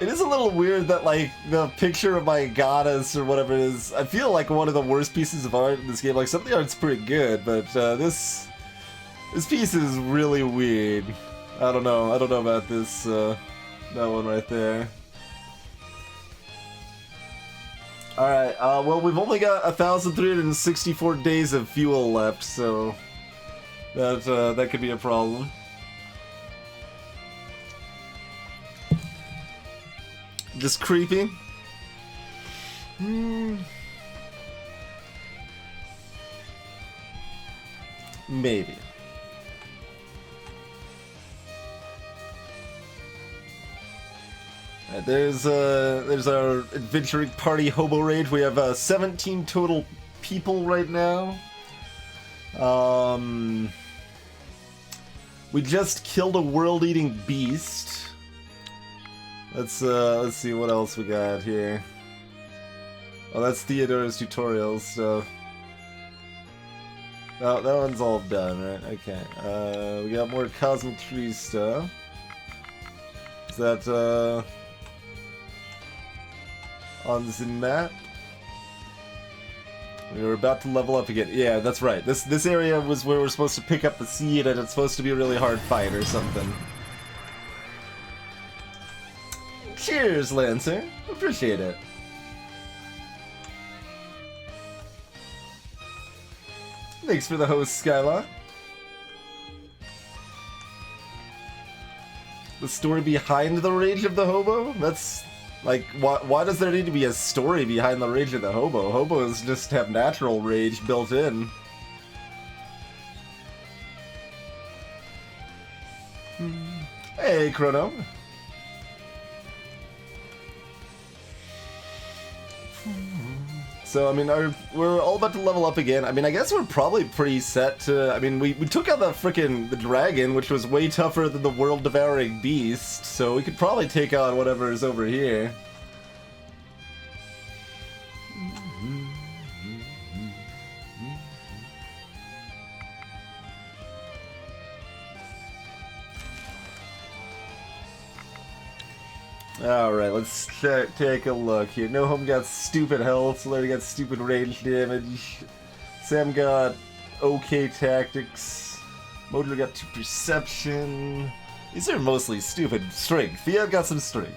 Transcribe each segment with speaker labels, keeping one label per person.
Speaker 1: It is a little weird that, like, the picture of my goddess or whatever it is, I feel like one of the worst pieces of art in this game. Like, some of the art's pretty good, but this piece is really weird. I don't know about this, that one right there. Alright, well, we've only got 1,364 days of fuel left, so that could be a problem. Just creepy? Maybe. Right, there's our adventuring party hobo raid. We have 17 total people right now. We just killed a world-eating beast. Let's see what else we got here. Oh, that's Theodore's tutorial stuff. Oh, that one's all done, right? Okay. We got more Cosmic Tree stuff. Is that, on the map? We were about to level up again. Yeah, that's right. This area was where we're supposed to pick up the seed, and it's supposed to be a really hard fight or something. Cheers, Lancer. Appreciate it. Thanks for the host, Skylar. The story behind the rage of the hobo? That's... like, why does there need to be a story behind the rage of the hobo? Hobos just have natural rage built in. Hey, Chrono. So, I mean, we're all about to level up again. I mean, I guess we're probably pretty set to... I mean, we took out the dragon, which was way tougher than the world-devouring beast, so we could probably take out whatever is over here. Alright, let's take a look here. No Home got stupid health, Larry got stupid range damage, Sam got okay tactics, Mojo got 2 perception. These are mostly stupid. Strength. Thea got some strength.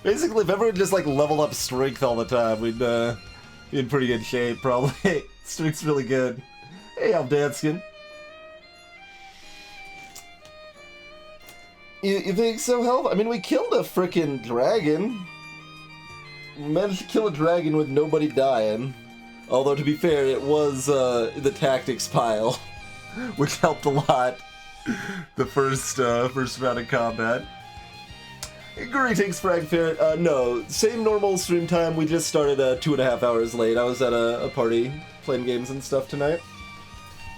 Speaker 1: Basically, if everyone just like leveled up strength all the time, we'd be in pretty good shape, probably. Strength's really good. Hey, I'm Danskin. You think so, Help? I mean, we killed a frickin' dragon. We managed to kill a dragon with nobody dying. Although, to be fair, it was the tactics pile, which helped a lot the first round of combat. Greetings, Frank Ferret. No, same normal stream time. We just started 2.5 hours late. I was at a party playing games and stuff tonight,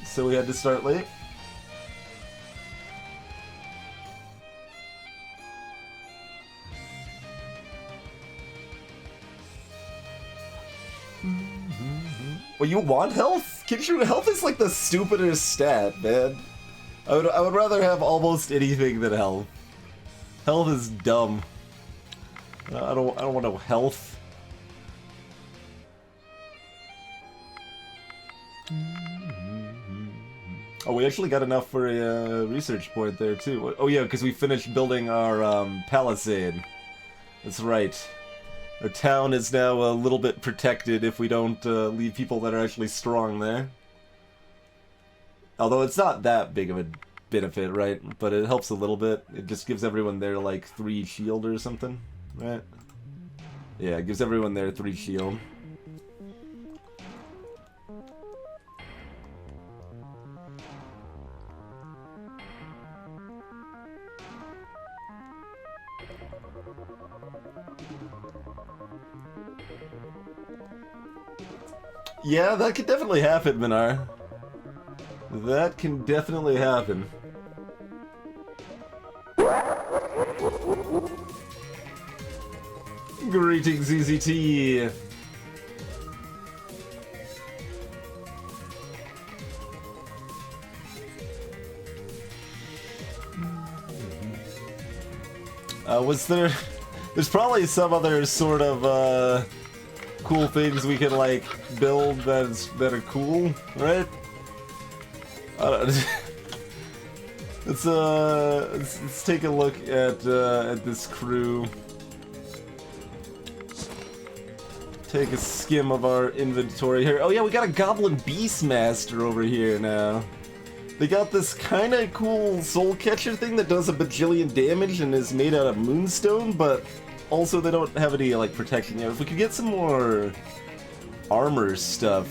Speaker 1: so we had to start late. Well, you want health? Kinshu, health is like the stupidest stat, man. I would rather have almost anything than health. Health is dumb. I don't want no health. Oh, we actually got enough for a research point there too. Oh yeah, because we finished building our palisade. That's right. Our town is now a little bit protected if we don't leave people that are actually strong there. Although it's not that big of a benefit, right? But it helps a little bit. It just gives everyone there like 3 shield or something, right? Yeah, it gives everyone there 3 shield. Yeah, that could definitely happen, Minar. That can definitely happen. Greetings, ZZT. Was there... There's probably some other sort of cool things we can like build that are cool, right? I don't let's take a look at this crew. Take a skim of our inventory here. Oh yeah, we got a Goblin Beastmaster over here now. They got this kind of cool soul catcher thing that does a bajillion damage and is made out of moonstone, but also they don't have any like protection yet. If we could get some more armor stuff,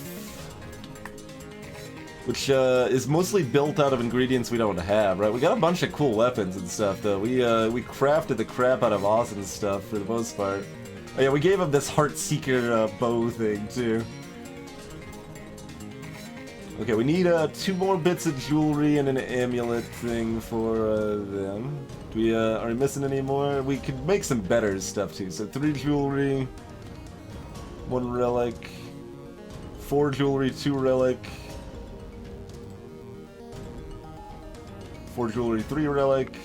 Speaker 1: which is mostly built out of ingredients we don't have, right? We got a bunch of cool weapons and stuff though. We crafted the crap out of awesome stuff for the most part. Oh yeah, we gave him this Heartseeker bow thing too. Okay, we need 2 more bits of jewelry and an amulet thing for them. Are we missing any more? We could make some better stuff too. So 3 jewelry, 1 relic, 4 jewelry, 2 relic, 4 jewelry, 3 relic.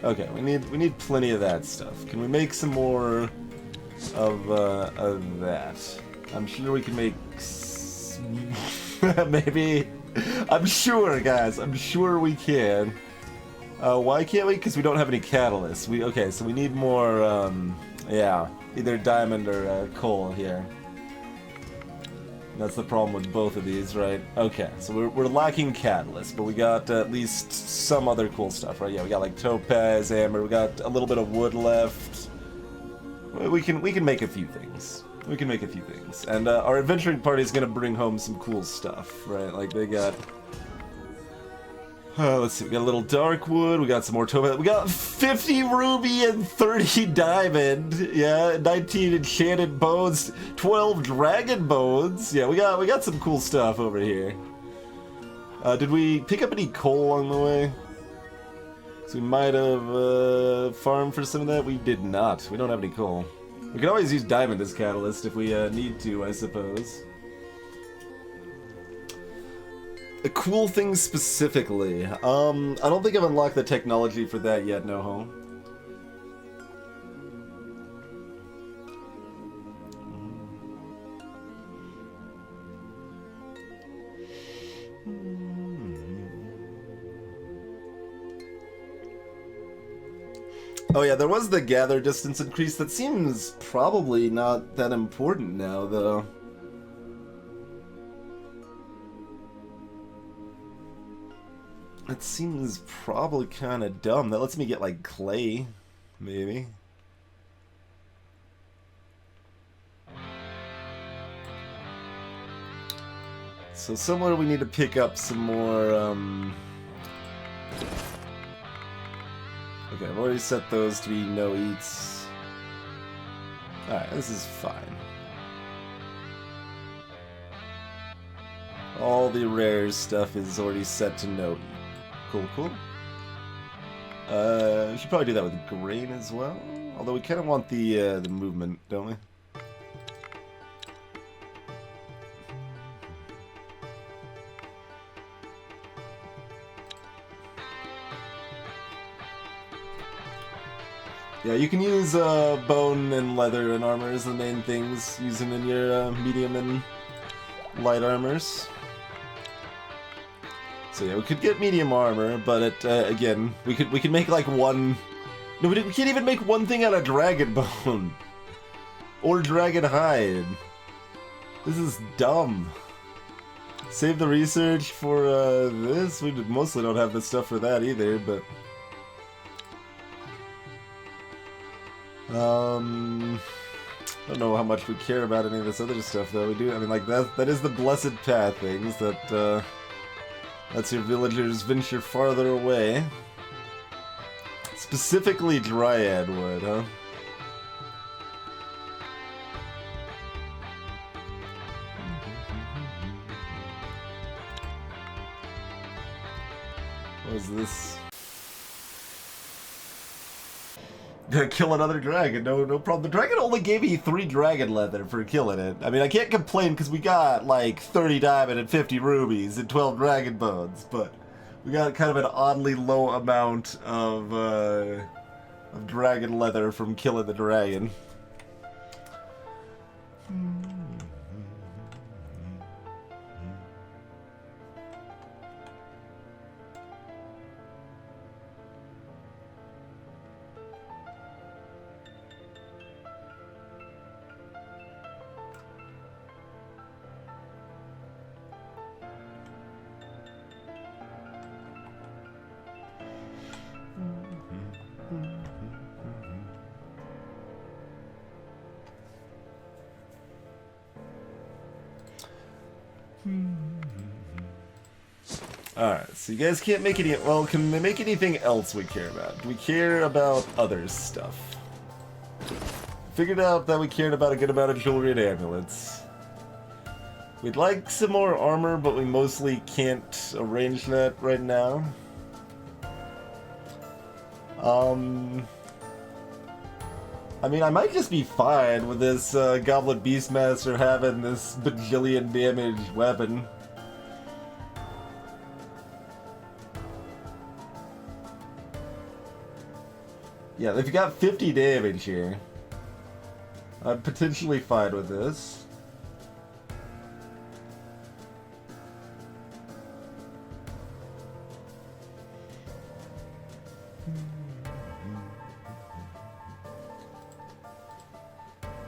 Speaker 1: Okay, we need plenty of that stuff. Can we make some more of that? I'm sure we can make. Maybe. I'm sure, guys. I'm sure we can. Why can't we? Because we don't have any catalysts. Okay, so we need more, yeah, either diamond or coal here. That's the problem with both of these, right? Okay, so we're lacking catalysts, but we got at least some other cool stuff, right? Yeah, we got like topaz, amber, we got a little bit of wood left. We can make a few things. We can make a few things. And our adventuring party is gonna bring home some cool stuff, right? Like they got... let's see, we got a little dark wood, we got some more topaz, we got 50 ruby and 30 diamond, yeah, 19 enchanted bones, 12 dragon bones, yeah, we got some cool stuff over here. Did we pick up any coal along the way? So we might have farmed for some of that, we did not, we don't have any coal. We can always use diamond as catalyst if we need to, I suppose. A cool thing specifically. I don't think I've unlocked the technology for that yet, no ho. Oh yeah, there was the gather distance increase. That seems probably not that important now, though. It seems probably kind of dumb. That lets me get, like, clay, maybe. So somewhere we need to pick up some more, Okay, I've already set those to be no eats. Alright, this is fine. All the rare stuff is already set to no eat. Cool, cool. We should probably do that with grain as well. Although we kind of want the movement, don't we? Yeah, you can use bone and leather and armor as the main things, using in your medium and light armors. So yeah, we could get medium armor, but again, we could make like one. No, we can't even make one thing out of dragon bone or dragon hide. This is dumb. Save the research for this. We mostly don't have the stuff for that either, but. I don't know how much we care about any of this other stuff, though. We do. I mean, like that is the blessed path things that lets your villagers venture farther away. Specifically, dryad wood, huh? What is this? Kill another dragon, no problem. The dragon only gave me 3 dragon leather for killing it. I mean, I can't complain because we got like 30 diamond and 50 rubies and 12 dragon bones, but we got kind of an oddly low amount of of dragon leather from killing the dragon. Alright, so you guys can't make any... Well, can they make anything else we care about? Do we care about other stuff? Figured out that we cared about a good amount of jewelry and amulets. We'd like some more armor, but we mostly can't arrange that right now. I mean, I might just be fine with this Goblin Beastmaster having this bajillion damage weapon. Yeah, if you got 50 damage here, I'm potentially fine with this.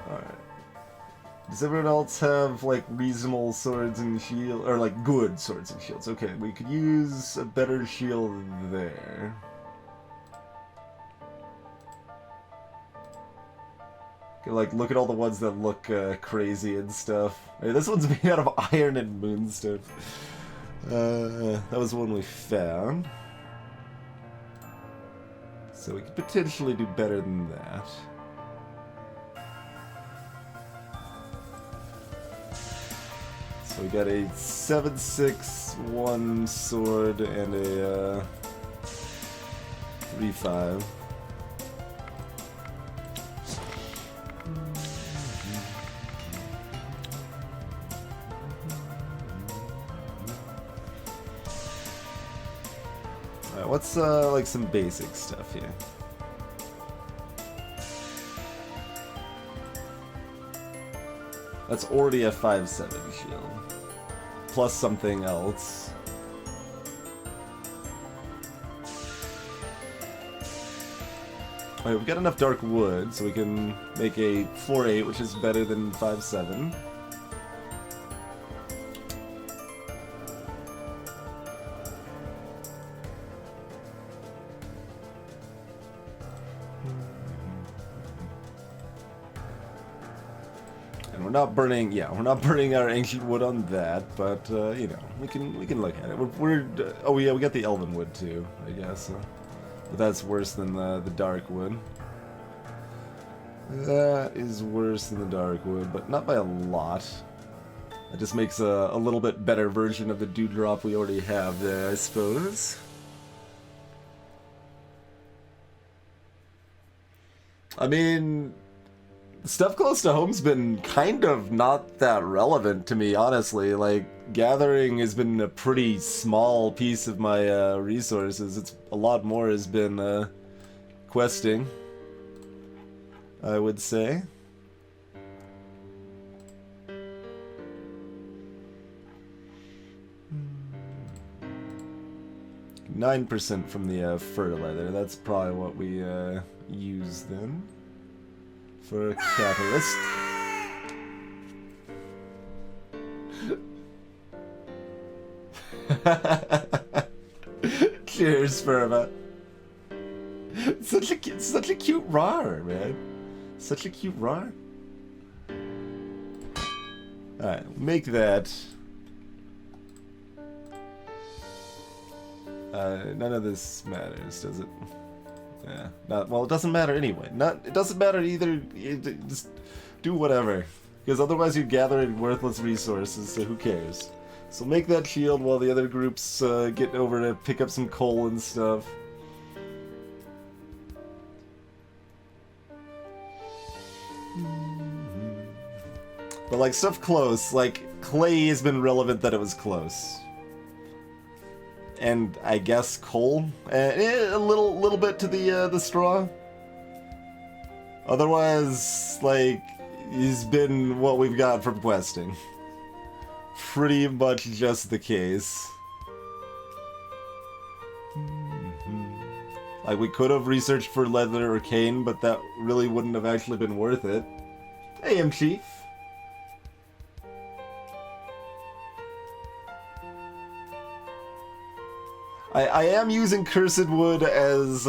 Speaker 1: Alright. Does everyone else have, like, reasonable swords and shields? Or, like, good swords and shields? Okay, we could use a better shield there. Like, look at all the ones that look crazy and stuff. Hey, this one's made out of iron and moonstone. That was one we found. So we could potentially do better than that. So we got a 7.6/1 sword and a 3.5. What's like some basic stuff here? That's already a 5.7 shield. Plus something else. Alright, we've got enough dark wood, so we can make a 4.8, which is better than 5.7. We're not burning, yeah, we're not burning our ancient wood on that, but you know, we can look at it. Oh yeah, we got the elven wood too, I guess. But that's worse than the dark wood. That is worse than the dark wood, but not by a lot. It just makes a little bit better version of the dewdrop we already have there, I suppose. I mean, stuff close to home's been kind of not that relevant to me, honestly. Like, gathering has been a pretty small piece of my resources. It's a lot more has been questing, I would say. — 9% from the fur leather. That's probably what we use then. For a catalyst. Cheers, Furba. Such a cute rar, man. Such a cute rar. Alright, make that. None of this matters, does it? Yeah. Well, it doesn't matter anyway. It doesn't matter either. Just do whatever, because otherwise you're gathering worthless resources. So who cares? So make that shield while the other groups get over to pick up some coal and stuff. But like stuff close, like clay has been relevant that it was close. And I guess coal, a little bit to the straw. Otherwise, like, he's been what we've got from questing. Pretty much just the case. Like, we could have researched for leather or cane, but that really wouldn't have actually been worth it. Hey, M-Chief. I am using Cursed Wood as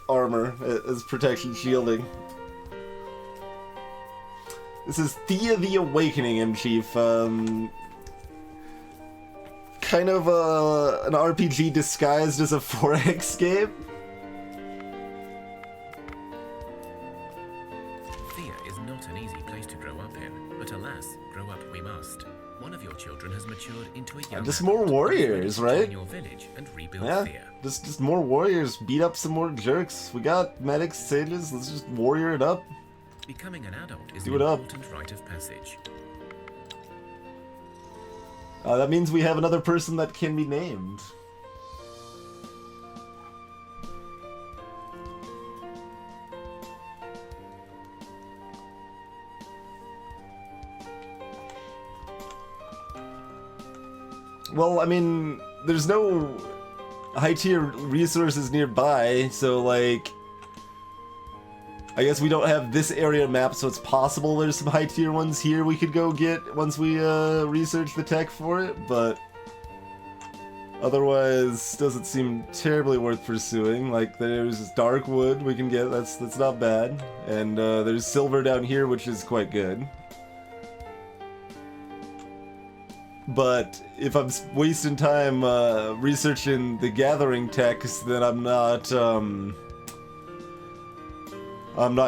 Speaker 1: armor, as protection shielding. This is Thea the Awakening, M-Chief. Kind of an RPG disguised as a 4X game.
Speaker 2: Thea is not an easy place to grow up in, but alas, grow up we must. One of your children has matured into a young
Speaker 1: Just more warriors, right?
Speaker 2: Join your village and rebuild
Speaker 1: Yeah,
Speaker 2: Thea.
Speaker 1: just more warriors. Beat up some more jerks. We got medics, sages. Let's just warrior it up.
Speaker 2: Becoming an adult is
Speaker 1: Do
Speaker 2: an
Speaker 1: it up.
Speaker 2: important rite of passage.
Speaker 1: That means we have another person that can be named. Well, I mean, there's no high-tier resources nearby, so, like, I guess we don't have this area mapped, so it's possible there's some high-tier ones here we could go get once we research the tech for it, but otherwise doesn't seem terribly worth pursuing. Like, there's dark wood we can get, that's not bad, and there's silver down here, which is quite good. But if I'm wasting time researching the gathering text, then I'm not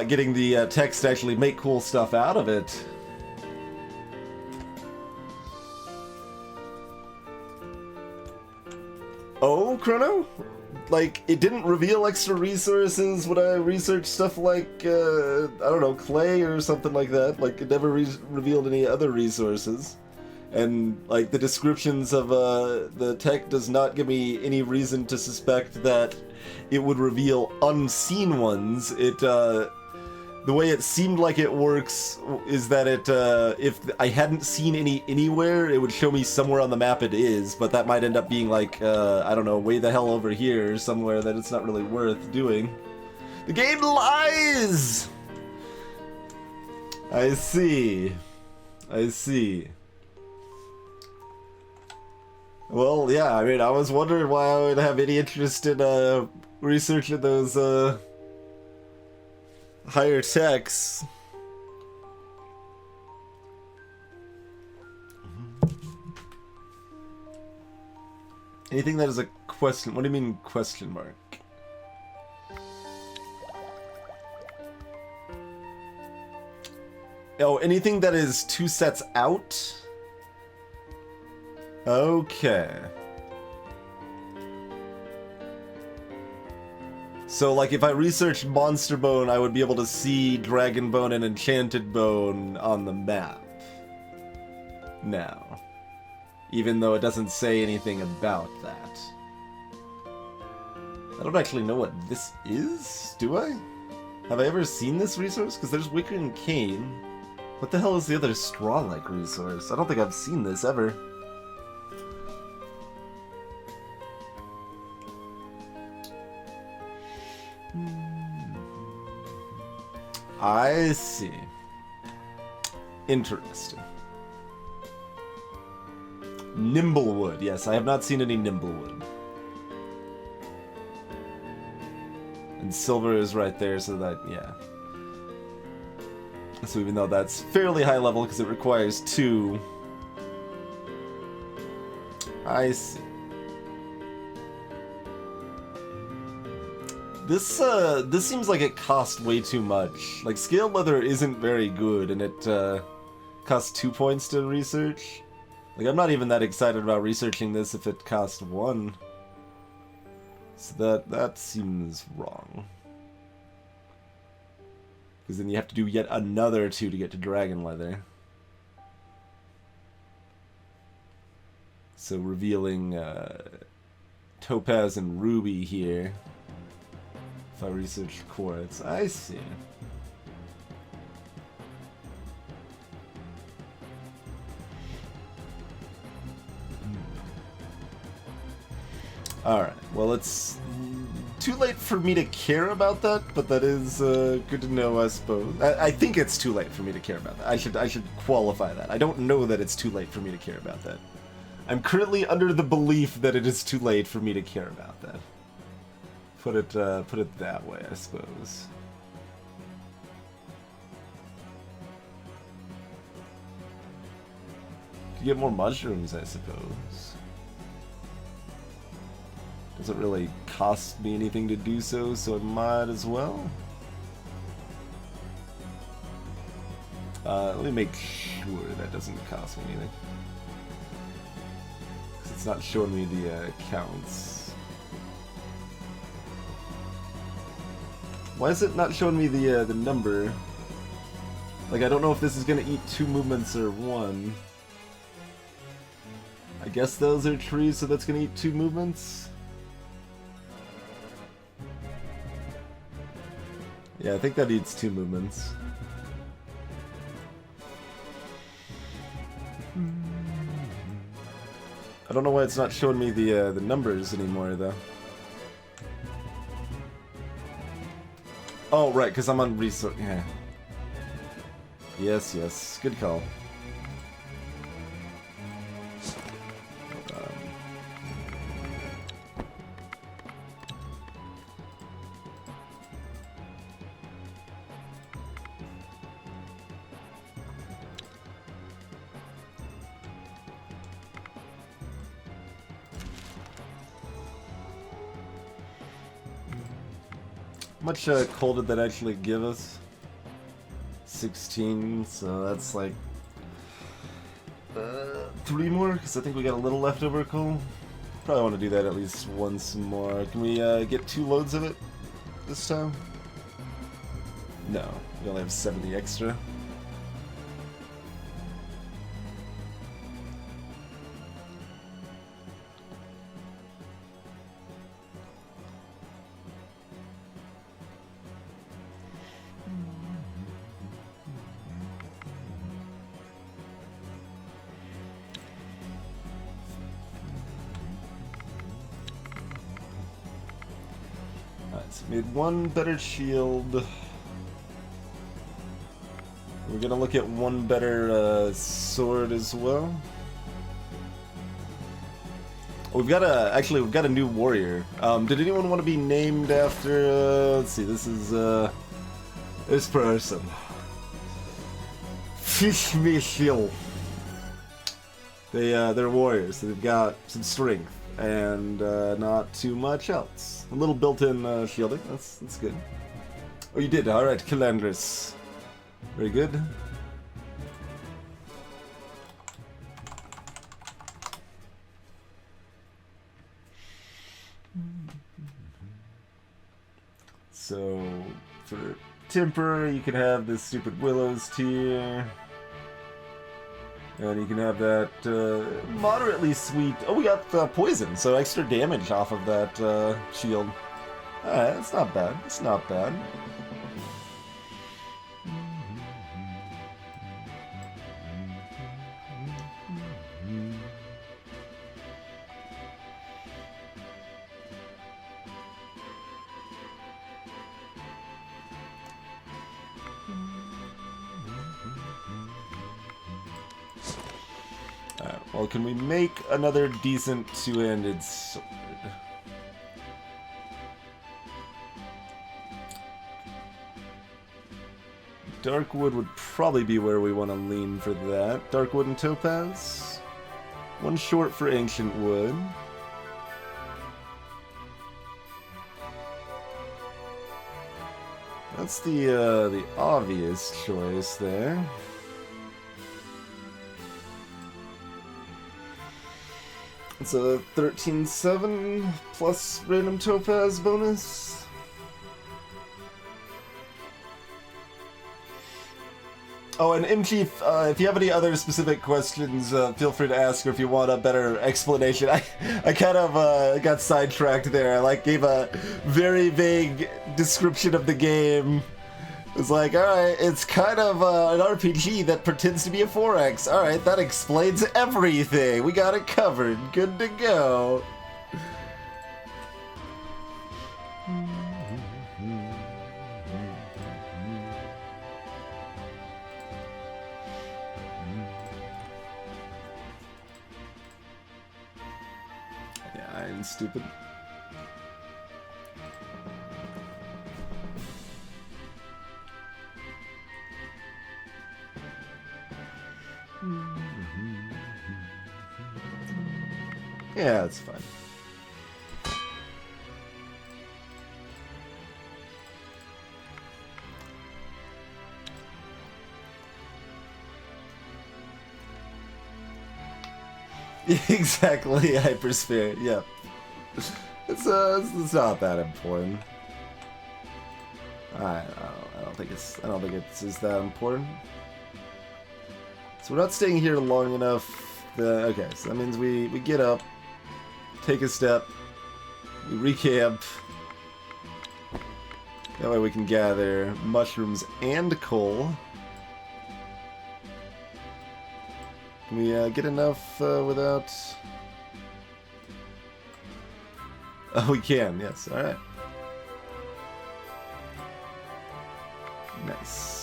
Speaker 1: getting the text to actually make cool stuff out of it. Oh, Chrono? Like, it didn't reveal extra resources when I researched stuff like, I don't know, clay or something like that. Like, it never revealed any other resources. And, like, the descriptions of the tech does not give me any reason to suspect that it would reveal unseen ones. The way it seemed like it works is that if I hadn't seen any anywhere, it would show me somewhere on the map it is, but that might end up being like, I don't know, way the hell over here, somewhere that it's not really worth doing. The game lies! I see. I see. Well, yeah, I mean, I was wondering why I would have any interest in researching those higher techs. Anything that is a question. What do you mean question mark? Oh, anything that is 2 sets out? Okay. So, like, if I researched Monster Bone, I would be able to see Dragon Bone and Enchanted Bone on the map. Now. Even though it doesn't say anything about that. I don't actually know what this is, do I? Have I ever seen this resource? Because there's Wicker and Cane. What the hell is the other straw-like resource? I don't think I've seen this ever. I see. Interesting. Nimblewood. Yes, I have not seen any Nimblewood. And silver is right there, so that, yeah. So even though that's fairly high level because it requires 2. I see. This seems like it cost way too much. Like, scaled leather isn't very good, and it costs 2 points to research. Like, I'm not even that excited about researching this if it costs 1. So that seems wrong. Because then you have to do yet another 2 to get to dragon leather. So revealing topaz and ruby here. If I research quartz, I see. Alright, well it's too late for me to care about that, but that is good to know, I suppose. I think it's too late for me to care about that. I should qualify that. I don't know that it's too late for me to care about that. I'm currently under the belief that it is too late for me to care about that. Put it that way, I suppose. You get more mushrooms, I suppose. Doesn't really cost me anything to do so, so I might as well. Let me make sure that doesn't cost me anything. 'Cause it's not showing me the accounts. Why is it not showing me the number? Like, I don't know if this is gonna eat 2 movements or 1. I guess those are trees, so that's gonna eat 2 movements. Yeah, I think that eats 2 movements. I don't know why it's not showing me the numbers anymore, though. Oh, right, because I'm on resource. Yeah. Yes, yes. Good call. How much coal did that actually give us? 16, so that's like 3 more, because I think we got a little leftover coal. Probably want to do that at least once more. Can we get 2 loads of it this time? No, we only have 70 extra. Made 1 better shield. We're gonna look at 1 better sword as well. Oh, we've got a new warrior. Did anyone want to be named after? Let's see. This is this person. Fish me shield. They're warriors. So they've got some strength and not too much else. A little built-in shielding. That's good. Oh, you did. All right, Calandris. Very good. So for temper, you can have this stupid Willows tier. And you can have that moderately sweet... Oh, we got poison, so extra damage off of that shield. Alright, it's not bad. It's not bad. Well, can we make another decent 2-handed sword? Darkwood would probably be where we want to lean for that. Darkwood and Topaz. 1 short for Ancient Wood. That's the obvious choice there. It's a 13-7 plus random topaz bonus. Oh, and M-Chief, if you have any other specific questions, feel free to ask, or if you want a better explanation. I kind of got sidetracked there. I gave a very vague description of the game. It's like, alright, it's kind of an RPG that pretends to be a 4X. Alright, that explains everything. We got it covered. Good to go. fine, stupid. Yeah, that's fine. Exactly, hypersphere. Yeah, it's not that important. I don't think it's just that important. So we're not staying here long enough. Okay, so that means we get up, take a step, we recamp. That way we can gather mushrooms and coal. Can we get enough without... Oh, we can, yes, alright. Nice.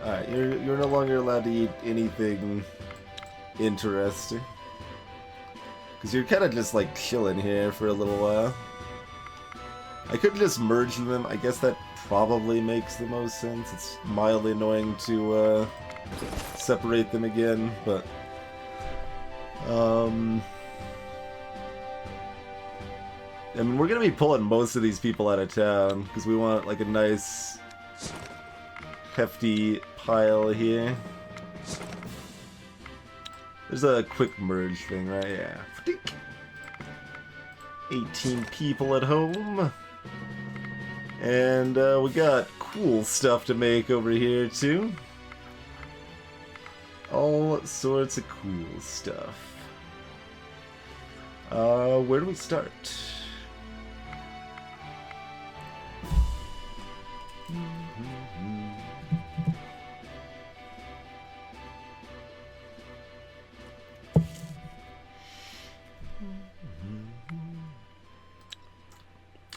Speaker 1: Alright, you're no longer allowed to eat anything interesting. Because you're kind of just like chilling here for a little while. I could just merge them. I guess that probably makes the most sense. It's mildly annoying to separate them again, but... I mean, we're gonna be pulling most of these people out of town, because we want like a nice... hefty pile here. There's a quick merge thing, right? Yeah. 18 people at home. And we got cool stuff to make over here too. All sorts of cool stuff. Where do we start?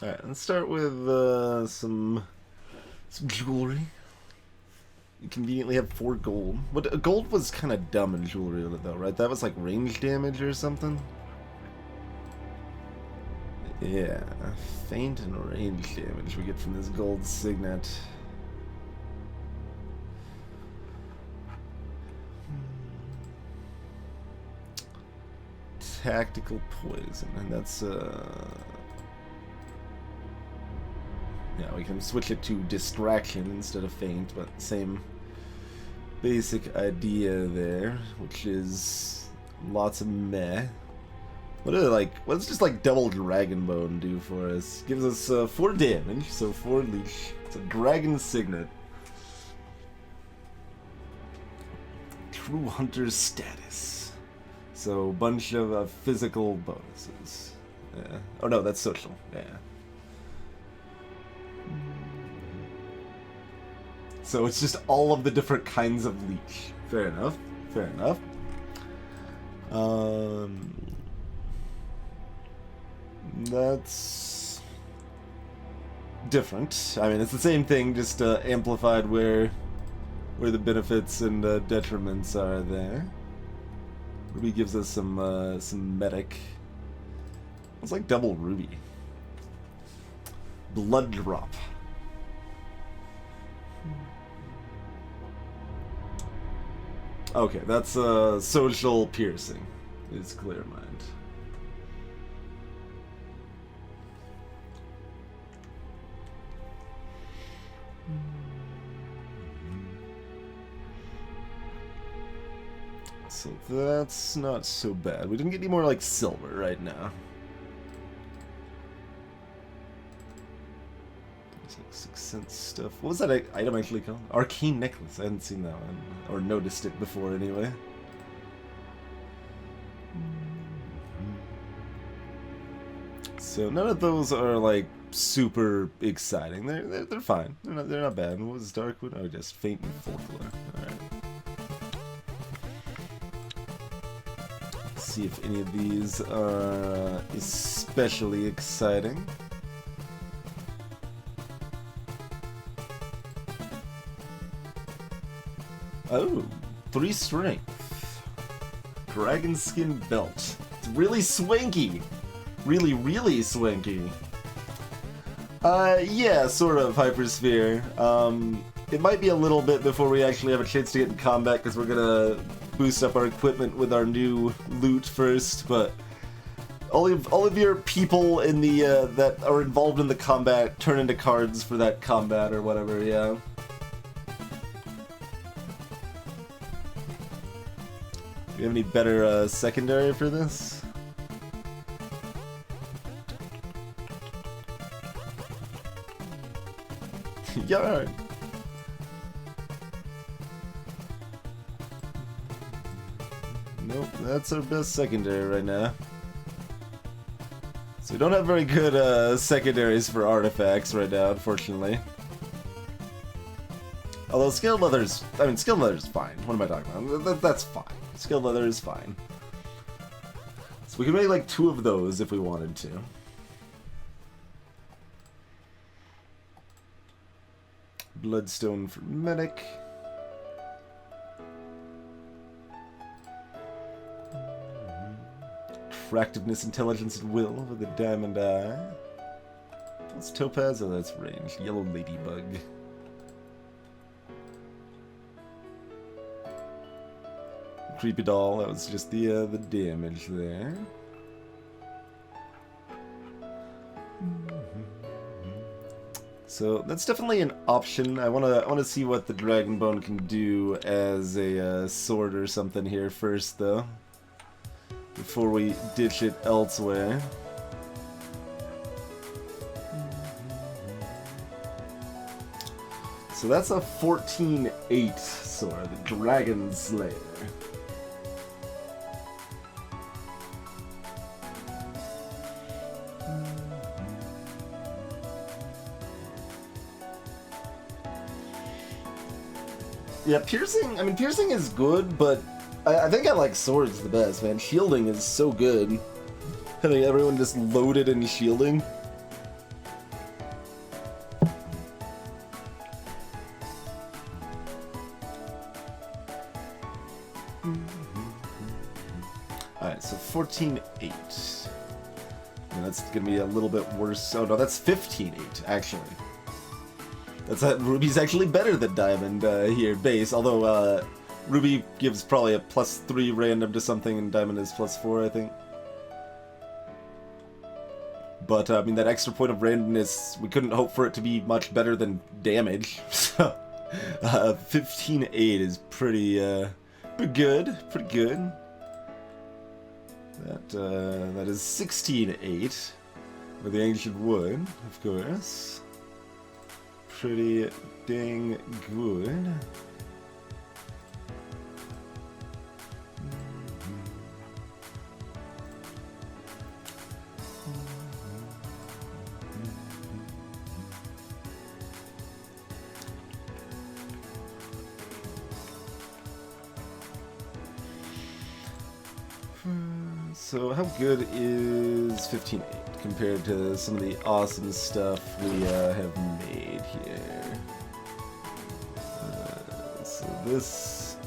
Speaker 1: Alright, let's start with some jewelry. You conveniently have 4 gold. But gold was kind of dumb in jewelry though, right? That was like range damage or something? Yeah, feint and range damage we get from this gold signet. Tactical poison, and that's yeah, we can switch it to distraction instead of feint, but same basic idea there, which is lots of meh. What's just like double dragon bone do for us? Gives us 4 damage, so 4 leash. It's a dragon signet. True hunter's status. So bunch of physical bonuses. Yeah. Oh no, that's social. Yeah. So it's just all of the different kinds of leech. Fair enough. Fair enough. That's different. I mean, it's the same thing, just amplified where the benefits and detriments are there. Ruby gives us some medic. It's like double ruby. Blood drop. Okay, that's social piercing. Is clear mind. So that's not so bad. We didn't get any more like silver right now. It's like 6 cents stuff. What was that item actually called? Arcane necklace. I hadn't seen that one or noticed it before anyway. So none of those are like super exciting. They're fine. They're not bad. What was Darkwood? Oh, just Faint and Folklore. All right. Let's see if any of these are especially exciting. Oh, 3 strength. Dragon skin belt. It's really swanky. Really, really swanky. Yeah, sort of, Hypersphere. It might be a little bit before we actually have a chance to get in combat, because we're gonna boost up our equipment with our new loot first, but all of your people in the, that are involved in the combat turn into cards for that combat or whatever, yeah. Do you have any better, secondary for this? Yarn! Nope, that's our best secondary right now. So we don't have very good secondaries for artifacts right now, unfortunately. Although skilled leather's fine. What am I talking about? That's fine. Skilled leather is fine. So we can make like 2 of those if we wanted to. Bloodstone for medic. Attractiveness, intelligence, and will with the diamond eye. What's topaz? Oh, that's range. Yellow ladybug. Creepy doll. That was just the damage there. So that's definitely an option. I wanna see what the dragon bone can do as a sword or something here first, though, before we ditch it elsewhere. So that's a 14-8 sword, the Dragon Slayer. Yeah, piercing, I mean, piercing is good, but I think I like swords the best, man. Shielding is so good. Having everyone just loaded in shielding. Alright, so 14-8. And that's gonna be a little bit worse. Oh no, that's 15-8, actually. Ruby's actually better than Diamond here, base, although Ruby gives probably a +3 random to something and Diamond is +4, I think. But, I mean, that extra point of randomness, we couldn't hope for it to be much better than damage, so 15-8 is pretty good, pretty good. That is 16-8 with the Ancient Wood, of course. Pretty dang good. So how good is 15-8 compared to some of the awesome stuff we have made here? So this...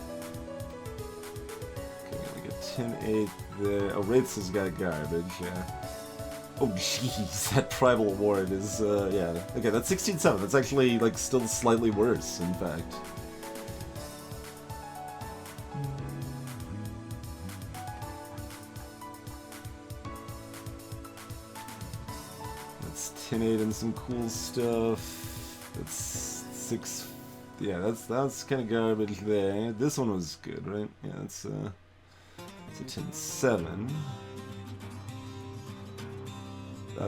Speaker 1: Okay, we got 10-8 there. Oh, Wraiths has got garbage, yeah. Oh jeez, that Primal Ward is, yeah. Okay, that's 16-7. That's actually, like, still slightly worse, in fact. That's 10-8 and some cool stuff. That's 6... Yeah, that's kind of garbage there. This one was good, right? Yeah, it's a 10-7.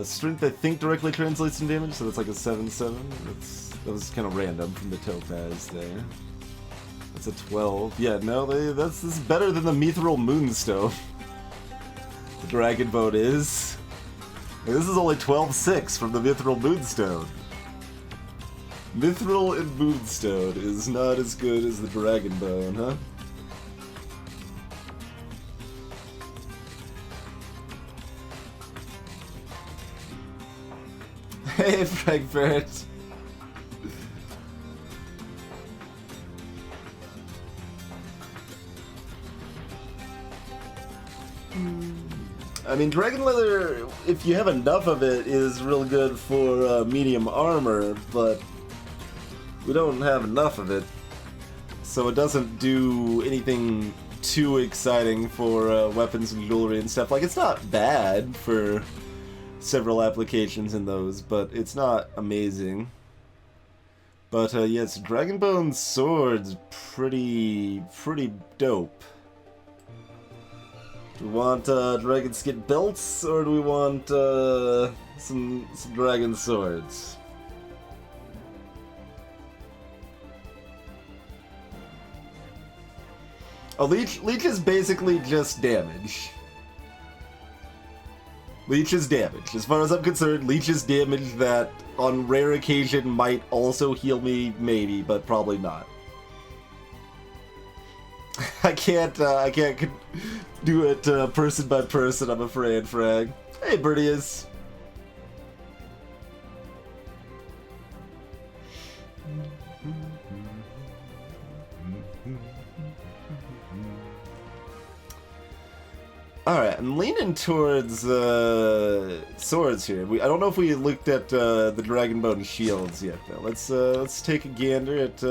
Speaker 1: Strength, I think, directly translates in damage, so that's like a 7-7. That was kind of random from the Topaz there. That's a 12. Yeah, no, this is better than the Mithril Moonstone. The Dragon Boat is. This is only 12.6 from the Mithril Moonstone. Mithril and Moonstone is not as good as the Dragon Bone, huh? Hey, Frankfurt. I mean, Dragon Leather, if you have enough of it, is real good for medium armor, but we don't have enough of it, so it doesn't do anything too exciting for weapons and jewelry and stuff. Like, it's not bad for several applications in those, but it's not amazing. But yes, Dragonbone Sword's pretty dope. Do we want dragon skin belts, or do we want some dragon swords? Oh, Leech is basically just damage. Leech is damage. As far as I'm concerned, Leech is damage that, on rare occasion, might also heal me, maybe, but probably not. I can't do it person by person, I'm afraid, Frag. Hey, Birdies. Alright, I'm leaning towards swords here. I don't know if we looked at the Dragonbone shields yet, though. Let's take a gander at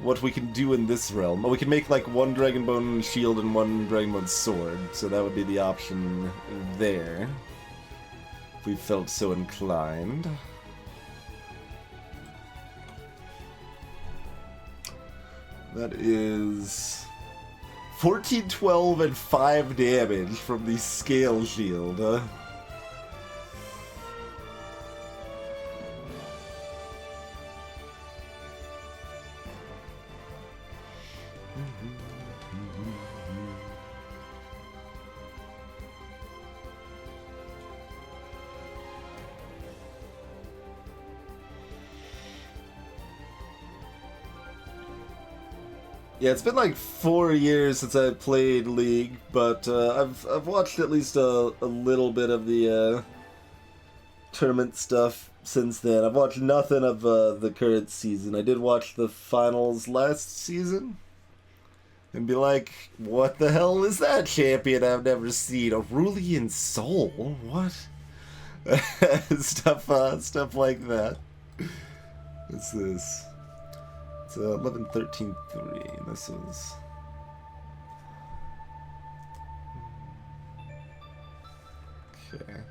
Speaker 1: what we can do in this realm. We can make like one Dragonbone shield and one Dragonbone sword, so that would be the option there, if we felt so inclined. That is 14, 12, and 5 damage from the scale shield, huh? Yeah, it's been like 4 years since I played League, but I've watched at least a little bit of the tournament stuff since then. I've watched nothing of the current season. I did watch the finals last season, and be like, what the hell is that champion I've never seen? Aurelian Soul? What? stuff like that. What's this? It's 11-13-3, and this is... Okay.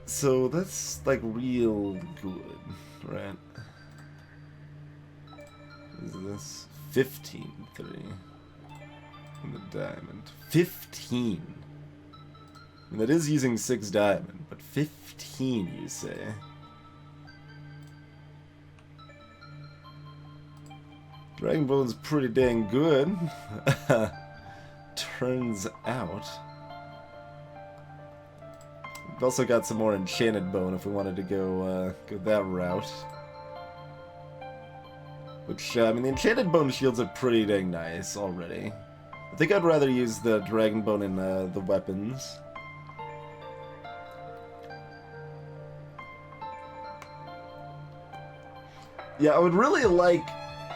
Speaker 1: So that's, like, real good, right? Is this 15-3? And the diamond. 15! And that is using 6 diamond, but 15, you say? Dragonbone's pretty dang good. Turns out. We've also got some more enchanted bone if we wanted to go that route. Which, I mean, the enchanted bone shields are pretty dang nice already. I think I'd rather use the dragon bone in the weapons. Yeah, I would really like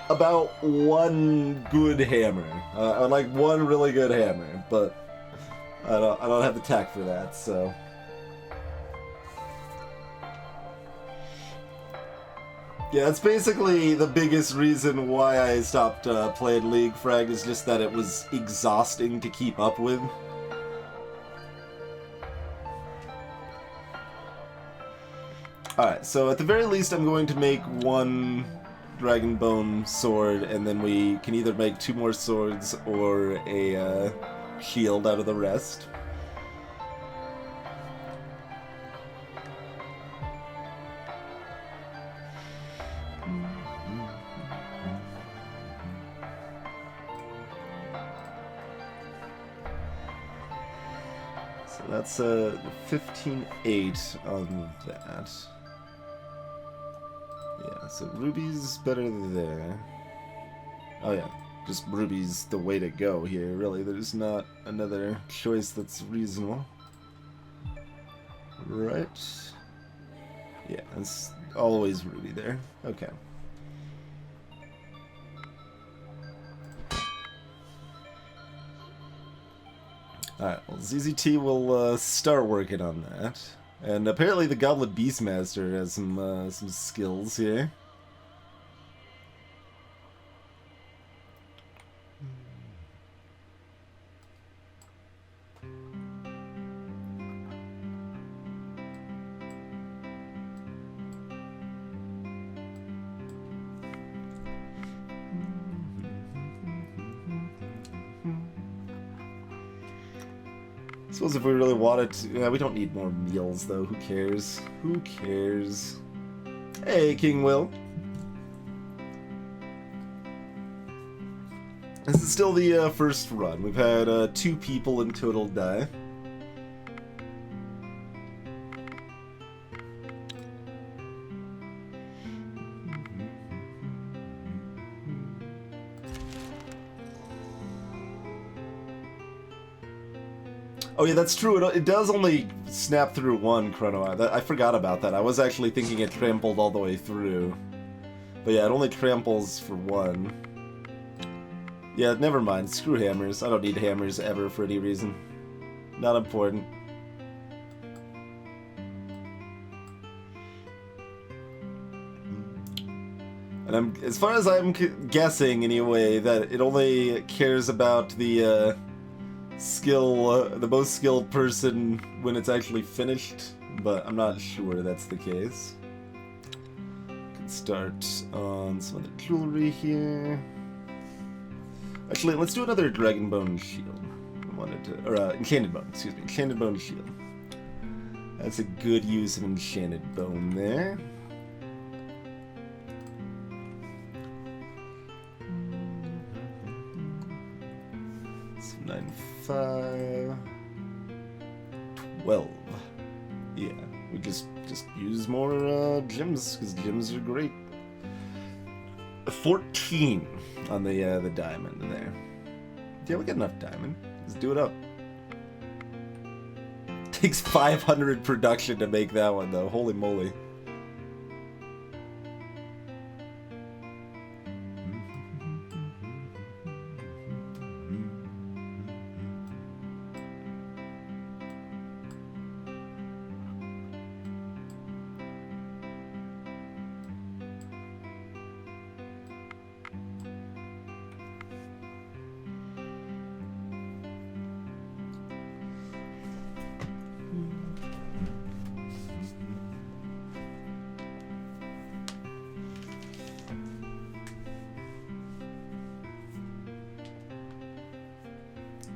Speaker 1: about one good hammer. I would like one really good hammer, but I don't have the tack for that, so. Yeah, that's basically the biggest reason why I stopped playing League, Frag, is just that it was exhausting to keep up with. Alright, so at the very least I'm going to make one Dragonbone sword, and then we can either make 2 more swords or a shield out of the rest. That's 15-8 on that. Yeah, so Ruby's better there. Oh yeah, just Ruby's the way to go here, really. There's not another choice that's reasonable. Right? Yeah, it's always Ruby there. Okay. Alright, well, ZZT will start working on that. And apparently the Goblet Beastmaster has some skills here. I suppose if we really wanted to... Yeah, we don't need more meals, though. Who cares? Who cares? Hey, King Will. This is still the first run. We've had 2 people in total die. Oh yeah, that's true. It does only snap through one chrono. I forgot about that. I was actually thinking it trampled all the way through. But yeah, it only tramples for one. Yeah, never mind. Screw hammers. I don't need hammers ever for any reason. Not important. And as far as I'm guessing anyway, that it only cares about the the most skilled person when it's actually finished, but I'm not sure that's the case. Can start on some other jewelry here. Actually, let's do another Dragon Bone Shield. I wanted to, or Enchanted Bone, excuse me, Enchanted Bone Shield. That's a good use of Enchanted Bone there. So 9, 5, 12. Yeah, we just use more gems because gems are great. 14 on the diamond there. Yeah, we got enough diamond. Let's do it up. Takes 500 production to make that one though. Holy moly.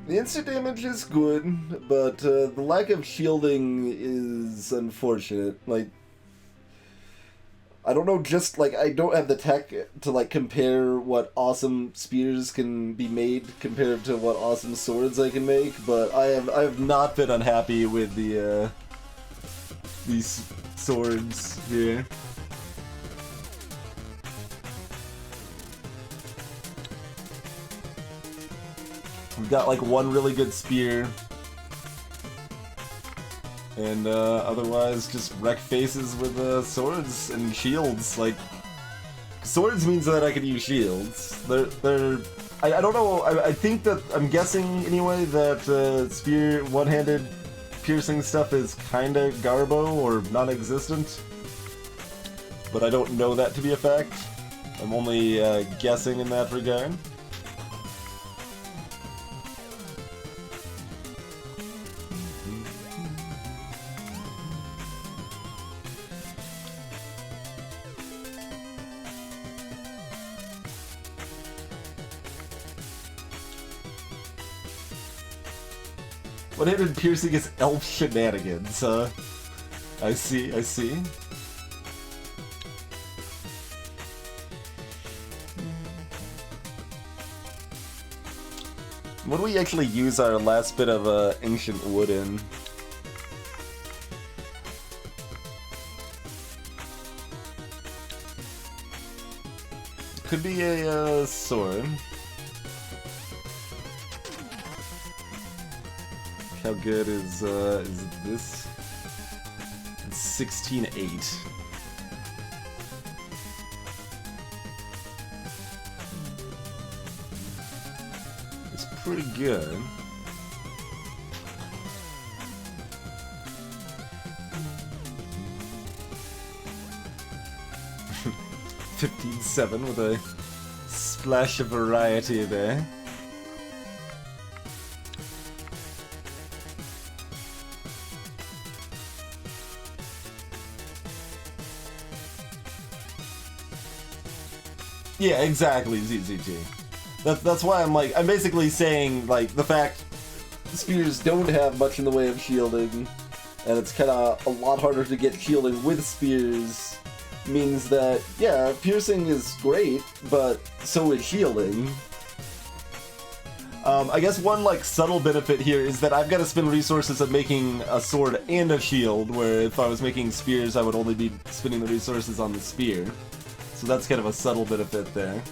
Speaker 1: The instant damage is good, but the lack of shielding is unfortunate. Like, I don't know, just like I don't have the tech to like compare what awesome spears can be made compared to what awesome swords I can make, but I have not been unhappy with these swords here. We've got like one really good spear, and otherwise just wreck faces with swords and shields. Like, swords means that I can use shields. I don't know. I think that I'm guessing anyway that spear one-handed piercing stuff is kind of garbo or non-existent, but I don't know that to be a fact. I'm only guessing in that regard. One-handed piercing is elf shenanigans, huh? I see, I see. What do we actually use our last bit of ancient wood in? Could be a sword. How good is this? It's 16-8. It's pretty good. $15.7 with a splash of variety there. Yeah, exactly, ZZT. That's why I'm basically saying, like, the fact spears don't have much in the way of shielding, and it's kind of a lot harder to get shielding with spears, means that, yeah, piercing is great, but so is shielding. I guess one, like, subtle benefit here is that I've got to spend resources of making a sword and a shield, where if I was making spears, I would only be spending the resources on the spear. So that's kind of a subtle benefit there.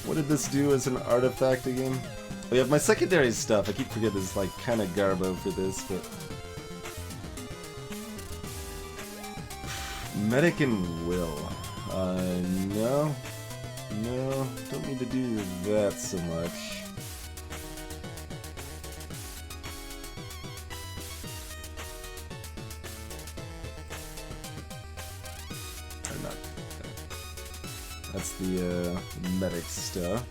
Speaker 1: What did this do as an artifact again? Oh yeah, my secondary stuff, I keep forgetting, is like kind of garbo for this, but... Medic and Will. No. No, don't need to do that so much. Or not. That's the, medic stuff.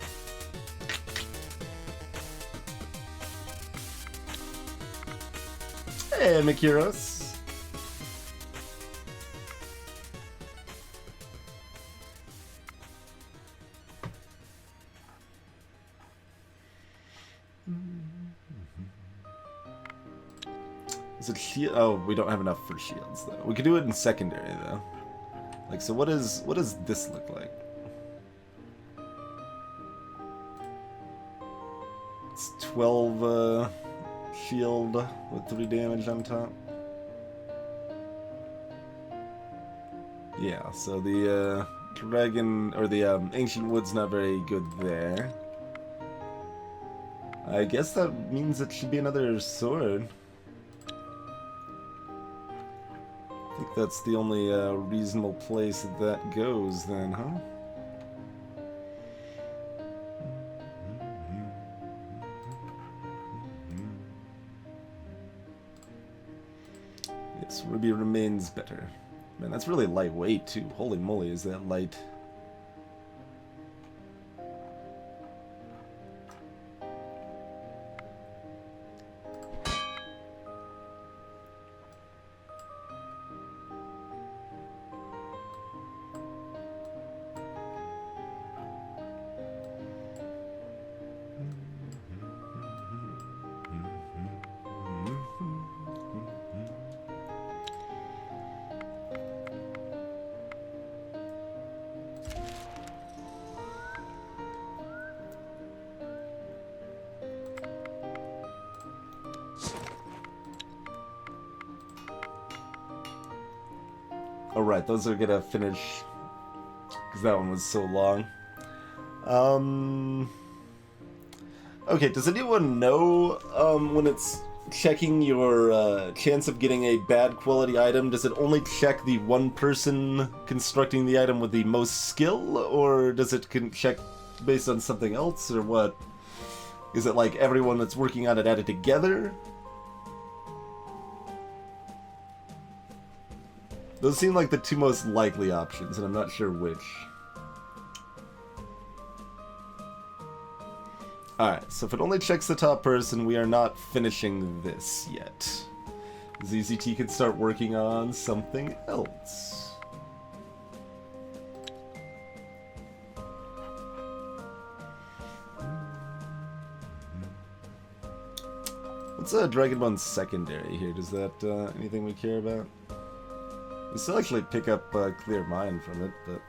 Speaker 1: Hey, Mikiros. Is it shield? Oh, we don't have enough for shields though. We could do it in secondary though. Like, so what does this look like? It's 12 shield with 3 damage on top. Yeah, so the dragon, or the ancient wood's not very good there. I guess that means it should be another sword. I think that's the only reasonable place that goes then, huh? Yes, Ruby remains better. Man, that's really lightweight too. Holy moly, is that light. Alright, those are gonna finish, because that one was so long. Okay, does anyone know when it's checking your chance of getting a bad quality item, does it only check the one person constructing the item with the most skill, or does it check based on something else, or what? Is it like everyone that's working on it added together? Those seem like the two most likely options, and I'm not sure which. Alright, so if it only checks the top person, we are not finishing this yet. ZZT can start working on something else. What's a Dragonbone secondary here? Does that, anything we care about? We still actually pick up Clear Mind from it, but...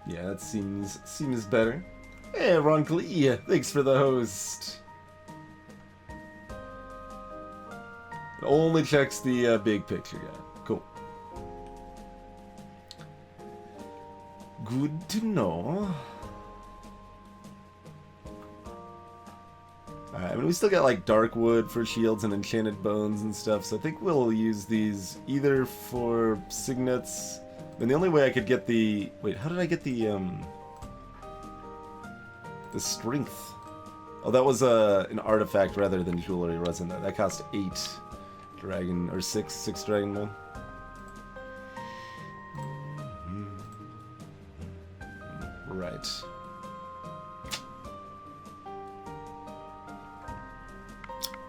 Speaker 1: Yeah, that seems better. Hey, Ron Klee, thanks for the host. It only checks the big picture guy. Cool. Good to know. Alright, I mean, we still got like dark wood for shields and enchanted bones and stuff, so I think we'll use these either for signets. And the only way I could get the... Wait, how did I get the strength? Oh, that was an artifact rather than jewelry, wasn't it? That cost 8 dragon, or 6 dragon bone. Right.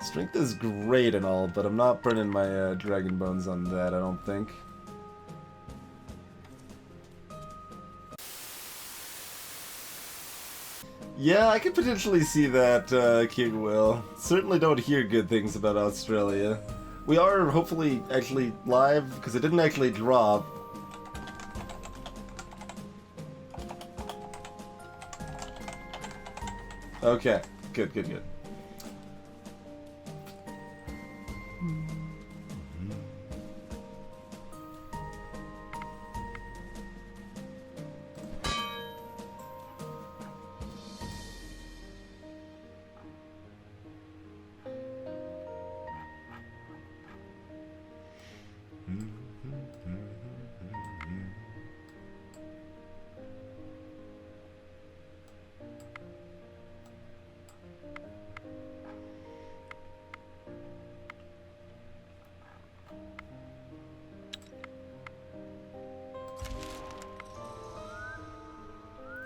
Speaker 1: Strength is great and all, but I'm not burning my dragon bones on that, I don't think. Yeah, I could potentially see that, King Will. Certainly don't hear good things about Australia. We are hopefully actually live, because it didn't actually drop. Okay, good, good, good.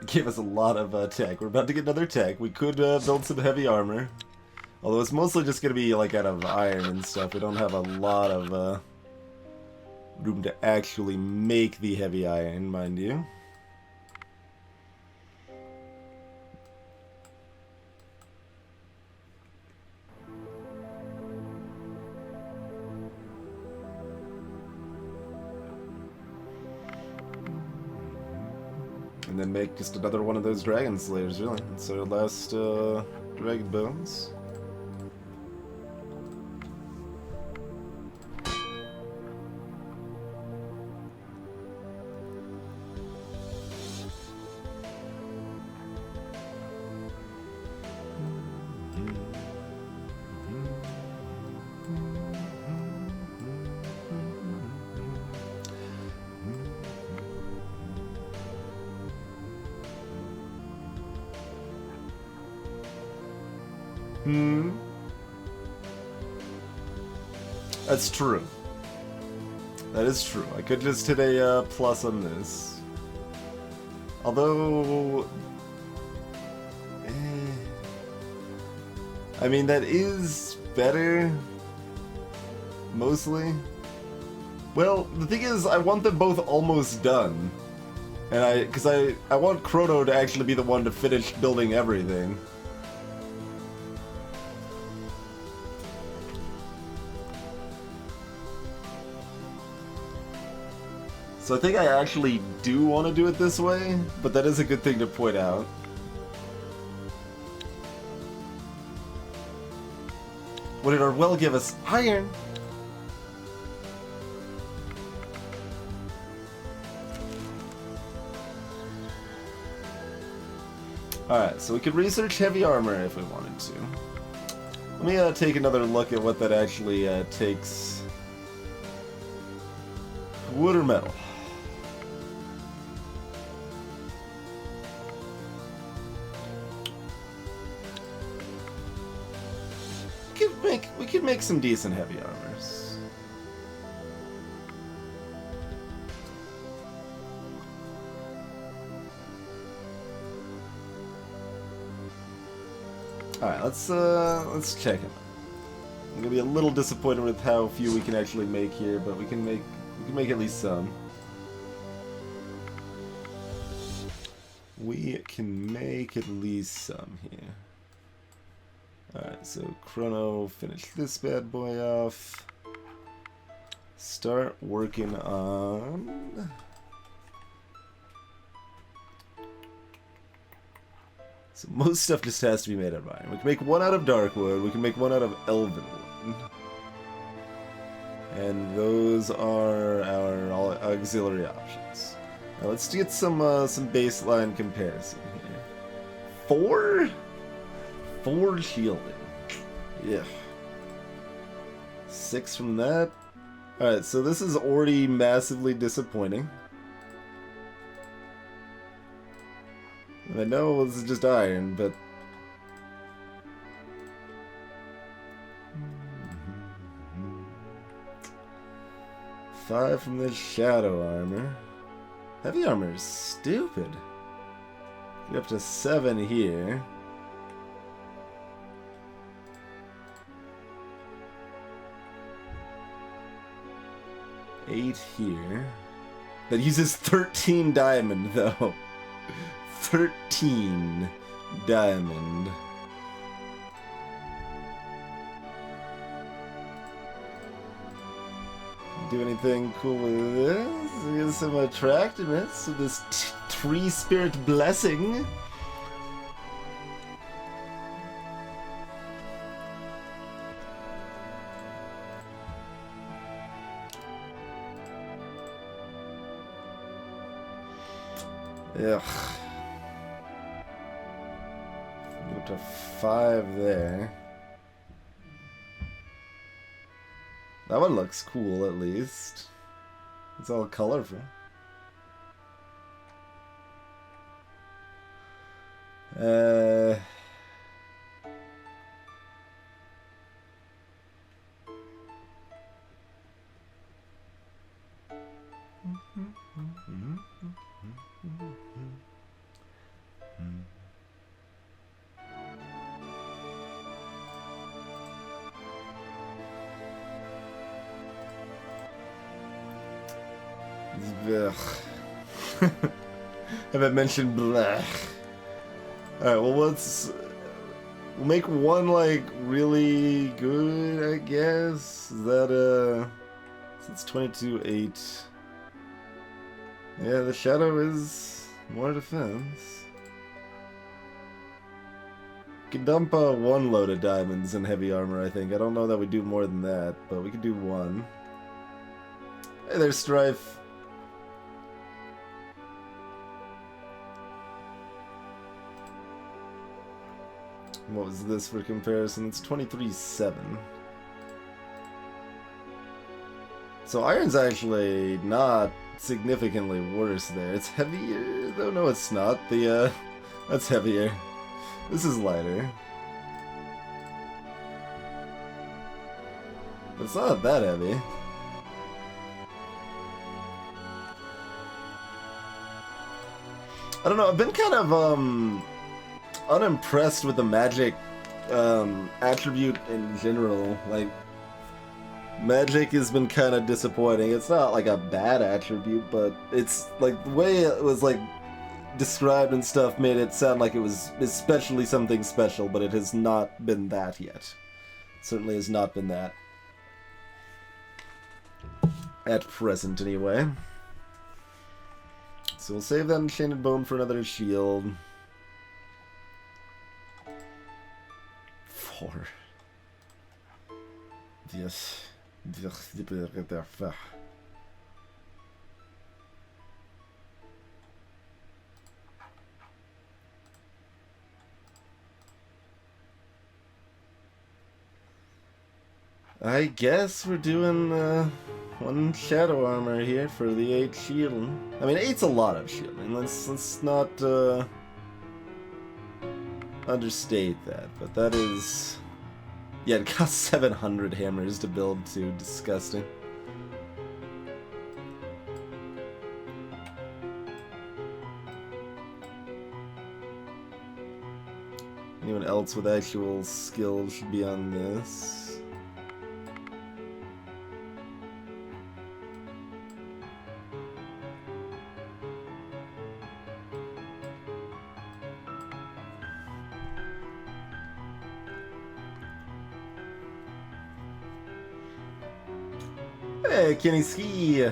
Speaker 1: Gave us a lot of tech. We're about to get another tech. We could build some heavy armor. Although it's mostly just going to be like out of iron and stuff. We don't have a lot of room to actually make the heavy iron, mind you. And then make just another one of those dragon slayers, really. That's our last dragon bones. That's true. That is true. I could just hit a plus on this. Although... I mean, that is better. Mostly. Well, the thing is, I want them both almost done. And because I want Chrono to actually be the one to finish building everything. So I think I actually do want to do it this way, but that is a good thing to point out. What did our well give us? Iron! Alright, so we could research heavy armor if we wanted to. Let me take another look at what that actually takes. Wood or metal? We could make some decent heavy armors. Alright, let's check them. I'm gonna be a little disappointed with how few we can actually make here, but we can make at least some. we can make at least some here. Alright, so Chrono, finish this bad boy off. Start working on... So most stuff just has to be made out of iron. We can make one out of dark wood, we can make one out of elven wood. And those are our auxiliary options. Now let's get some baseline comparison here. 4 shielding. Yeah. 6 from that. Alright, so this is already massively disappointing. I know this is just iron, but... Five from the shadow armor. Heavy armor is stupid. Get up to 7 here. Eight here. That uses 13 diamond, though. 13 diamond. Do anything cool with this? Get some attractiveness with this tree spirit blessing. Ugh. Get up to 5 there. That one looks cool, at least. It's all colorful. Haven't mentioned blech. Alright, well we'll make one like really good, I guess. Is that since 22-8. Yeah, the shadow is more defense. Can dump 1 load of diamonds in heavy armor, I think. I don't know that we do more than that, but we could do 1. Hey there, Strife. What was this for comparison? It's 23-7. So iron's actually not significantly worse there. It's heavier, though. No, it's not. That's heavier. This is lighter. But it's not that heavy. I don't know. I've been kind of unimpressed with the magic attribute in general. Like, magic has been kind of disappointing. It's not like a bad attribute, but it's like the way it was like described and stuff made it sound like it was especially something special, but it has not been that yet. It certainly has not been that. At present, anyway. So we'll save that enchanted bone for another shield. 4. Yes. I guess we're doing 1 shadow armor here for the 8 shielding. I mean, 8's a lot of shielding. Let's not understate that, but that is... Yeah, it costs 700 hammers to build too. Disgusting. Anyone else with actual skill should be on this. Hey, Kenny Ski.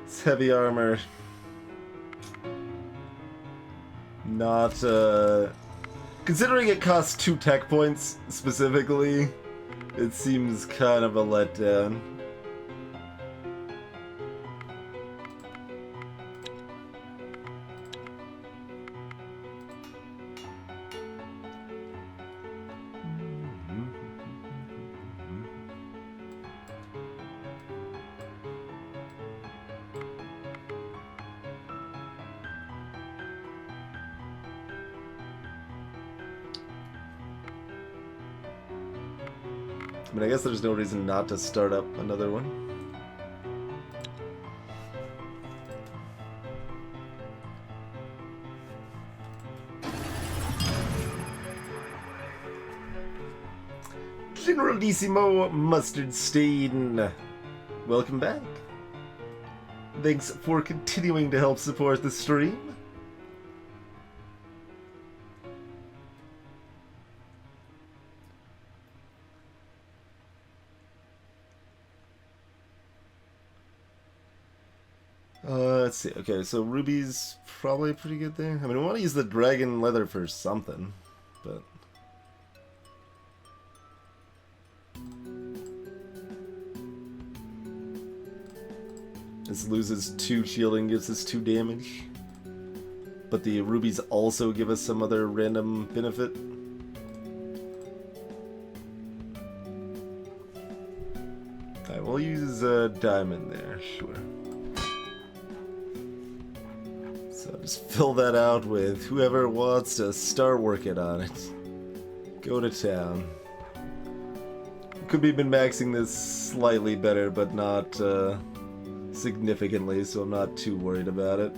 Speaker 1: It's heavy armor. Not, considering it costs 2 tech points, specifically, it seems kind of a letdown. I mean, I guess there's no reason not to start up another one. Generalissimo Mustard Stain, welcome back. Thanks for continuing to help support the stream. Let's see. Okay, so Ruby's probably pretty good there. I mean, we want to use the dragon leather for something, but... This loses 2 shielding, gives us 2 damage. But the rubies also give us some other random benefit. Alright, we'll use diamond there, sure. So just fill that out with whoever wants to start working on it. Go to town. Could be min-maxing this slightly better, but not significantly, so I'm not too worried about it.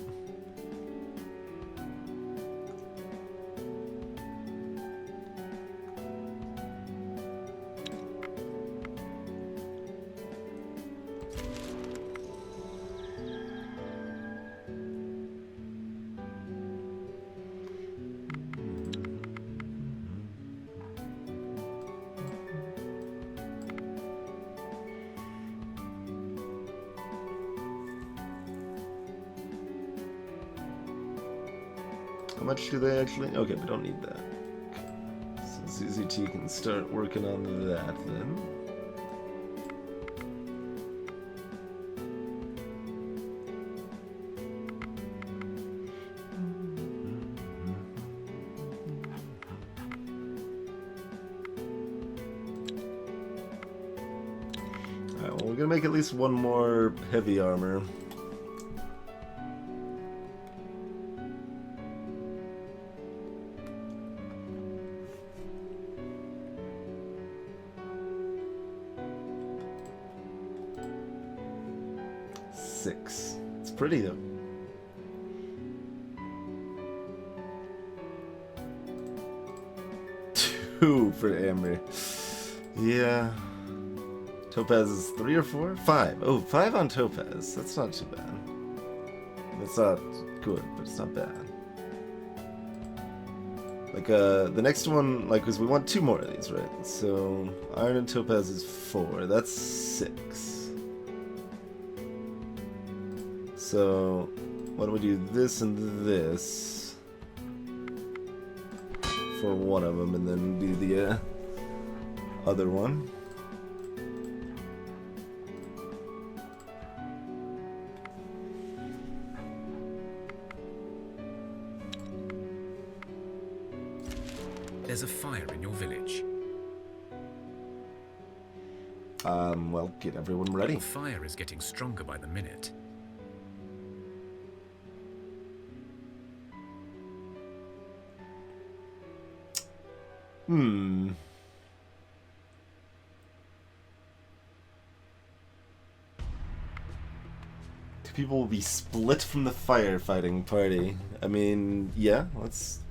Speaker 1: How much do they actually... Okay, we don't need that. So ZZT can start working on that then. Alright, well, we're gonna make at least one more heavy armor. It's pretty though. Two for Amber. Yeah. Topaz is 3 or 4? 5. Oh, 5 on Topaz. That's not too bad. That's not good, but it's not bad. Like, the next one, like, because we want 2 more of these, right? So, Iron and Topaz is 4. That's 6. So, why don't we do this and this for one of them, and then do the other one.
Speaker 2: There's a fire in your village.
Speaker 1: Well, get everyone ready.
Speaker 2: The fire is getting stronger by the minute.
Speaker 1: People will be split from the firefighting party. I mean, yeah,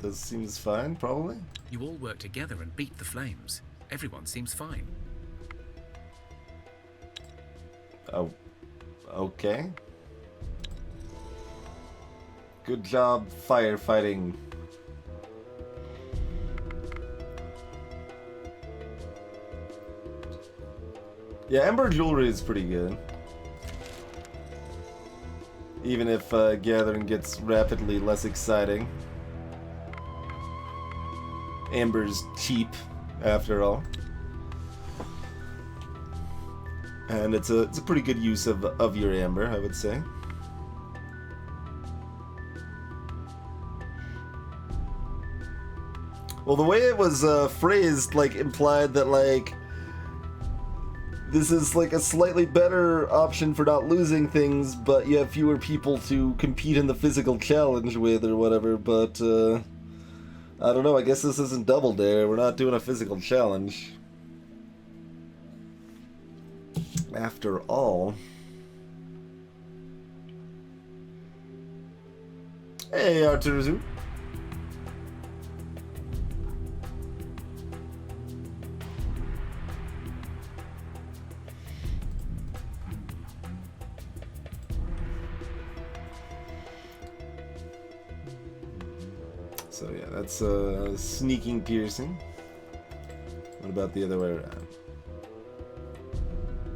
Speaker 1: that seems fine, probably.
Speaker 2: You all work together and beat the flames. Everyone seems fine.
Speaker 1: Oh, okay. Good job firefighting. Yeah, Ember Jewelry is pretty good. Even if gathering gets rapidly less exciting. Amber's cheap, after all. And it's a pretty good use of your amber, I would say. Well, the way it was phrased, like, implied that, like, this is, like, a slightly better option for not losing things, but you have fewer people to compete in the physical challenge with or whatever, but, I don't know, I guess this isn't Double Dare. We're not doing a physical challenge. After all. Hey, Artuzu. So yeah, that's sneaking piercing. What about the other way around?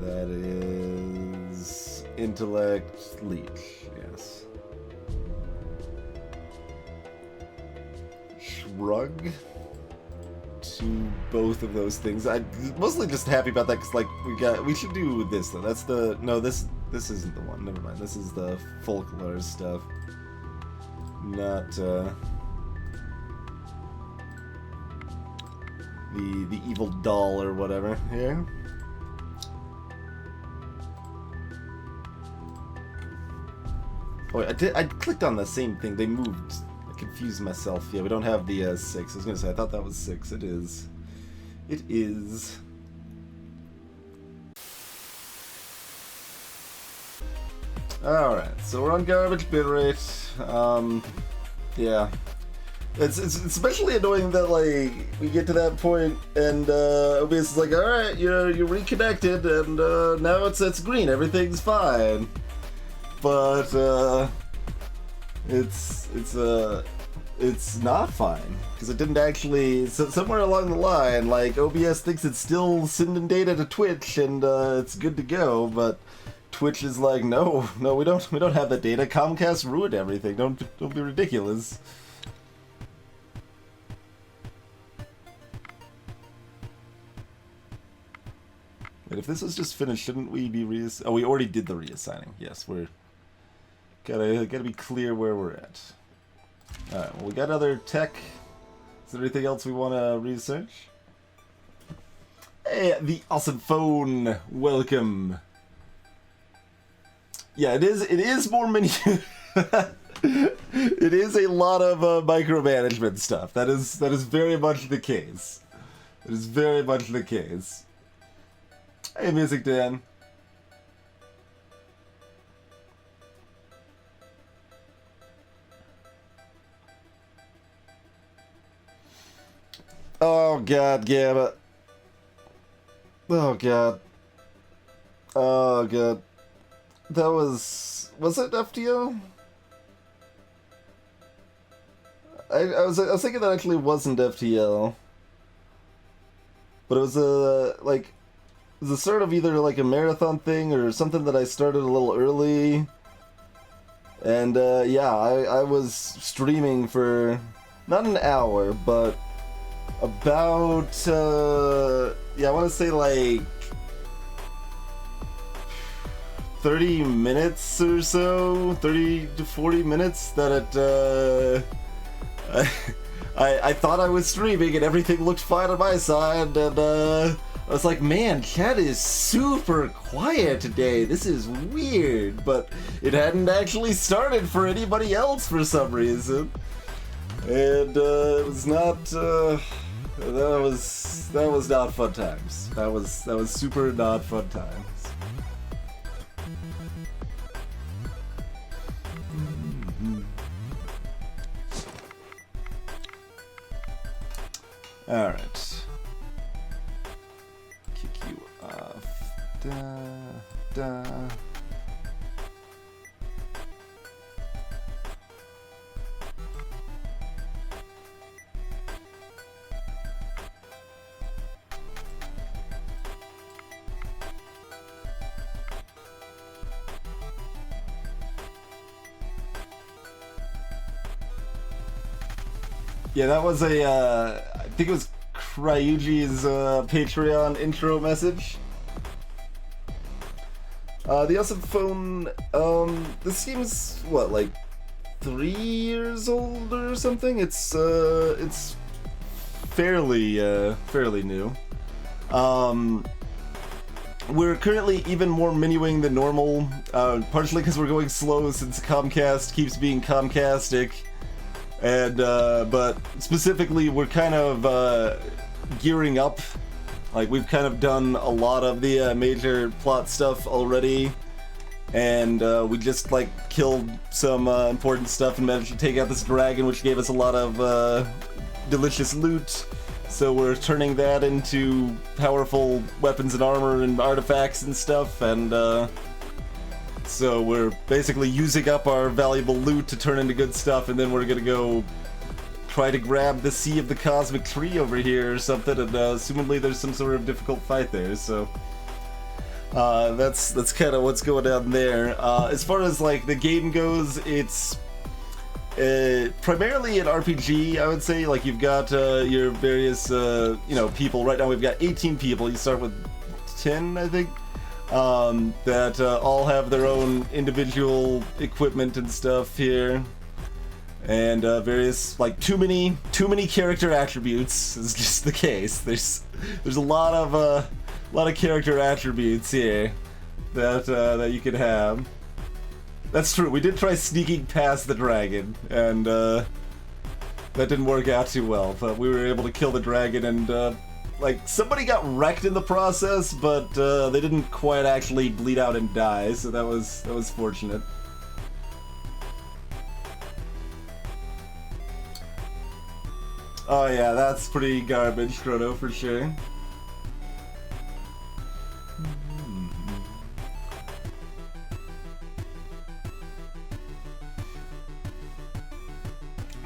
Speaker 1: That is intellect leech, yes. Shrug to both of those things. I'm mostly just happy about that because, like, we should do this though. That's the this isn't the one. Never mind. This is the folklore stuff. Not the evil doll or whatever here. Oh, I clicked on the same thing. They moved. I confused myself. Yeah, we don't have the 6. I was gonna say, I thought that was 6. It is. It is. Alright, so we're on garbage bitrate. Yeah. It's especially annoying that, like, we get to that point and OBS is like, alright, you're reconnected and now it's green, everything's fine. But it's not fine because it didn't actually. So somewhere along the line, like, OBS thinks it's still sending data to Twitch and it's good to go, but Twitch is like, no, we don't have that data. Comcast ruined everything. Don't be ridiculous. But if this was just finished, shouldn't we be oh, we already did the reassigning. Yes, we're gotta be clear where we're at. Alright, well, we got other tech. Is there anything else we want to research? Hey, the awesome phone. Welcome. Yeah, it is more mini. It is a lot of micromanagement stuff. That is very much the case. It is very much the case. Hey, Music Dan. Oh god, damn it. Oh god. Oh god. That was it FTO? I was thinking that actually wasn't FTL. But it was like, it was a sort of either like a marathon thing or something that I started a little early. And yeah, I was streaming for not an hour, but about yeah, I want to say like 30 minutes or so, 30 to 40 minutes that I thought I was streaming and everything looked fine on my side, and I was like, man, chat is super quiet today. This is weird, but it hadn't actually started for anybody else for some reason, and it was not. That was not fun times. That was super not fun times. Alright. Kick you off. Da, da. Yeah, that was a, I think it was Cryuji's Patreon intro message. The awesome phone, this seems, what, like 3 years old or something? It's fairly, fairly new. We're currently even more menuing than normal, partially because we're going slow since Comcast keeps being Comcastic. And, but specifically, we're kind of, gearing up. Like, we've kind of done a lot of the, major plot stuff already. And, we just, like, killed some, important stuff and managed to take out this dragon, which gave us a lot of, delicious loot. So we're turning that into powerful weapons and armor and artifacts and stuff, and, so we're basically using up our valuable loot to turn into good stuff, and then we're gonna go try to grab the Sea of the Cosmic Tree over here or something, and assumedly there's some sort of difficult fight there, so that's kind of what's going on there. As far as like the game goes, it's primarily an RPG, I would say. Like, you've got your various you know, people. Right now we've got 18 people. You start with 10, I think. That all have their own individual equipment and stuff here, and various, like, too many character attributes is just the case. There's a lot of character attributes here that that you could have. That's true. We did try sneaking past the dragon, and that didn't work out too well. But we were able to kill the dragon and. Like, somebody got wrecked in the process, but they didn't quite actually bleed out and die, so that was fortunate. Oh yeah, that's pretty garbage, Chrono, for sure.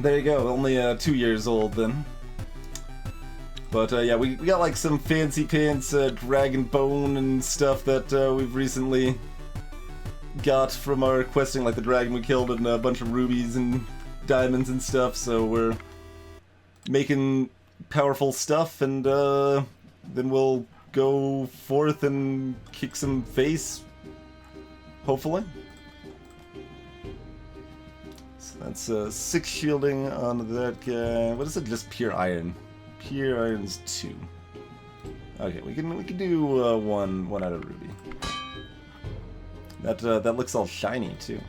Speaker 1: There you go, only 2 years old then. But yeah, we got like some fancy pants dragon bone and stuff that we've recently got from our questing, like the dragon we killed, and a bunch of rubies and diamonds and stuff, so we're making powerful stuff, and then we'll go forth and kick some face, hopefully. So that's 6 shielding on that guy. What is it? Just pure iron. Pure iron's 2. Okay, we can do one out of ruby. That looks all shiny too.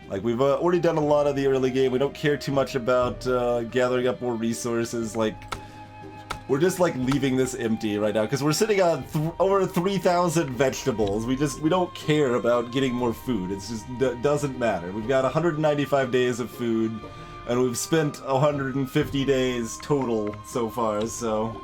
Speaker 1: Like, we've already done a lot of the early game. We don't care too much about gathering up more resources. Like, we're just like leaving this empty right now because we're sitting on over 3,000 vegetables. We don't care about getting more food. It's just doesn't matter. We've got 195 days of food. And we've spent 150 days total so far, so...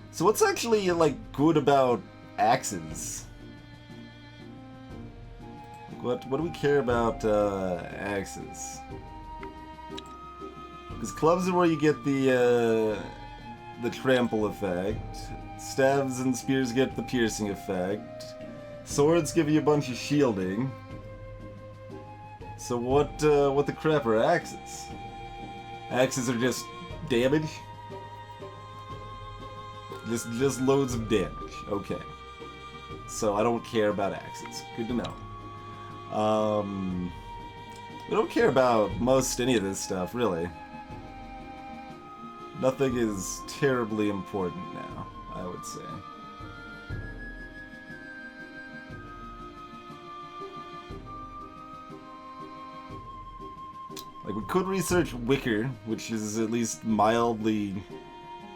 Speaker 1: So what's actually, like, good about axes? Like, what do we care about, axes? Because clubs are where you get the trample effect. Staves and spears get the piercing effect. Swords give you a bunch of shielding. So what the crap are axes? Axes are just damage? Just loads of damage. Okay. So I don't care about axes. Good to know. We don't care about most any of this stuff, really. Nothing is terribly important now, I would say. Like, we could research Wicker, which is at least mildly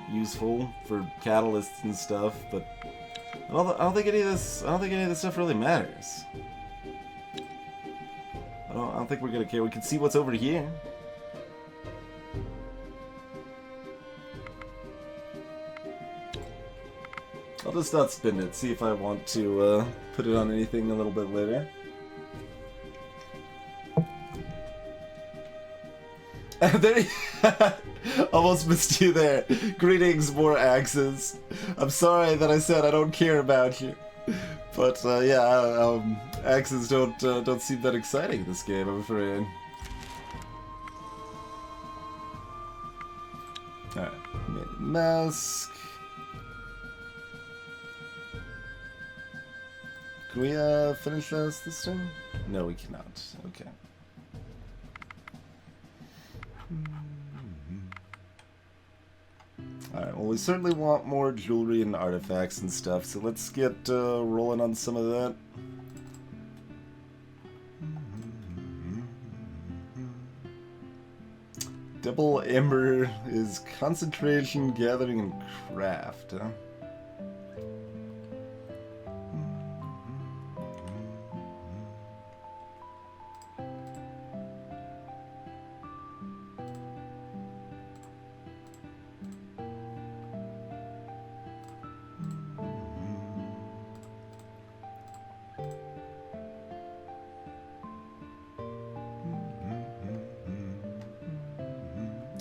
Speaker 1: useful for catalysts and stuff, but I don't think any of this. I don't think any of this stuff really matters. I don't think we're gonna care. We can see what's over here. I'll just not spin it. See if I want to put it on anything a little bit later. There, almost missed you there. Greetings, more axes. I'm sorry that I said I don't care about you, but yeah, axes don't seem that exciting in this game, I'm afraid. All right, mask. Can we finish this turn? No, we cannot. Okay. Alright, well we certainly want more jewelry and artifacts and stuff, so let's get rolling on some of that. Double Ember is concentration, gathering, and craft, huh?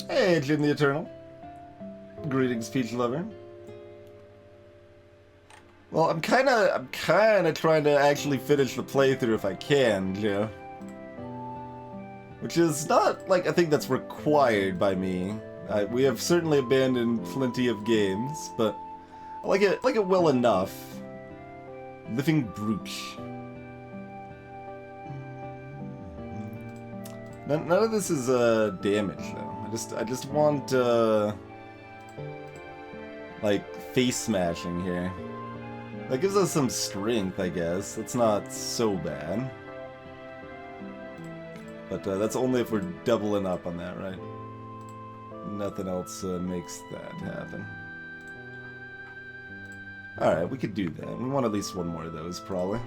Speaker 1: Hey, Jim the Eternal. Greetings, Peach Lover. Well, I'm kinda trying to actually finish the playthrough if I can, you know. Which is not, like, a thing that's required by me. We have certainly abandoned plenty of games, but I like it well enough. Living Brooch. None of this is damage, though. I just want like face smashing here. That gives us some strength, I guess. That's not so bad. But that's only if we're doubling up on that, right? Nothing else makes that happen. Alright, we could do that. We want at least one more of those, probably.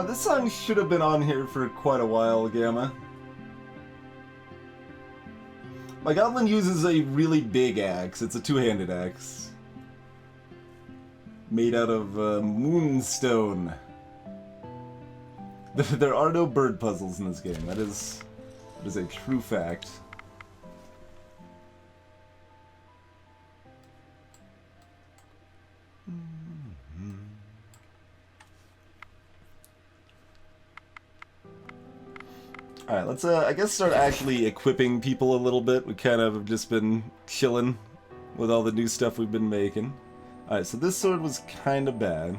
Speaker 1: This song should have been on here for quite a while, Gamma. My goblin uses a really big axe. It's a two-handed axe. Made out of moonstone. There are no bird puzzles in this game. That is a true fact. Alright, let's, I guess start actually equipping people a little bit. We kind of have just been chilling with all the new stuff we've been making. Alright, so this sword was kind of bad.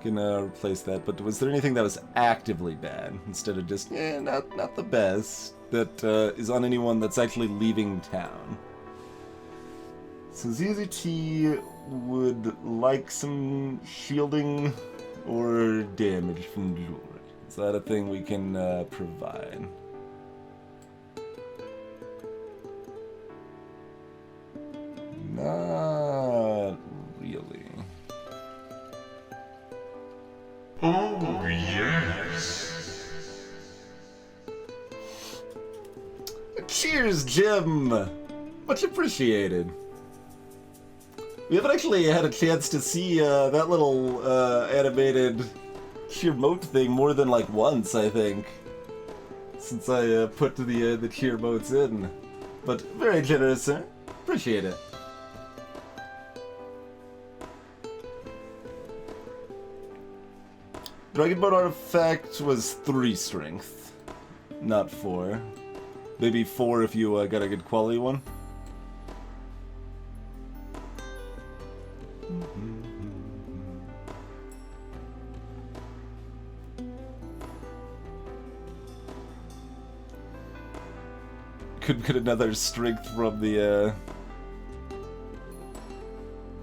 Speaker 1: Gonna replace that, but was there anything that was actively bad? Instead of just, not the best, that is on anyone that's actually leaving town. So ZZT would like some shielding or damage from jewelry. Is that a thing we can provide? Not really.
Speaker 3: Oh, yes.
Speaker 1: Cheers, Jim! Much appreciated. We haven't actually had a chance to see that little animated cheer mote thing more than like once, I think, since I put the cheer motes in. But very generous, sir. Appreciate it. Dragonbone artifact was 3 strength, not 4. Maybe 4 if you got a good quality one. could get another strength from the,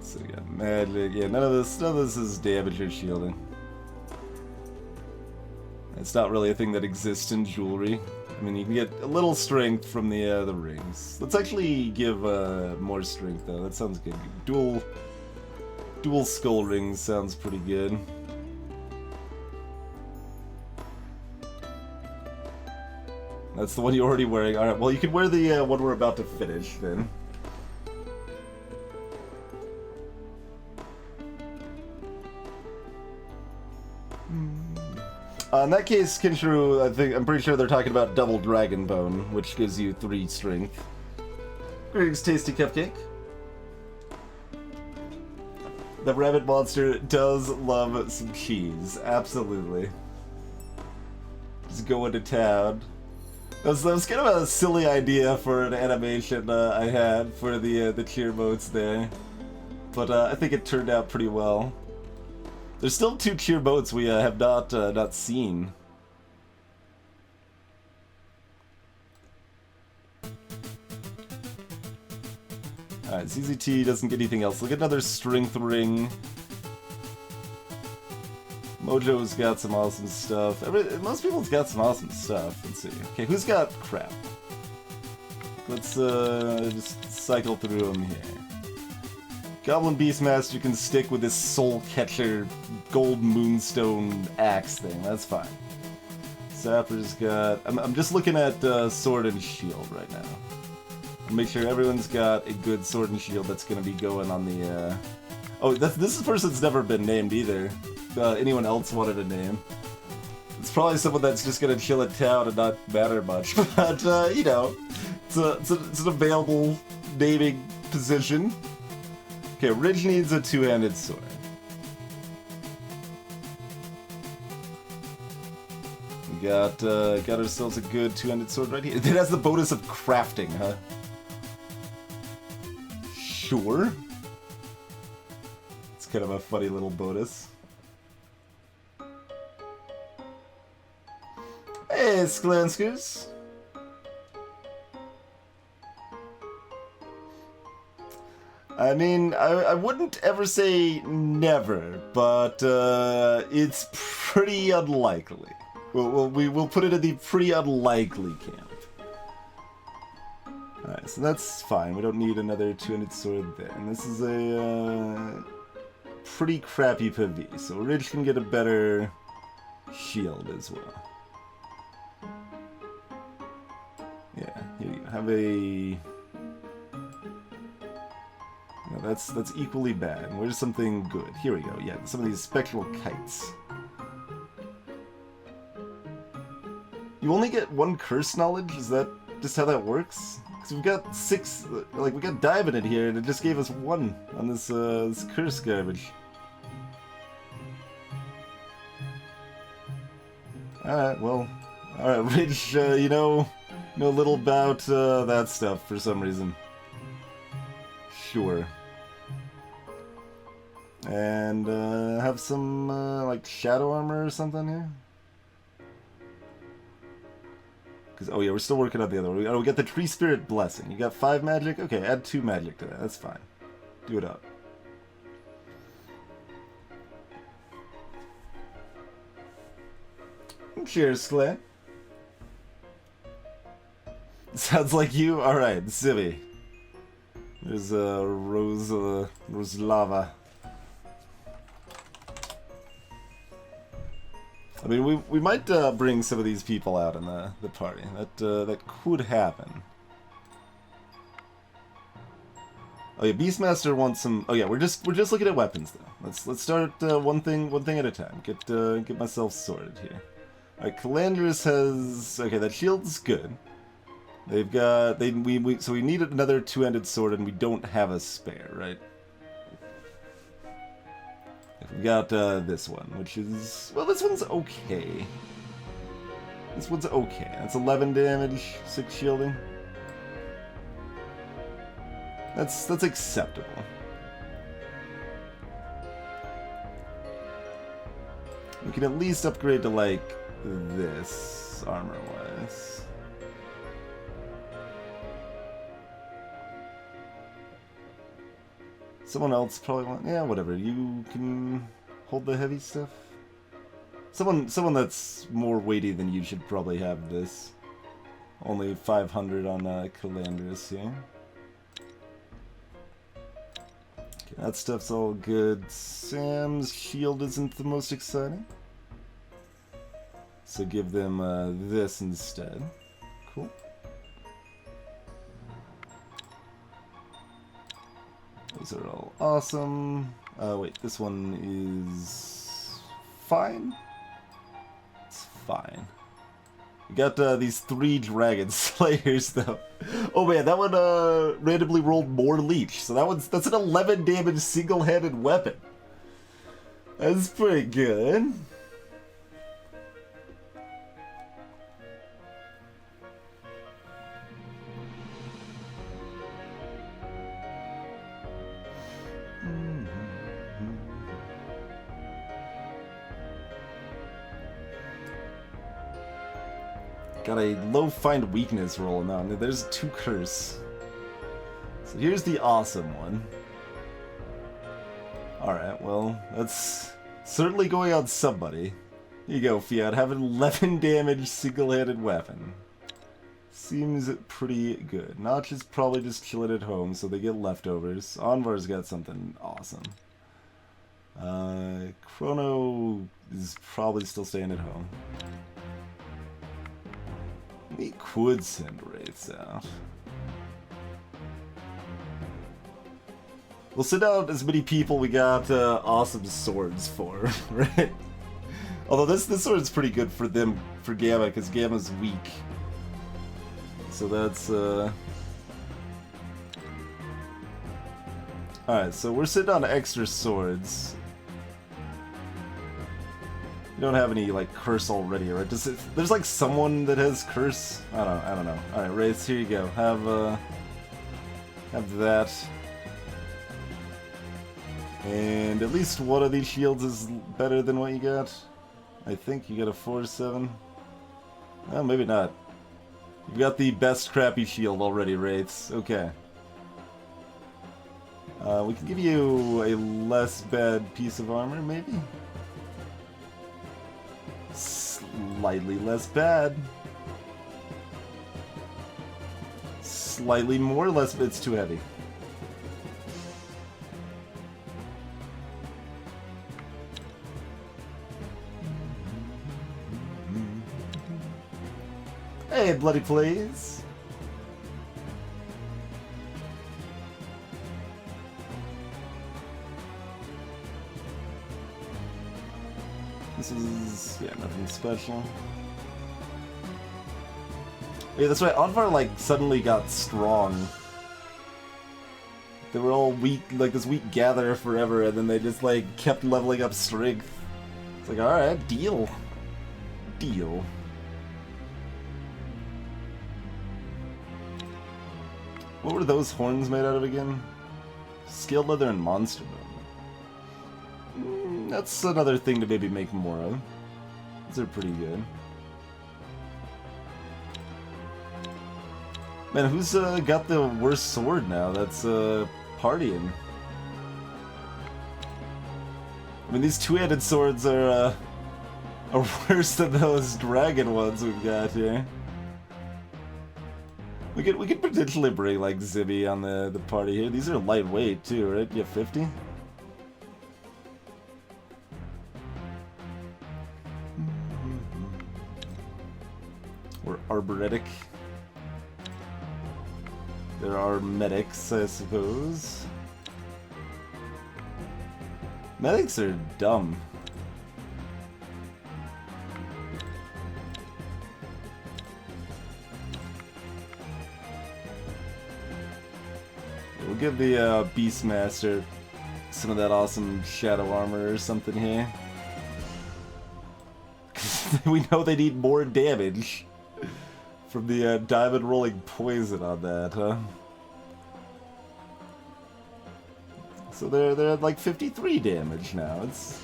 Speaker 1: So we got magic. Yeah, none of this is damage or shielding. It's not really a thing that exists in jewelry. I mean, you can get a little strength from the rings. Let's actually give more strength though. That sounds good. Dual skull rings sounds pretty good. That's the one you're already wearing. Alright, well you can wear the one we're about to finish then. In that case, Kinshuru, I'm pretty sure they're talking about double dragon bone, which gives you 3 strength. Greetings, tasty cupcake. The rabbit monster does love some cheese, absolutely. Just going to town. That was kind of a silly idea for an animation I had for the cheer modes there, but I think it turned out pretty well. There's still 2 cheer boats we have not seen. Alright, CZT doesn't get anything else. Look at another strength ring. Mojo's got some awesome stuff. Most people's got some awesome stuff. Let's see. Okay, who's got crap? Let's just cycle through them here. Goblin Beastmaster can stick with this Soul Catcher gold moonstone axe thing. That's fine. Sapper's got... I'm just looking at sword and shield right now. Make sure everyone's got a good sword and shield that's going to be going on the... Oh, this person's never been named either. Anyone else wanted a name. It's probably someone that's just going to chill at town and not matter much. But, you know, it's an available naming position. Okay, Ridge needs a 2-handed sword. We got ourselves a good 2-handed sword right here. It has the bonus of crafting, huh? Sure. It's kind of a funny little bonus. Hey, Sklanskers. I mean, I wouldn't ever say never, but it's pretty unlikely. We'll put it in the pretty unlikely camp. Alright, so that's fine. We don't need another 2-handed sword there. And this is a pretty crappy PV, so Ridge can get a better shield as well. Yeah, here you go. Have a... No, that's equally bad. Where's something good? Here we go. Yeah, some of these spectral kites. You only get 1 curse knowledge? Is that just how that works? Because we've got 6, like we got diamond in here, and it just gave us 1 on this this curse garbage. Alright, well, alright, Ridge, you know a little about that stuff for some reason. Sure. And have some like shadow armor or something here. Cause oh yeah, we're still working on the other one. We got the tree spirit blessing. You got 5 magic. Okay, add 2 magic to that. That's fine. Do it up. Cheers, Sklan. Sounds like you. All right, Civi. There's Roslava. I mean, we might bring some of these people out in the party. That could happen. Oh yeah, Beastmaster wants some. Oh yeah, we're just looking at weapons though. Let's start one thing at a time. Get myself sorted here. All right, Calandris has. Okay, that shield's good. They've got so we need another 2-handed sword and we don't have a spare, right? We got this one, which is well, this one's okay. This one's okay. That's 11 damage, 6 shielding. That's acceptable. We can at least upgrade to like this armor-wise. Someone else probably want... Yeah, whatever. You can hold the heavy stuff. Someone that's more weighty than you should probably have this. Only 500 on Calandris here. Okay, that stuff's all good. Sam's shield isn't the most exciting. So give them this instead. Cool. Those are all awesome. Wait, this one is fine? It's fine. We got these 3 Dragon Slayers, though. Oh man, that one randomly rolled more Leech. So that's an 11 damage single-handed weapon. That's pretty good. Got a low find weakness roll now. There's 2 curse. So here's the awesome one. Alright, well, that's certainly going on somebody. Here you go, Fiat. Have an 11 damage single-handed weapon. Seems pretty good. Notch is probably just chilling at home, so they get leftovers. Anvar's got something awesome. Chrono is probably still staying at home. We could send Wraiths out. We'll send out as many people we got awesome swords for, right? Although this sword's pretty good for them, for Gamma, because Gamma's weak. So that's, Alright, so we're sitting on extra swords. We don't have any, like, curse already, right? There's, like, someone that has curse? I don't know. Alright, Wraiths, here you go. Have that. And at least one of these shields is better than what you got. I think you got a 4-7. Well, maybe not. You've got the best crappy shield already, Wraiths. Okay. We can give you a less bad piece of armor, maybe? Slightly less bad. Slightly more less, but it's too heavy. Hey, bloody please. This is, yeah, nothing special. Yeah, that's right, Anvar, like, suddenly got strong. They were all weak, like this weak gatherer forever, and then they just, like, kept leveling up strength. It's like, alright, deal. Deal. What were those horns made out of again? Scaled leather and monster bone. That's another thing to maybe make more of. These are pretty good. Man, who's got the worst sword now? That's partying. I mean, these two-handed swords are worse than those dragon ones we've got here. We could potentially bring, like, Zibby on the party here. These are lightweight, too, right? You have 50? We're arboretic. There are medics, I suppose. Medics are dumb. We'll give the Beastmaster some of that awesome shadow armor or something here. We know they need more damage from the diamond rolling poison on that, huh? So they're at like 53 damage now. It's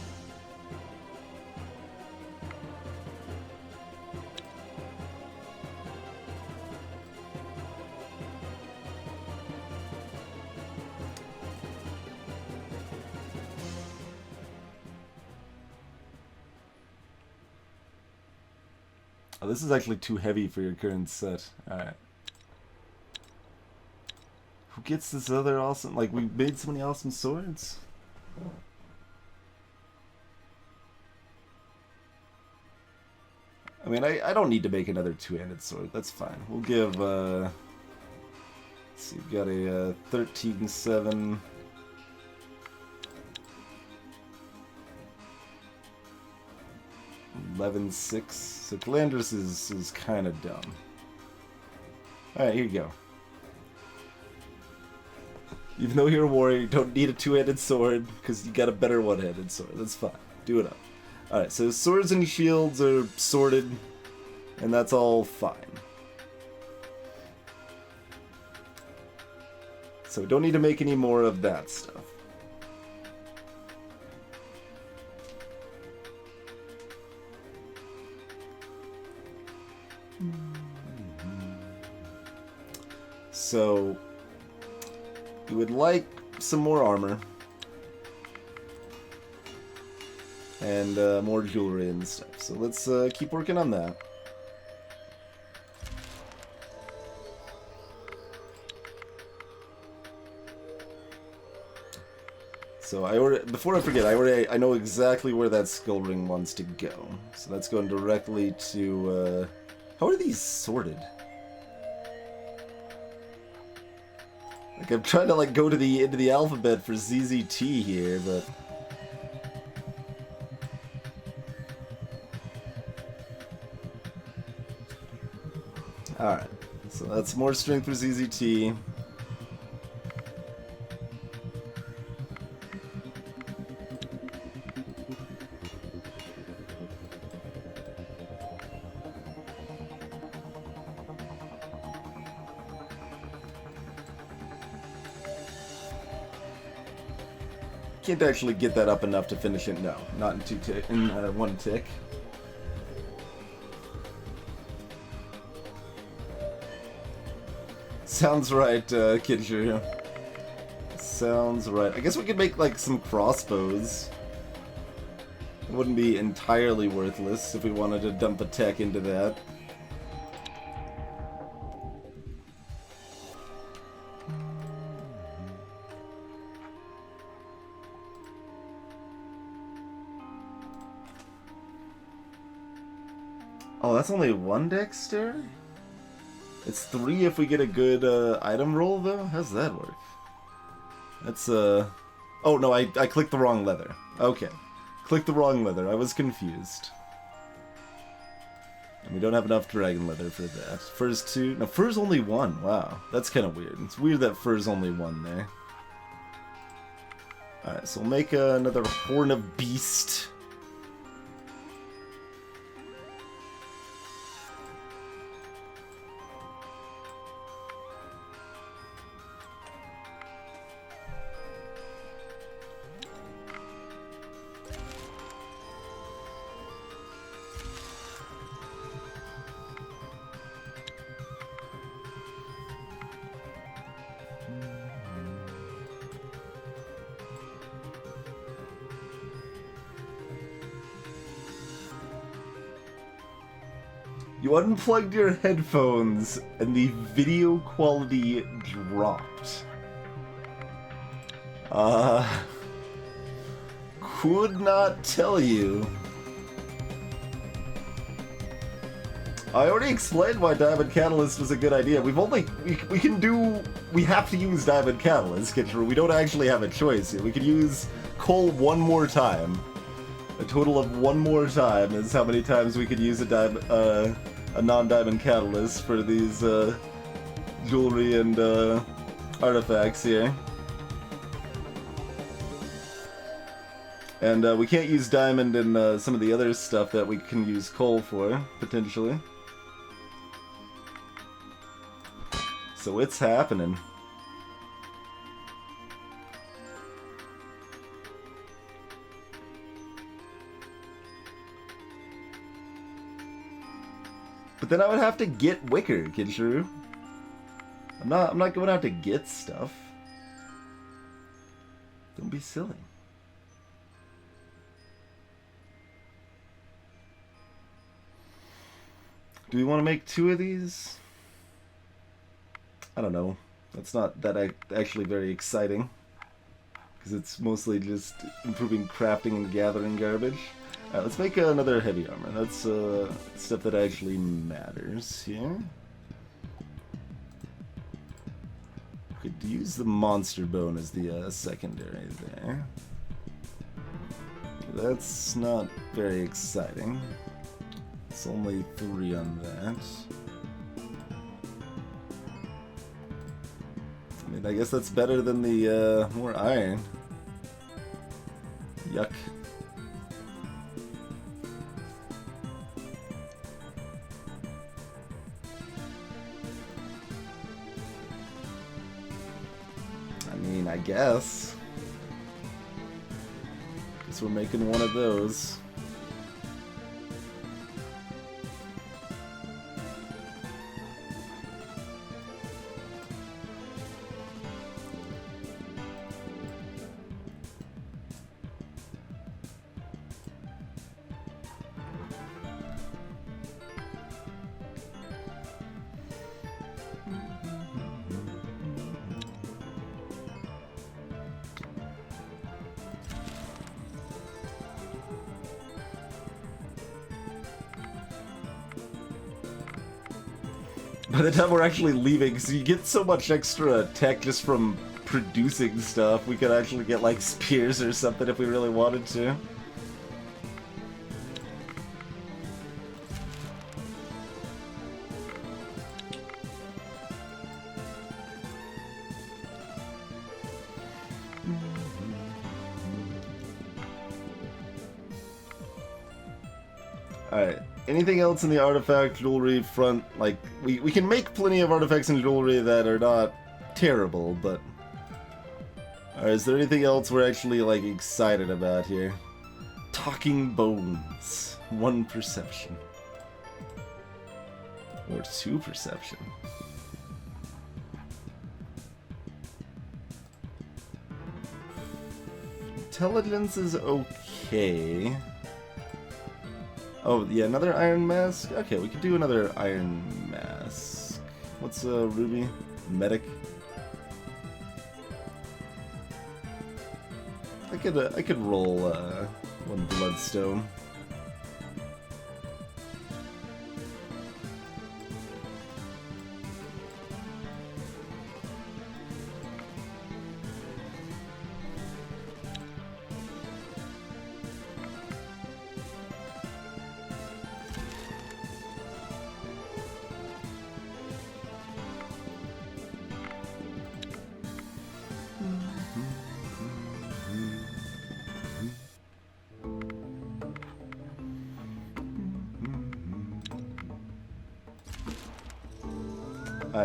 Speaker 1: Oh, this is actually too heavy for your current set. Alright. Who gets this other awesome... Like, we made so many awesome swords? I mean, I don't need to make another two-handed sword. That's fine. We'll give, let's see, we've got a 13-7... 11-6. So Calandris is kind of dumb. Alright, here you go. Even though you're a warrior, you don't need a two-handed sword, because you got a better one-handed sword. That's fine. Do it up. Alright, so swords and shields are sorted, and that's all fine. So we don't need to make any more of that stuff. So, you would like some more armor. And more jewelry and stuff. So let's keep working on that. So before I forget, I know exactly where that skill ring wants to go. So that's going directly to how are these sorted? Like I'm trying to like go to the into the alphabet for ZZT here, but alright. So that's more strength for ZZT. Can't actually get that up enough to finish it. No, not in one tick. Sounds right, Kidju. Sounds right. I guess we could make like some crossbows. It wouldn't be entirely worthless if we wanted to dump a tech into that. Oh, that's only one Dexter? It's 3 if we get a good item roll, though? How's that work? That's, Oh, no, I clicked the wrong leather. Okay. Clicked the wrong leather. I was confused. And we don't have enough dragon leather for that. Fur's 2? No, Fur's only 1. Wow. That's kind of weird. It's weird that Fur's only 1 there. Alright, so we'll make another Horn of Beast. You unplugged your headphones and the video quality dropped. Could not tell you. I already explained why Diamond Catalyst was a good idea. We have to use Diamond Catalyst, Kitchener. We don't actually have a choice here. We could use coal one more time. A total of one more time is how many times we could use a non-diamond catalyst for these jewelry and artifacts here. And we can't use diamond in some of the other stuff that we can use coal for, potentially. So it's happening. But then I would have to get wicker, Kinshuru. I'm not going out to get stuff. Don't be silly. Do we want to make 2 of these? I don't know. That's not that actually very exciting. Because it's mostly just improving crafting and gathering garbage. Alright, let's make another heavy armor. That's stuff that actually matters here. Could use the monster bone as the secondary there. That's not very exciting. It's only 3 on that. I mean, I guess that's better than the more iron. Yuck. I mean, I guess. Guess we're making one of those. By the time we're actually leaving, so you get so much extra tech just from producing stuff, we could actually get like spears or something if we really wanted to. Alright, anything else in the artifact jewelry front? Like, we can make plenty of artifacts and jewelry that are not terrible, but... Alright, is there anything else we're actually, like, excited about here? Talking bones. 1 perception. Or 2 perception. Intelligence is okay. Oh, yeah, another iron mask? Okay, we could do another iron mask. What's Ruby? Medic? I could roll 1 bloodstone.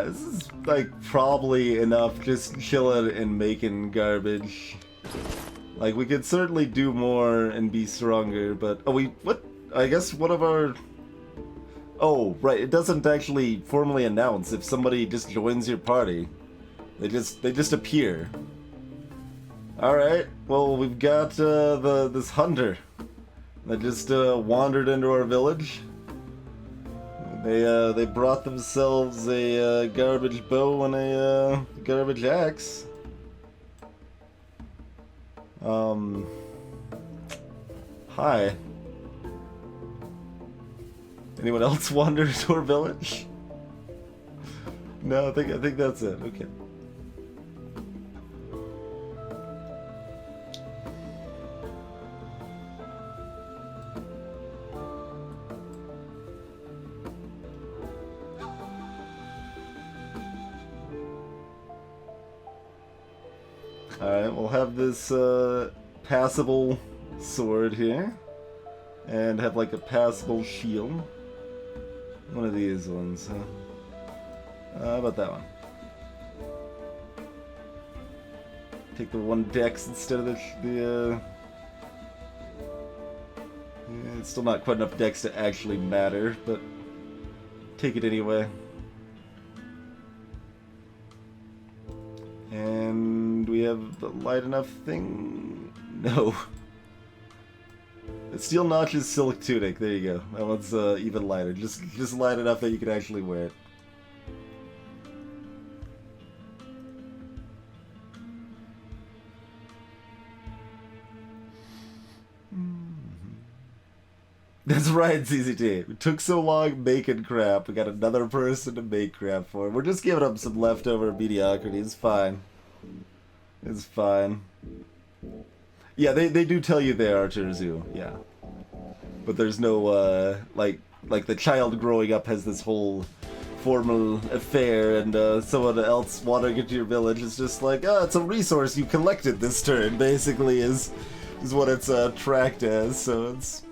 Speaker 1: This is like probably enough just chilling and making garbage. Like we could certainly do more and be stronger, but what? I guess one of our. Oh right, it doesn't actually formally announce if somebody just joins your party. They just appear. All right, well we've got this hunter that just wandered into our village. They brought themselves a garbage bow and a garbage axe. Hi. Anyone else wander into our village? No, I think that's it. Okay. Alright, we'll have this passable sword here. And have like a passable shield. One of these ones, huh? How about that one? Take the 1 dex instead of the yeah, it's still not quite enough dex to actually matter, but take it anyway. And we have the light enough thing? No. Steel Notch's silk tunic. There you go. That one's even lighter. Just light enough that you can actually wear it. That's right, CCT. It took so long making crap. We got another person to make crap for. We're just giving them some leftover mediocrity. It's fine. It's fine. Yeah, they do tell you they are Terzu. Yeah. But there's no, like the child growing up has this whole formal affair, and someone else wandering into your village is just like, oh, it's a resource you collected this turn, basically, is what it's tracked as, so it's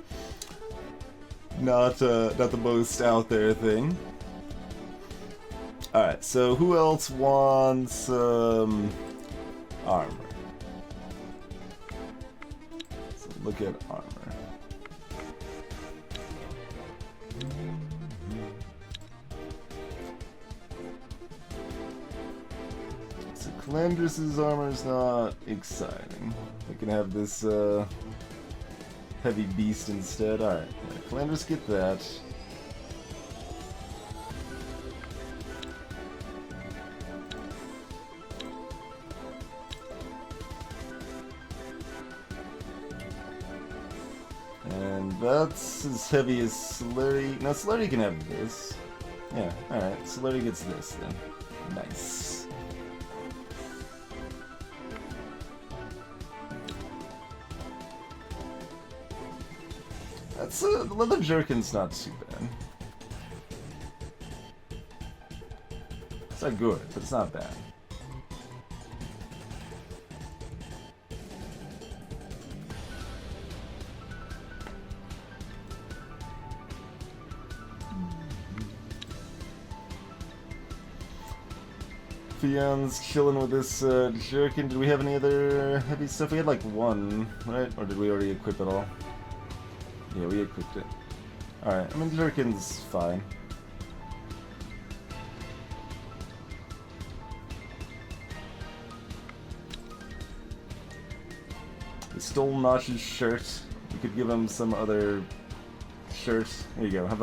Speaker 1: not the most out there thing. Alright, so who else wants armor? So look at armor. So Calandris's armor is not exciting. We can have this heavy beast instead. Alright, Calandris, get that. And that's as heavy as Slurry. No, Slurry can have this. Yeah, alright, Slurry gets this then. Nice. That's the leather jerkin's not too bad. It's not good, but it's not bad. Theon's chilling with this jerkin. Did we have any other heavy stuff? We had like one, right? Or did we already equip it all? Yeah, we equipped it. Alright, I mean, jerkin's fine. We stole Notch's shirt. We could give him some other shirt. There you go. Have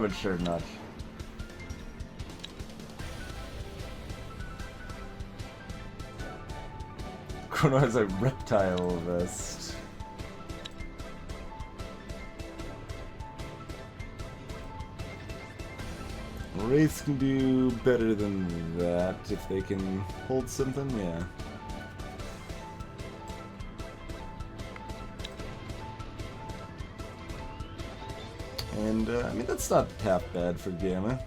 Speaker 1: a shirt, Notch. Chrono has a reptile vest. Wraiths can do better than that if they can hold something, yeah. And, I mean, that's not half bad for Gamma.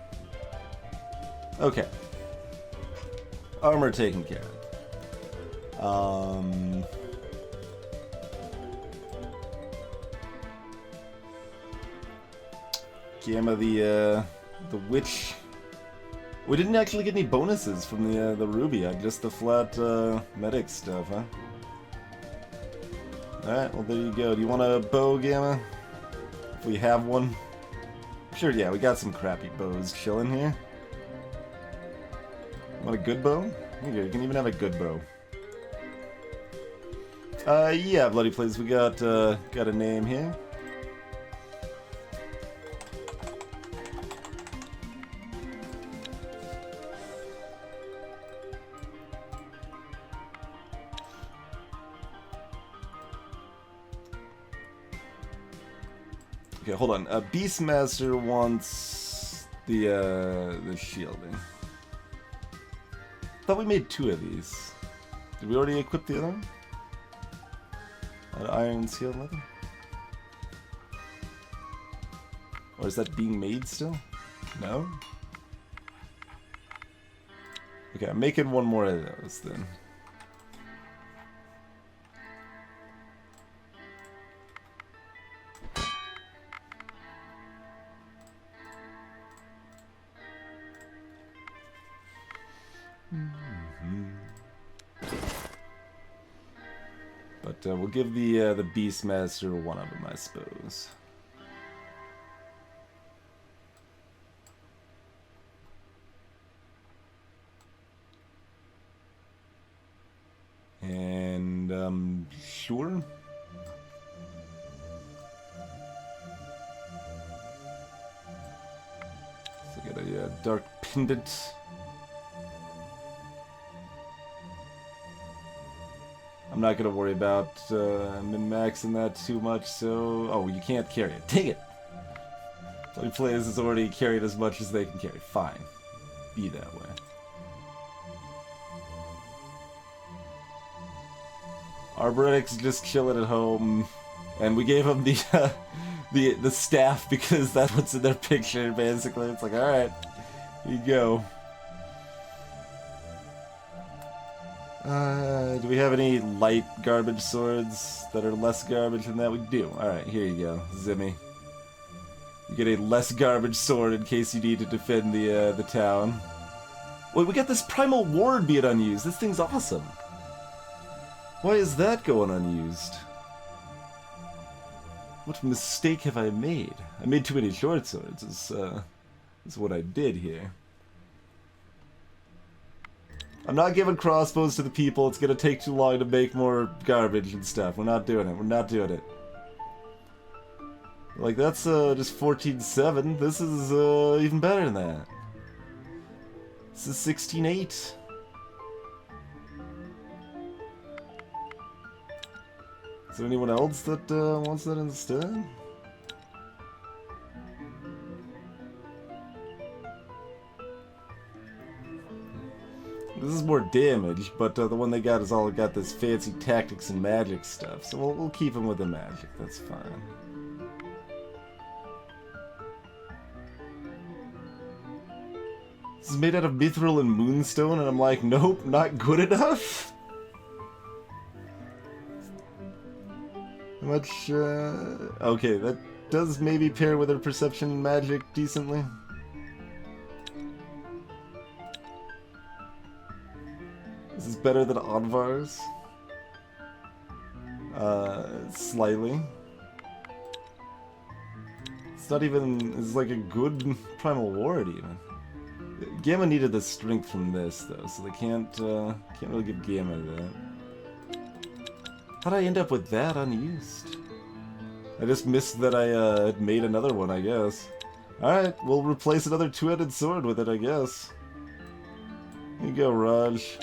Speaker 1: Okay. Armor taken care of. Gamma, the witch. We didn't actually get any bonuses from the Ruby, just the flat medic stuff, huh? Alright, well there you go. Do you want a bow, Gamma? If we have one? Sure, yeah, we got some crappy bows chilling here. Want a good bow? Here you go, you can even have a good bow. Yeah, Bloody Please, we got a name here. Okay, hold on. Beastmaster wants the shielding. I thought we made 2 of these. Did we already equip the other one? Iron seal leather? Or is that being made still? No? Okay, I'm making one more of those then. But we'll give the Beastmaster one of them, I suppose. And sure. Dark Pendant. I'm not gonna worry about min-maxing that too much, so... Oh, you can't carry it. Dang it! Play players has already carried as much as they can carry. Fine. Be that way. Arboretics just chilling at home, and we gave them the staff because that's what's in their picture, basically. It's like, alright, here you go. Do we have any light garbage swords that are less garbage than that? We do. Alright, here you go, Zimmy. You get a less garbage sword in case you need to defend the town. Wait, we got this Primal Ward being unused. This thing's awesome. Why is that going unused? What mistake have I made? I made too many short swords, is what I did here. I'm not giving crossbows to the people. It's gonna take too long to make more garbage and stuff. We're not doing it. We're not doing it. Like, that's just 14.7. This is even better than that. This is 16.8. Is there anyone else that wants that instead? This is more damage, but the one they got is all got this fancy tactics and magic stuff, so we'll keep him with the magic, that's fine. This is made out of mithril and moonstone, and I'm like, nope, not good enough? How much, okay, that does maybe pair with her perception and magic decently. This is better than Anvar's. Slightly. It's not even, it's like a good Primal Ward even. Gamma needed the strength from this though, so they can't really give Gamma that. How'd I end up with that unused? I just missed that I had made another one, I guess. Alright, we'll replace another two-headed sword with it, I guess. Here you go, Raj.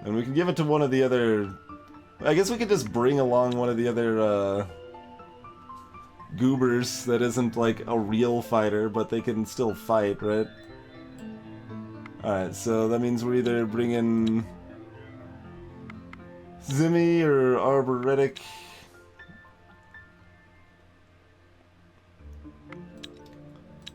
Speaker 1: And we can give it to one of the other... I guess we could just bring along one of the other, goobers that isn't, like, a real fighter, but they can still fight, right? Alright, so that means we're either bringing... Zimmy or Arboretic.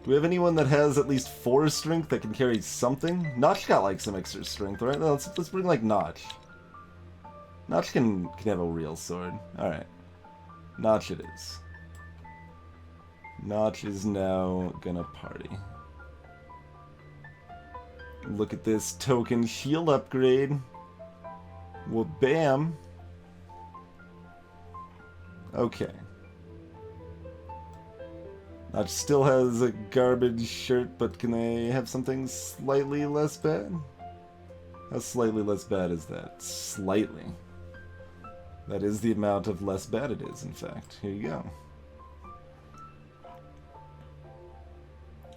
Speaker 1: Do we have anyone that has at least 4 strength that can carry something? Notch got like some extra strength, right? Let's bring like Notch. Notch can have a real sword. Alright. Notch it is. Notch is now gonna party. Look at this token shield upgrade. Well, bam. Okay. Notch still has a garbage shirt, but can they have something slightly less bad? How slightly less bad is that? Slightly. That is the amount of less bad it is, in fact. Here you go.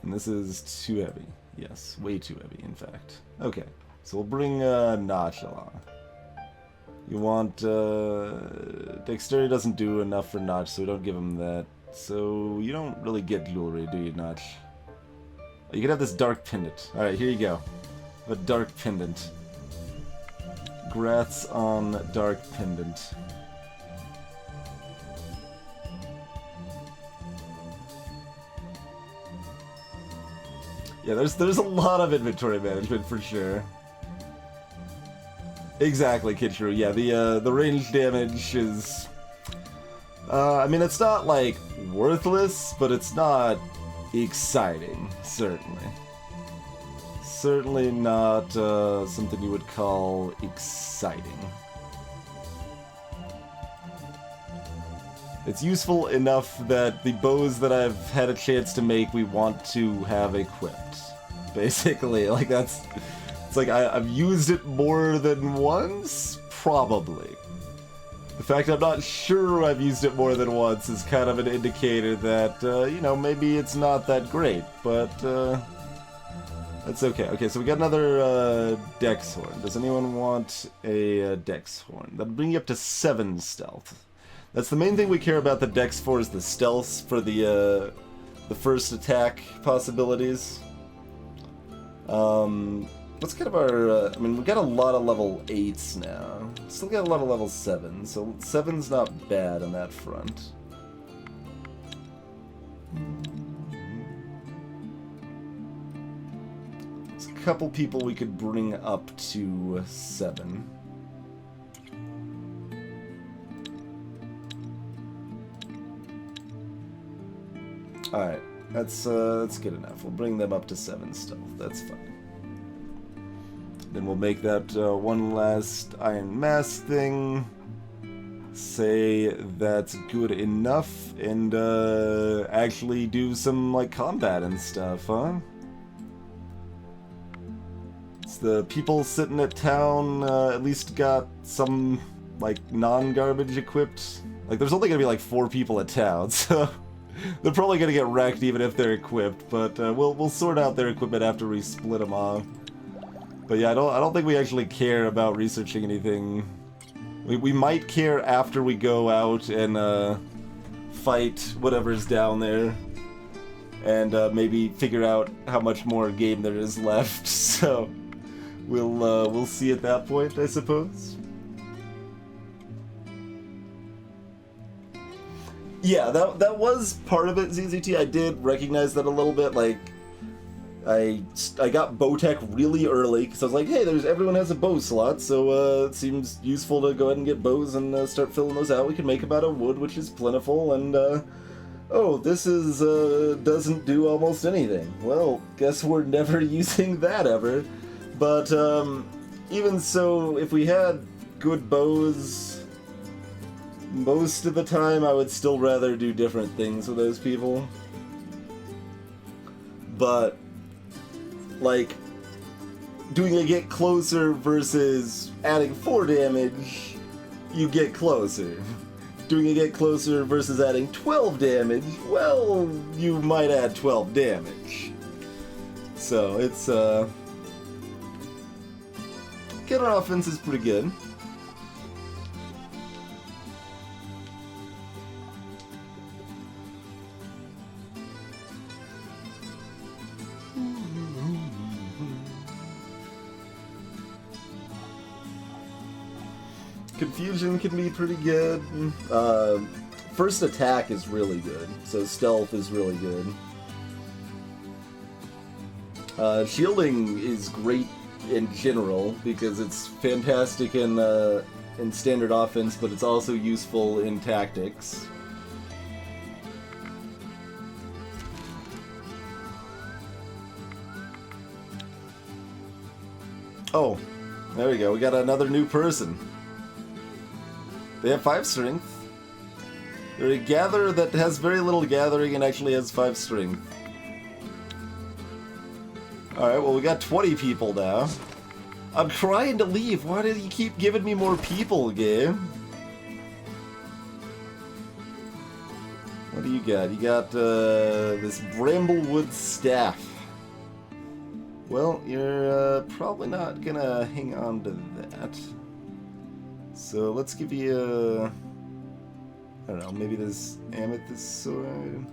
Speaker 1: And this is too heavy. Yes, way too heavy, in fact. Okay, so we'll bring Notch along. You want... Dexterity doesn't do enough for Notch, so we don't give him that. So you don't really get jewelry, do you, Notch? Oh, you can have this dark pendant. Alright, here you go. A dark pendant. Grats on dark pendant. Yeah, there's a lot of inventory management for sure. Exactly, Kitcheru. Yeah, the range damage is... I mean, it's not, like, worthless, but it's not exciting, certainly. Certainly not something you would call exciting. It's useful enough that the bows that I've had a chance to make, we want to have equipped. Basically, like, that's... It's like, I've used it more than once? Probably. The fact I'm not sure I've used it more than once is kind of an indicator that, you know, maybe it's not that great, but, that's okay. Okay, so we got another, Dex Horn. Does anyone want a, Dex Horn? That'll bring you up to 7 stealth. That's the main thing we care about the Dex for, is the stealth for the first attack possibilities. What's kind of our, I mean, we've got a lot of level 8s now. Still got a lot of level 7s, so 7's not bad on that front. There's a couple people we could bring up to 7. Alright, that's good enough. We'll bring them up to 7 stealth, that's fine. Then we'll make that one last Iron Mask thing. Say that's good enough, and actually do some, like, combat and stuff, huh? It's the people sitting at town at least got some, like, non-garbage equipped. Like, there's only gonna be, like, 4 people at town, so they're probably gonna get wrecked even if they're equipped, but we'll sort out their equipment after we split them off. But yeah, I don't think we actually care about researching anything. We might care after we go out and fight whatever's down there, and maybe figure out how much more game there is left. So we'll see at that point, I suppose. Yeah, that was part of it, ZZT. I did recognize that a little bit, like. I got bow tech really early, because I was like, hey, everyone has a bow slot, so it seems useful to go ahead and get bows and start filling those out. We can make them out of wood, which is plentiful, and, oh, this is, doesn't do almost anything. Well, guess we're never using that ever. But, even so, if we had good bows, most of the time I would still rather do different things with those people. But, like, doing a get closer versus adding 4 damage, you get closer. Doing a get closer versus adding 12 damage, well, you might add 12 damage. So, it's, get our offense is pretty good. Confusion can be pretty good. First attack is really good, so stealth is really good. Shielding is great in general because it's fantastic in standard offense, but it's also useful in tactics. Oh, there we go. We got another new person. They have 5 strength. They're a gatherer that has very little gathering and actually has 5 strength. Alright, well we got 20 people now. I'm trying to leave. Why do you keep giving me more people, game? What do you got? You got this Bramblewood Staff. Well, you're probably not gonna hang on to that. So let's give you a, I don't know, maybe this amethyst sword.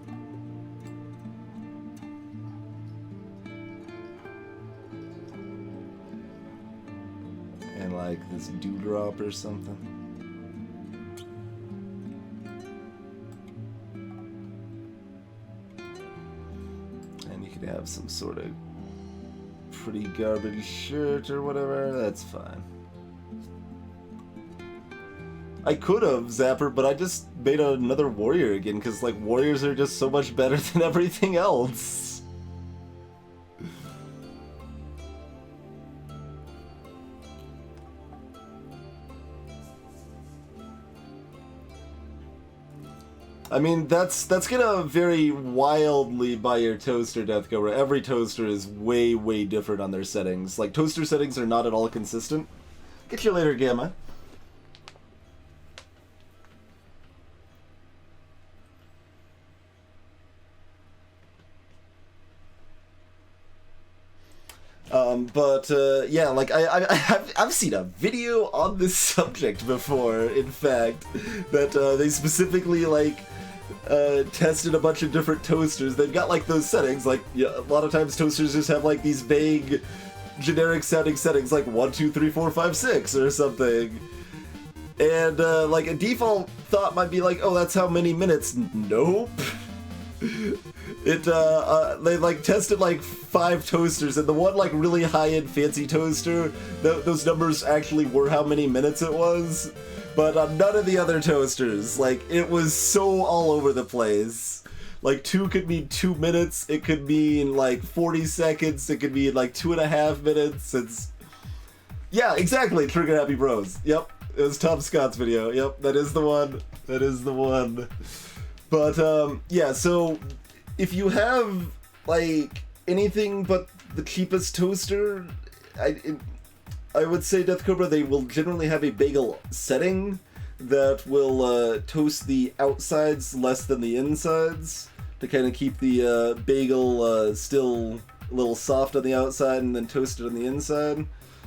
Speaker 1: And like this dewdrop or something. And you could have some sort of pretty garbage shirt or whatever, that's fine. I could have, Zapper, but I just made another warrior again, because, like, warriors are just so much better than everything else. I mean, that's gonna vary wildly by your toaster, Deathgoer. Every toaster is way, way different on their settings. Like, toaster settings are not at all consistent. Get you later, Gamma. Yeah, like I've seen a video on this subject before. In fact, that they specifically like tested a bunch of different toasters. They've got like those settings. Like a lot of times toasters just have like these vague, generic sounding settings, like 1, 2, 3, 4, 5, 6 or something. And like a default thought might be like, oh, that's how many minutes. Nope. They like tested like 5 toasters, and the one like really high-end fancy toaster, those numbers actually were how many minutes it was. But on none of the other toasters, like it was so all over the place. Like 2 could mean 2 minutes, it could mean like 40 seconds, it could mean like 2.5 minutes. Yeah, exactly. Trigger Happy Bros. Yep, it was Tom Scott's video. Yep, that is the one. That is the one. But yeah, so if you have like anything but the cheapest toaster, I would say Death Cobra, they will generally have a bagel setting that will toast the outsides less than the insides to kind of keep the bagel still a little soft on the outside and then toasted on the inside.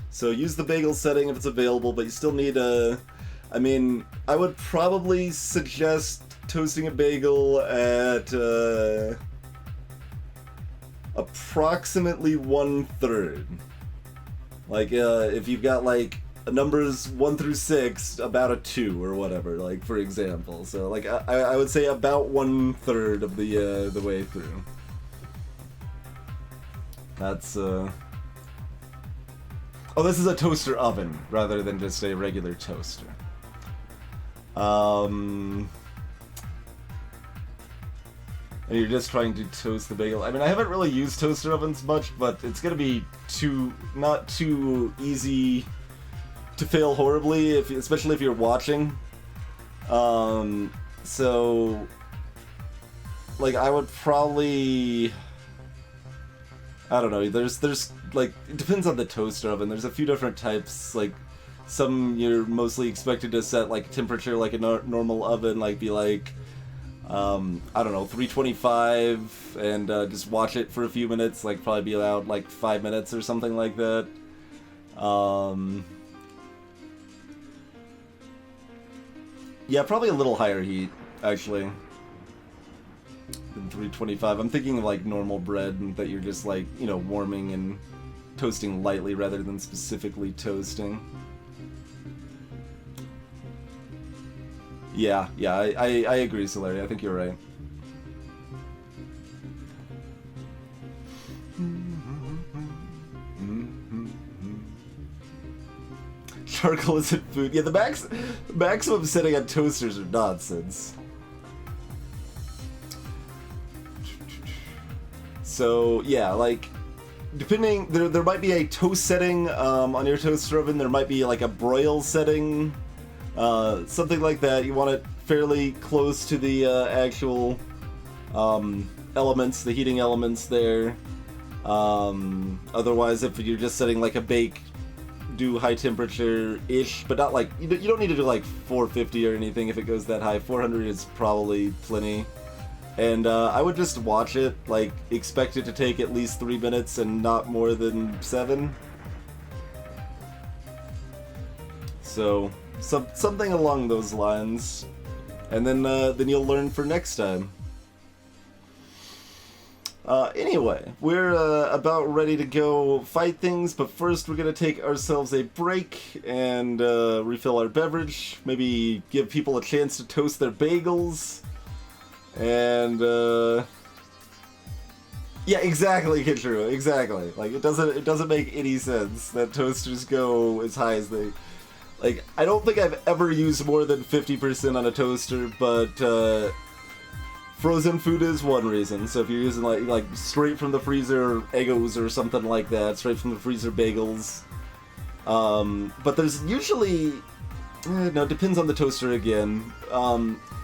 Speaker 1: So use the bagel setting if it's available, but you still need I mean, I would probably suggest toasting a bagel at approximately 1/3. Like if you've got like numbers 1 through 6, about a 2 or whatever, like for example. So like I would say about 1/3 of the way through. That's oh, this is a toaster oven rather than just a regular toaster. And you're just trying to toast the bagel. I mean, I haven't really used toaster ovens much, but it's gonna be not too easy to fail horribly, especially if you're watching. So, like, I would probably, I don't know. There's like, it depends on the toaster oven. There's a few different types. Like, some you're mostly expected to set like temperature like a normal oven, like be like, I don't know, 325, and just watch it for a few minutes, like probably be about like 5 minutes or something like that. Yeah, probably a little higher heat, actually, than 325. I'm thinking of like normal bread that you're just like, you know, warming and toasting lightly rather than specifically toasting. Yeah, I agree, Solari. I think you're right. Charcoal isn't food. Yeah, the maximum setting on toasters are nonsense. So yeah, like depending, there might be a toast setting on your toaster oven. There might be like a broil setting. Something like that. You want it fairly close to the actual elements, the heating elements there. Otherwise, if you're just setting like a bake, do high temperature-ish, but not like, you don't need to do like 450 or anything if it goes that high. 400 is probably plenty. And I would just watch it, like expect it to take at least 3 minutes and not more than 7. So something along those lines, and then you'll learn for next time. Anyway, we're about ready to go fight things, but first we're gonna take ourselves a break and refill our beverage. Maybe give people a chance to toast their bagels, and yeah, exactly, Kitru, exactly. Like it doesn't make any sense that toasters go as high as they. Like, I don't think I've ever used more than 50% on a toaster, but frozen food is one reason. So if you're using like straight from the freezer Eggos or something like that, straight from the freezer bagels. But there's usually, no, it depends on the toaster again.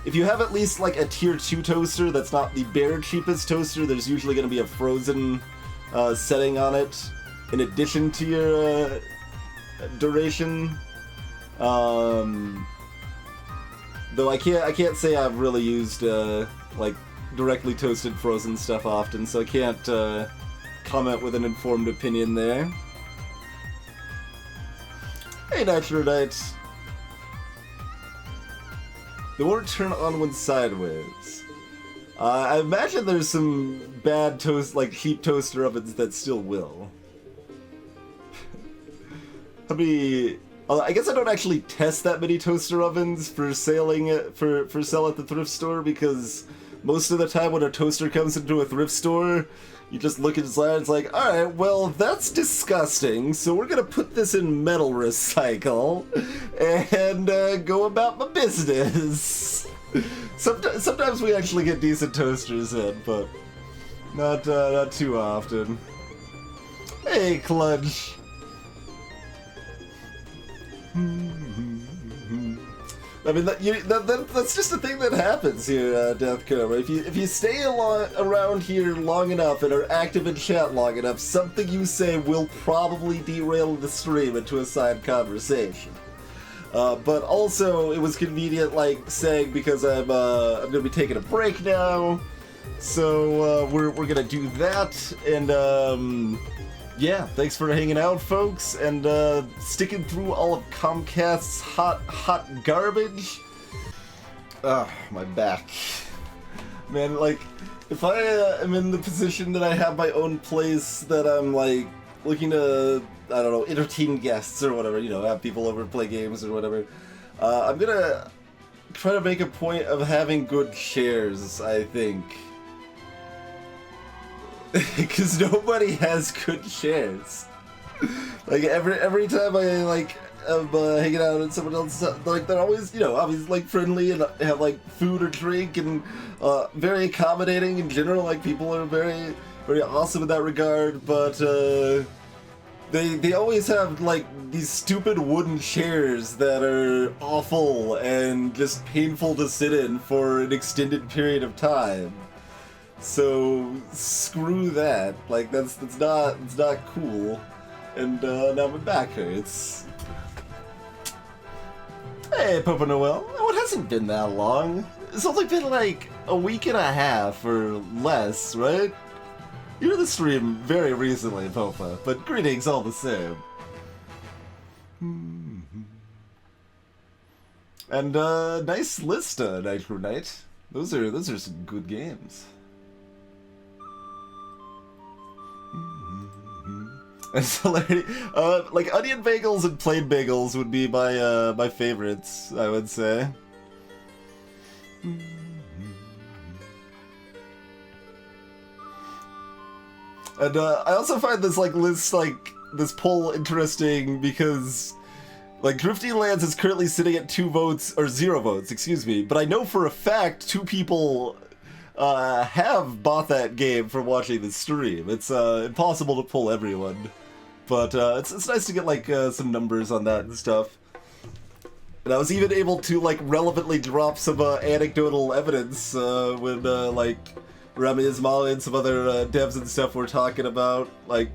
Speaker 1: If you have at least like a tier 2 toaster that's not the bare cheapest toaster, there's usually going to be a frozen setting on it in addition to your duration. Though I can't say I've really used like directly toasted frozen stuff often, so I can't comment with an informed opinion there. Hey, Nitro Knight. They won't turn on when sideways. I imagine there's some bad toast, like cheap toaster ovens that still will. How many? I guess I don't actually test that many toaster ovens for sailing for sale at the thrift store, because most of the time when a toaster comes into a thrift store, you just look inside and it's like, alright, well, that's disgusting, so we're gonna put this in metal recycle and go about my business. Sometimes we actually get decent toasters in, but not too often. Hey, Cludge. I mean, that's just a thing that happens here, Death Cobra. If you stay around here long enough and are active in chat long enough, something you say will probably derail the stream into a side conversation. But also, it was convenient, like, saying, because I'm gonna be taking a break now, so we're gonna do that, and yeah, thanks for hanging out, folks, and sticking through all of Comcast's hot garbage. Ah, my back. Man, like, if I am in the position that I have my own place, that I'm, like, looking to, I don't know, entertain guests or whatever, you know, have people over play games or whatever, I'm gonna try to make a point of having good chairs, I think. Because nobody has good chairs. Like, every time I, like, am hanging out at someone else's, like, they're always, you know, obviously, like, friendly and have, like, food or drink and very accommodating in general. Like, people are very, very awesome in that regard, but they always have, like, these stupid wooden chairs that are awful and just painful to sit in for an extended period of time. So screw that. Like, it's not cool. And now my back hurts. Hey, Papa Noel. Oh, it hasn't been that long. It's only been like a week and a half or less, right? You're in the stream very recently, Papa, but greetings all the same. And nice list, Nitro Knight. Those are some good games. And celerity, like onion bagels and plain bagels would be my my favorites, I would say. And I also find this list, this poll interesting because, like, Drifty Lands is currently sitting at 2 votes, or 0 votes, excuse me. But I know for a fact 2 people have bought that game from watching the stream. It's impossible to pull everyone. But it's nice to get, like, some numbers on that and stuff. And I was even able to, like, relevantly drop some anecdotal evidence when, like, Rami Ismail and some other devs and stuff were talking about, like,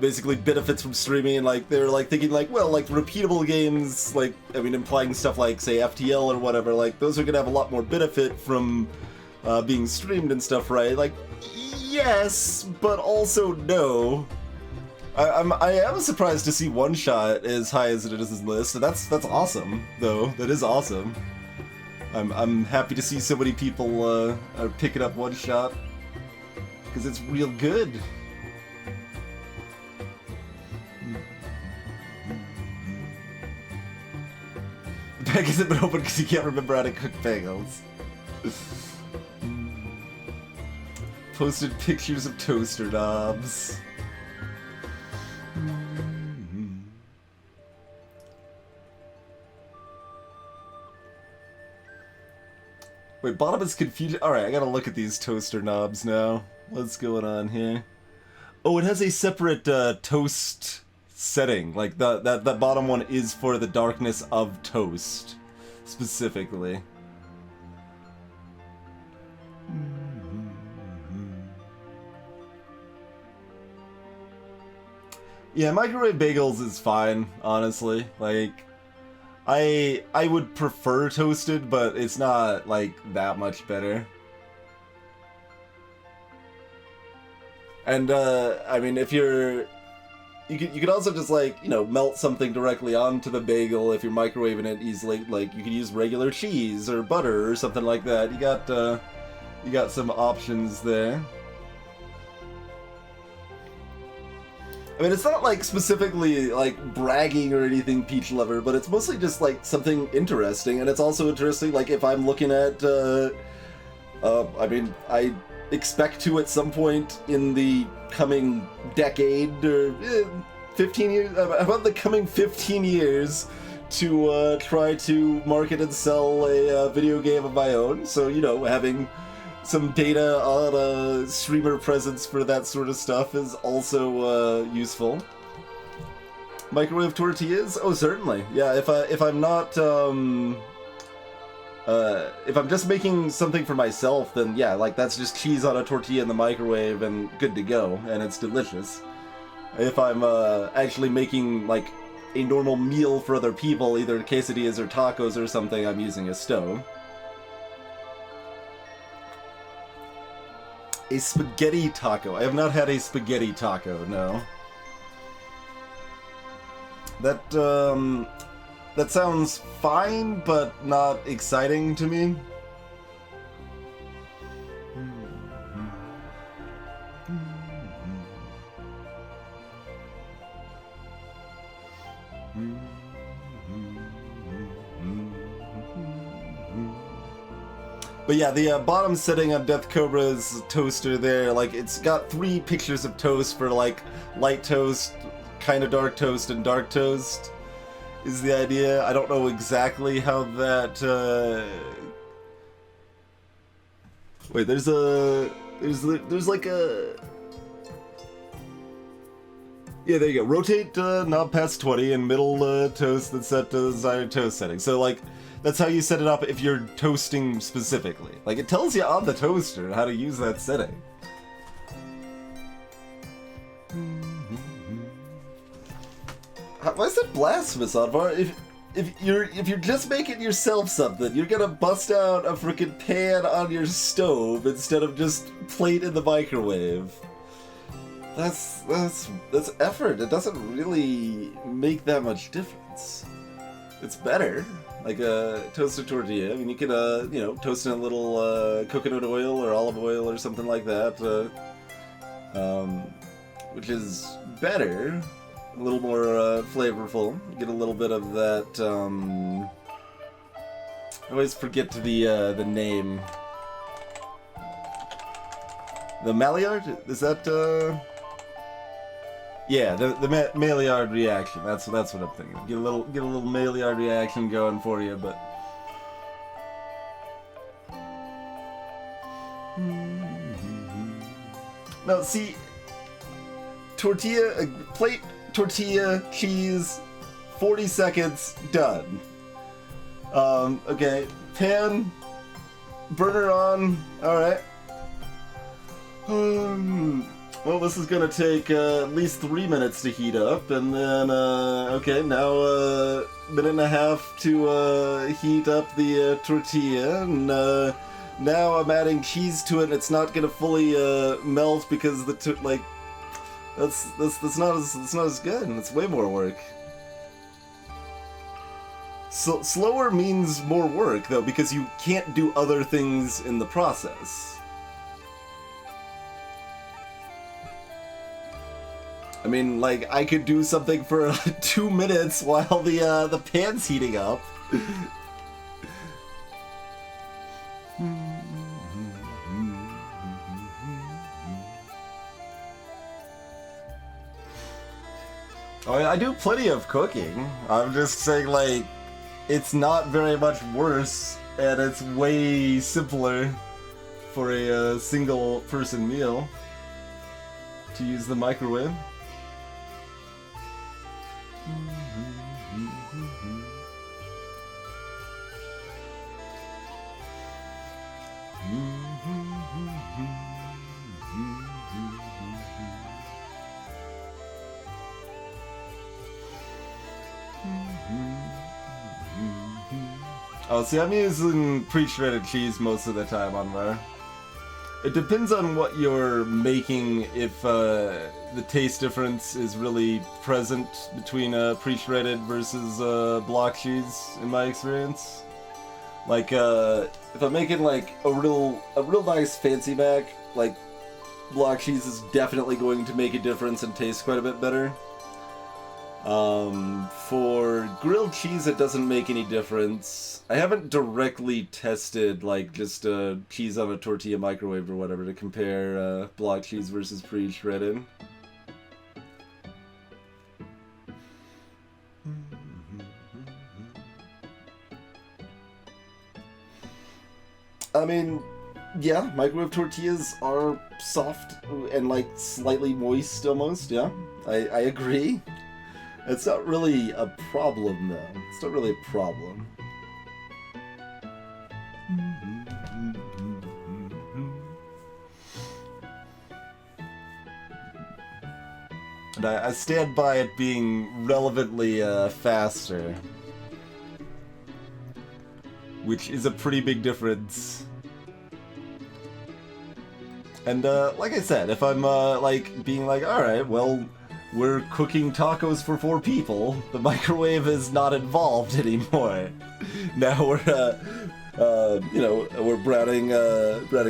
Speaker 1: basically benefits from streaming, and, like, they're, like, thinking, like, well, like, repeatable games, like, I mean, implying stuff like, say, FTL or whatever, like, those are gonna have a lot more benefit from being streamed and stuff, right? Like, yes, but also no. I am surprised to see One Shot as high as it is in this list, and that's awesome, though. That is awesome. I'm happy to see so many people are picking up One Shot, because it's real good. The bag hasn't been open because you can't remember how to cook bagels. Posted pictures of toaster knobs. Wait, bottom is confused. Alright, I gotta look at these toaster knobs now. What's going on here? Oh, it has a separate toast setting. Like, that bottom one is for the darkness of toast, specifically. Yeah, microwave bagels is fine, honestly. Like, I would prefer toasted, but it's not, like, that much better. And, I mean, if you're you could also just, like, you know, melt something directly onto the bagel if you're microwaving it easily. Like, you could use regular cheese or butter or something like that. You got some options there. I mean, it's not, like, specifically, like, bragging or anything, Peach Lover, but it's mostly just, like, something interesting, and it's also interesting, like, if I'm looking at, I mean, I expect to, at some point in the coming decade, or 15 years, about the coming 15 years, to try to market and sell a video game of my own, so, you know, having some data on a streamer presence for that sort of stuff is also useful. Microwave tortillas? Oh, certainly. Yeah, if I'm not if I'm just making something for myself, then yeah, like that's just cheese on a tortilla in the microwave and good to go, and it's delicious. If I'm actually making like a normal meal for other people, either quesadillas or tacos or something, I'm using a stove. A spaghetti taco. I have not had a spaghetti taco, no. That sounds fine, but not exciting to me. But yeah, the bottom setting on Death Cobra's toaster there, like, it's got 3 pictures of toast for, like, light toast, kind of dark toast, and dark toast is the idea. I don't know exactly how that, Wait, there's like a... Yeah, there you go. Rotate knob past 20 and middle toast that's set to desired toast setting. So, like, that's how you set it up if you're toasting specifically. Like, it tells you on the toaster how to use that setting. Why is it blasphemous, Oddvar? If you're just making yourself something, you're gonna bust out a freaking pan on your stove instead of just plate in the microwave. That's effort. It doesn't really make that much difference. It's better. Like a toasted tortilla. I mean, you could, you know, toast in a little coconut oil or olive oil or something like that, which is better, a little more flavorful. You get a little bit of that. I always forget the name. The Maillard? Is that? Yeah, the Maillard reaction. That's what I'm thinking. Get a little Maillard reaction going for you, but. Now, see, plate, tortilla, cheese, 40 seconds, done. Okay, pan, burner on. All right. Well, this is gonna take at least 3 minutes to heat up, and then, okay, now a minute and a half to heat up the tortilla, and now I'm adding cheese to it, and it's not gonna fully melt because like that's not as good, and it's way more work. So slower means more work though, because you can't do other things in the process. I mean, like, I could do something for 2 minutes while the pan's heating up. I do plenty of cooking. I'm just saying, like, it's not very much worse, and it's way simpler for a single-person meal to use the microwave. Oh, see, I'm using pre-shredded cheese most of the time on there. It depends on what you're making, if the taste difference is really present between pre-shredded versus block cheese, in my experience. Like, if I'm making like a real nice fancy mac, like block cheese is definitely going to make a difference and taste quite a bit better. For grilled cheese, it doesn't make any difference. I haven't directly tested, like, just cheese on a tortilla microwave or whatever to compare block cheese versus pre-shredded. I mean, yeah, microwave tortillas are soft and, like, slightly moist almost, yeah. I agree. It's not really a problem, though. It's not really a problem. And I stand by it being relevantly faster. Which is a pretty big difference. And like I said, if I'm like being like, alright, well, we're cooking tacos for 4 people, the microwave is not involved anymore. Now we're, you know, we're browning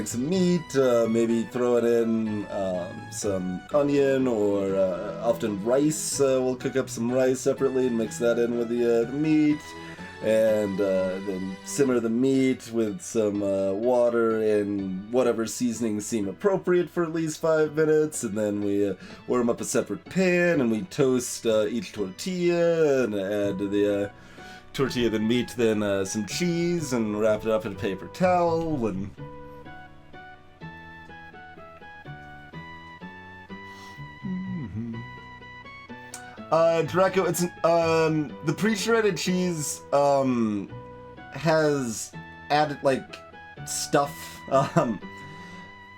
Speaker 1: some meat, maybe throwing in some onion, or often rice. We'll cook up some rice separately and mix that in with the meat. And then simmer the meat with some water and whatever seasonings seem appropriate for at least 5 minutes, and then we warm up a separate pan, and we toast each tortilla, and add to the tortilla the meat, then some cheese, and wrap it up in a paper towel, and... Draco, it's, the pre-shredded cheese, has added, like, stuff,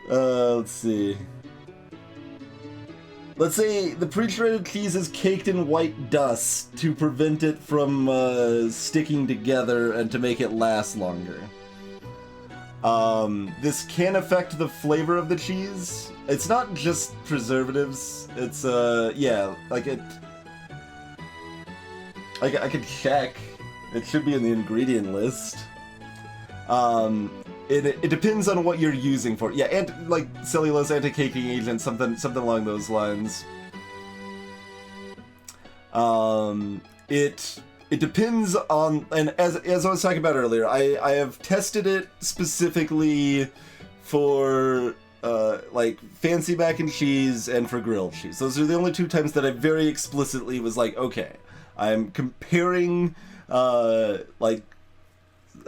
Speaker 1: let's see. Let's say the pre-shredded cheese is caked in white dust to prevent it from, sticking together and to make it last longer. This can affect the flavor of the cheese. It's not just preservatives, it's, yeah, like it... I could check. It should be in the ingredient list. It depends on what you're using for it. Yeah, like cellulose anti-caking agent, something along those lines. It depends on, and as I was talking about earlier, I have tested it specifically for like fancy mac and cheese and for grilled cheese. Those are the only 2 times that I very explicitly was like, okay, I'm comparing, like,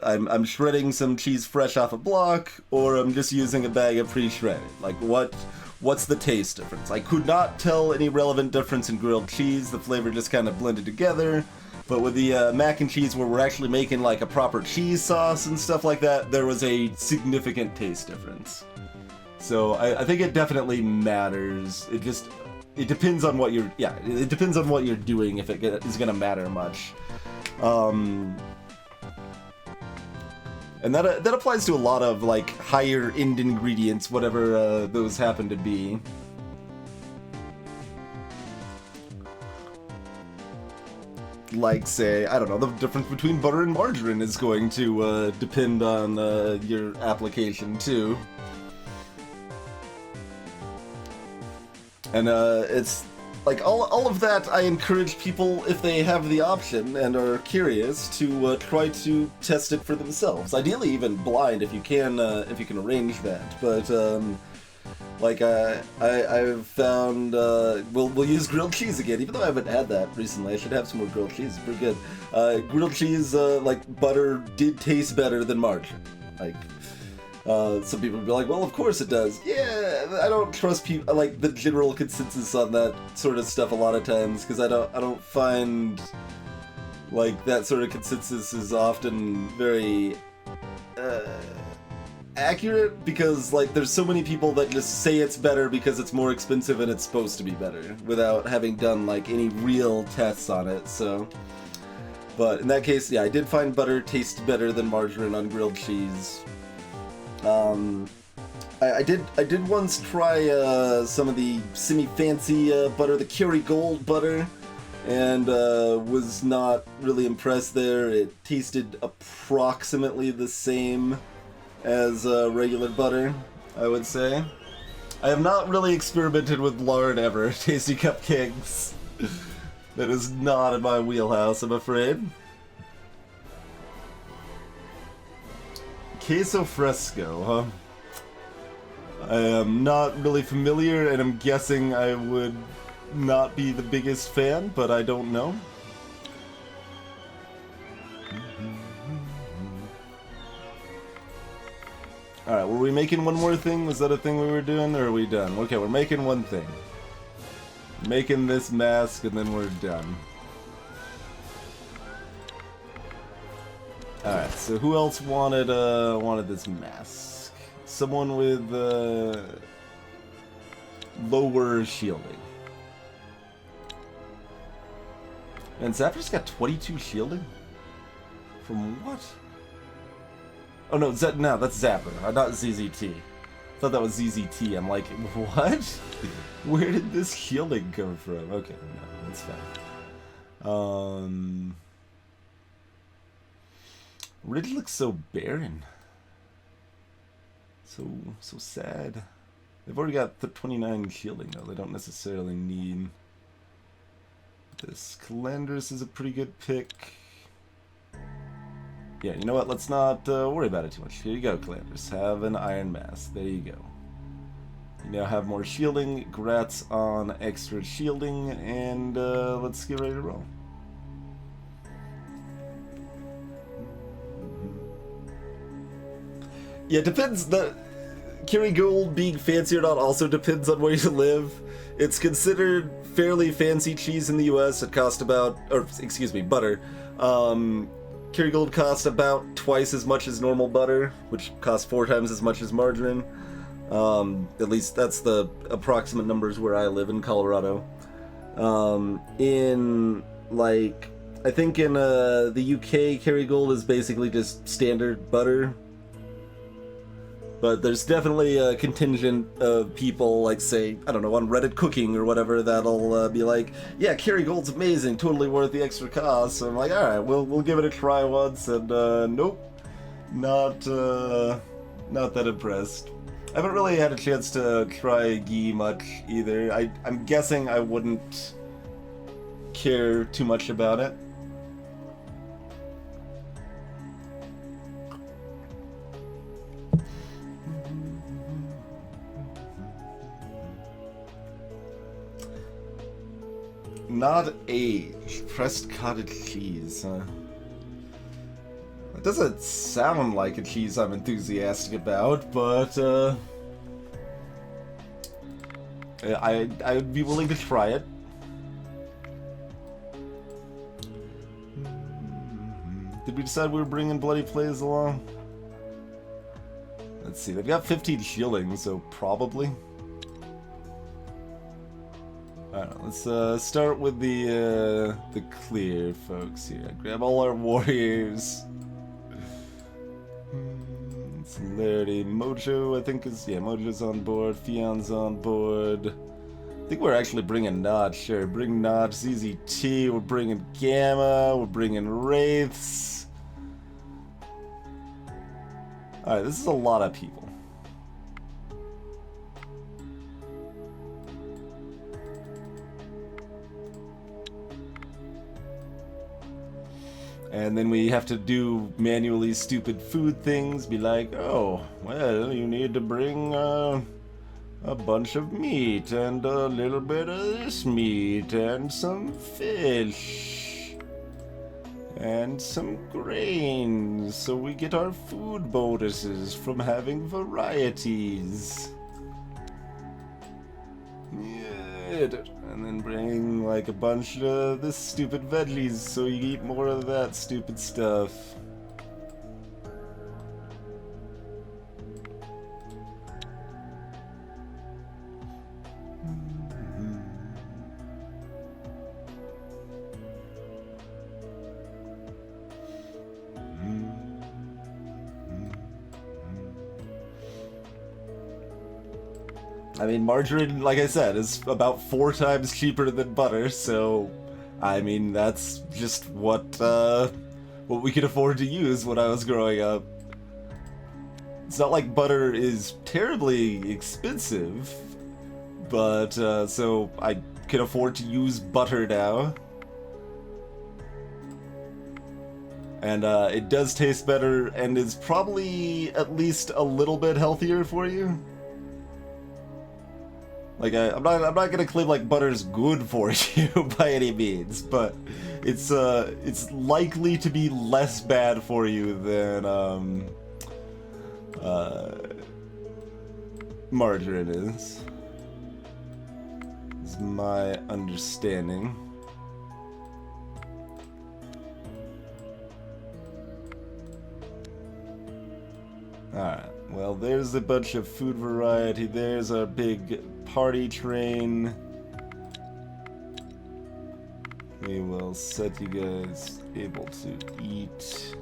Speaker 1: I'm shredding some cheese fresh off a block, or I'm just using a bag of pre-shredded. Like, what's the taste difference? I could not tell any relevant difference in grilled cheese. The flavor just kind of blended together. But with the mac and cheese, where we're actually making, like, a proper cheese sauce and stuff like that, there was a significant taste difference. So I think it definitely matters. It depends on what you're, yeah, it depends on what you're doing if it is going to matter much. And that applies to a lot of, like, higher end ingredients, whatever those happen to be. Like, say, I don't know, the difference between butter and margarine is going to depend on your application, too. And it's like all of that. I encourage people, if they have the option and are curious, to try to test it for themselves. Ideally, even blind if you can arrange that. But like I've found, we'll use grilled cheese again. Even though I haven't had that recently, I should have some more grilled cheese. It's pretty good. Grilled cheese, like butter, did taste better than margarine. Like. Some people would be like, well, of course it does. Yeah, I don't trust people, like, the general consensus on that sort of stuff a lot of times, because I don't find, like, that sort of consensus is often very, accurate, because, like, there's so many people that just say it's better because it's more expensive and it's supposed to be better, without having done, like, any real tests on it, so... But in that case, yeah, I did find butter tastes better than margarine on grilled cheese. I did once try some of the semi-fancy butter, the Kerrygold butter, and was not really impressed there. It tasted approximately the same as regular butter, I would say. I have not really experimented with lard ever. Tasty cupcakes. That is not in my wheelhouse, I'm afraid. Queso fresco, huh? I am not really familiar, and I'm guessing I would not be the biggest fan, but I don't know. Alright, were we making one more thing? Was that a thing we were doing, or are we done? Okay, we're making one thing. Making this mask, and then we're done. Alright, so who else wanted this mask? Someone with lower shielding. And Zapper's got 22 shielding? From what? Oh no, no, that's Zapper, not ZZT. I thought that was ZZT. I'm like, what? Where did this shielding come from? Okay, no, that's fine. Ridge looks so barren. So sad. They've already got 29 shielding though. They don't necessarily need this. Calandris is a pretty good pick. Yeah, you know what? Let's not worry about it too much. Here you go, Calandris. Have an Iron Mask. There you go. You now have more shielding. Grats on extra shielding, and let's get ready to roll. Yeah, it depends. The Kerrygold being fancy or not also depends on where you live. It's considered fairly fancy cheese in the US. It costs about, or excuse me, butter. Kerrygold costs about twice as much as normal butter, which costs 4 times as much as margarine. At least that's the approximate numbers where I live in Colorado. In, like, I think in the UK, Kerrygold is basically just standard butter. But there's definitely a contingent of people, like, say, I don't know, on Reddit Cooking or whatever, that'll be like, yeah, Kerrygold's amazing, totally worth the extra cost. So I'm like, alright, we'll give it a try once, and nope, not that impressed. I haven't really had a chance to try ghee much either. I'm guessing I wouldn't care too much about it. Not aged. Pressed cottage cheese, huh? It doesn't sound like a cheese I'm enthusiastic about, but I would be willing to try it. Did we decide we were bringing Bloody Plays along? Let's see, they've got 15 shielding, so probably. Alright, let's start with the clear folks here. Grab all our warriors. Celerity, Mojo, I think is, yeah, Mojo's on board, Fion's on board. I think we're actually bringing Notch, sure. Bring Notch, ZZT, we're bringing Gamma, we're bringing Wraiths. Alright, this is a lot of people. And then we have to do manually stupid food things, be like, oh, well, you need to bring a bunch of meat, and a little bit of this meat, and some fish, and some grains, so we get our food bonuses from having varieties. Yeah. And then bring like a bunch of this stupid veggies so you eat more of that stupid stuff. I mean, margarine, like I said, is about 4 times cheaper than butter, so I mean, that's just what we could afford to use when I was growing up. It's not like butter is terribly expensive, but so I can afford to use butter now. And it does taste better and is probably at least a little bit healthier for you. Like I'm not gonna claim like butter's good for you by any means, but it's likely to be less bad for you than margarine is my understanding. Alright, well there's a bunch of food variety, there's our big party train. We will set you guys able to eat.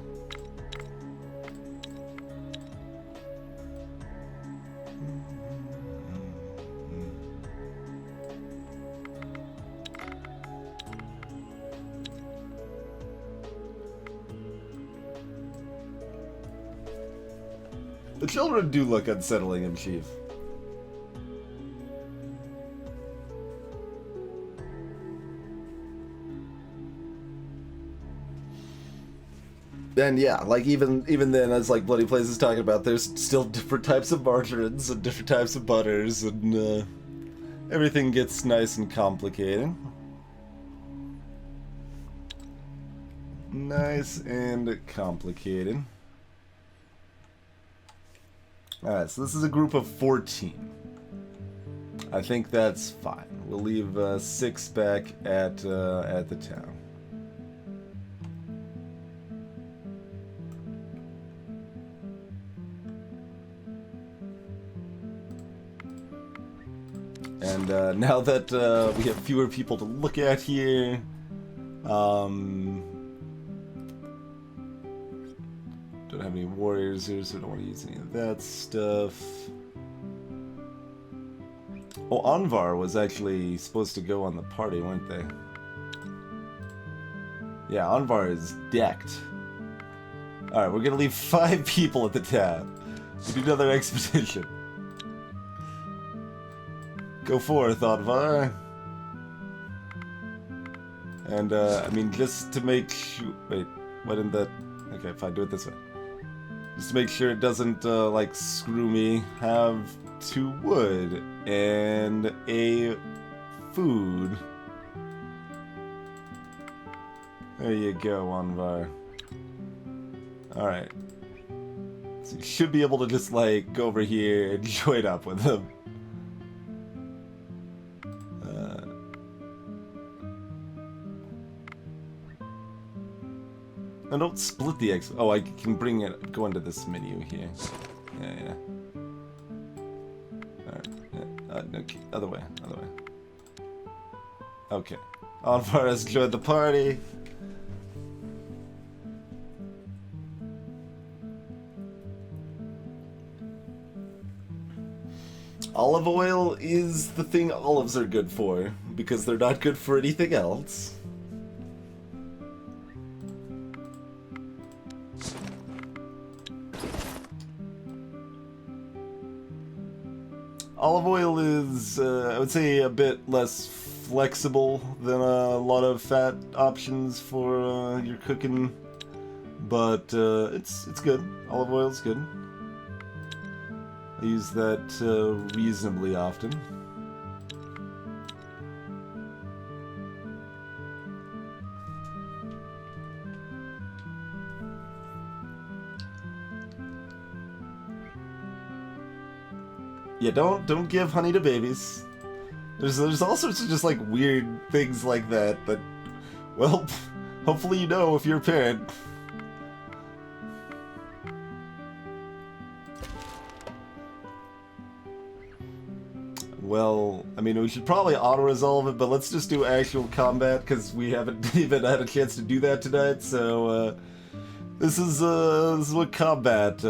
Speaker 1: The children do look unsettling in Chief. And yeah, like even then, as like Bloody Place is talking about, there's still different types of margarines and different types of butters, and everything gets nice and complicated. Nice and complicated. Alright, so this is a group of 14. I think that's fine. We'll leave 6 back at the town. And now that we have fewer people to look at here, don't have any warriors here, so I don't want to use any of that stuff. Oh, Anvar was actually supposed to go on the party, weren't they? Yeah, Anvar is decked. Alright, we're gonna leave 5 people at the town. We do another expedition. Go forth, Anvar. And, I mean, just to make sure... Wait, why didn't that... Okay, fine, do it this way. Just to make sure it doesn't, like, screw me. Have 2 wood and a food. There you go, Anvar. Alright. So you should be able to just, like, go over here and join up with them. And don't split the X. Oh, I can bring it, go into this menu here. Yeah. Alright, no, other way. Okay. Anvar has joined the party. Olive oil is the thing olives are good for, because they're not good for anything else. Olive oil is, I would say, a bit less flexible than a lot of fat options for your cooking, but it's good. Olive oil is good. I use that reasonably often. Yeah, don't give honey to babies. There's all sorts of just like weird things like that, well, hopefully you know if you're a parent. Well, I mean, we should probably auto-resolve it, but let's just do actual combat, because we haven't even had a chance to do that tonight, so, this is what combat,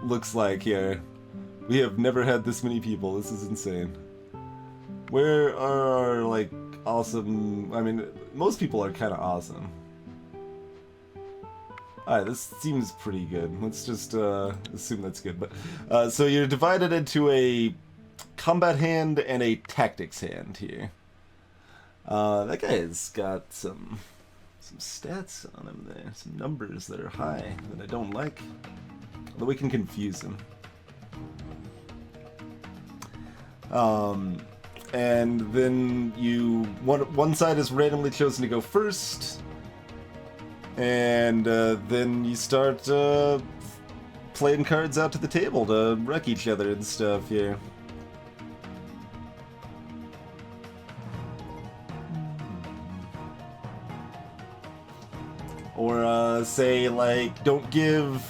Speaker 1: looks like here. We have never had this many people. This is insane. Where are our, like, awesome... I mean, most people are kind of awesome. Alright, this seems pretty good. Let's just assume that's good. But so you're divided into a combat hand and a tactics hand here. That guy's got some stats on him there. Some numbers that are high that I don't like. Although we can confuse him. And then one side is randomly chosen to go first, and then you start playing cards out to the table to wreck each other and stuff here. Or say, like, don't give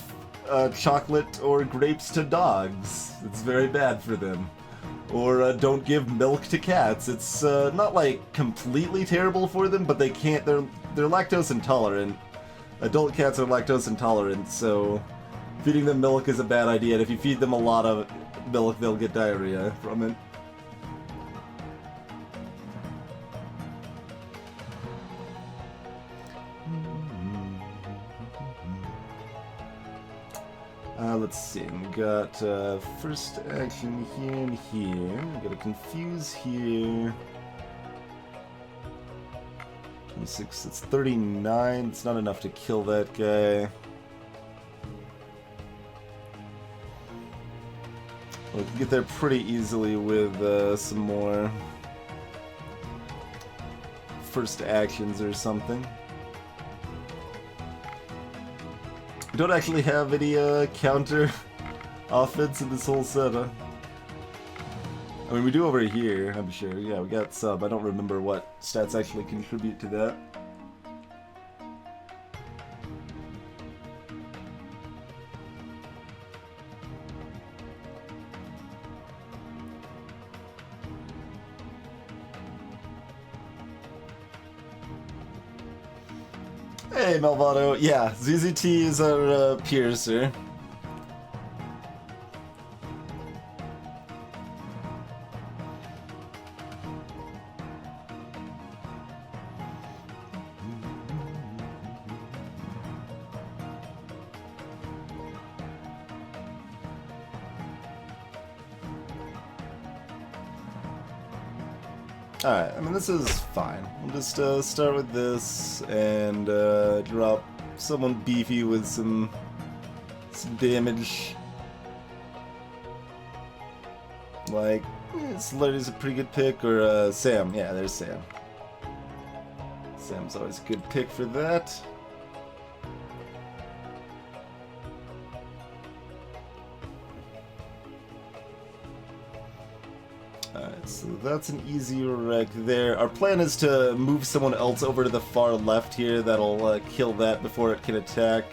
Speaker 1: chocolate or grapes to dogs. It's very bad for them. Or don't give milk to cats. It's not like completely terrible for them, but they can't. They're lactose intolerant. Adult cats are lactose intolerant, so feeding them milk is a bad idea. And if you feed them a lot of milk, they'll get diarrhea from it. Let's see, we got first action here and here. We got a confuse here. 26, that's 39. It's not enough to kill that guy. We can get there pretty easily with some more first actions or something. We don't actually have any counter offense in this whole setup. I mean, we do over here, I'm sure. Yeah, we got sub. I don't remember what stats actually contribute to that. Hey, Malvado. Yeah, ZZT is our piercer. Alright, I mean, this is fine. We'll just start with this and drop someone beefy with some damage. Like, Slurry's a pretty good pick, or Sam. Yeah, there's Sam. Sam's always a good pick for that. Alright, so that's an easy wreck there. Our plan is to move someone else over to the far left here. That'll kill that before it can attack.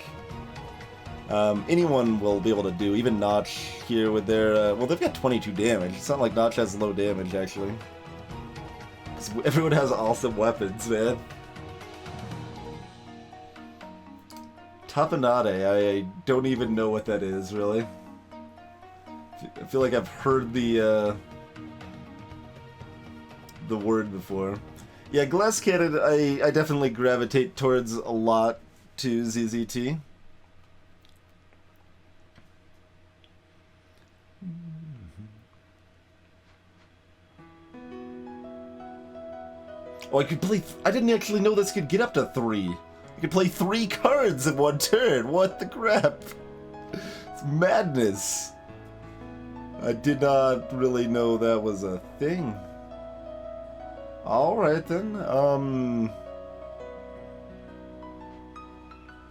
Speaker 1: Anyone will be able to do, even Notch here with their... well, they've got 22 damage. It's not like Notch has low damage, actually. 'Cause everyone has awesome weapons, man. Tapenade, I don't even know what that is, really. I feel like I've heard the word before. Yeah, Glass Cannon, I definitely gravitate towards a lot to ZZT. Oh, I could play... I didn't actually know this could get up to 3. You could play 3 cards in one turn. What the crap? It's madness. I did not really know that was a thing. Alright then,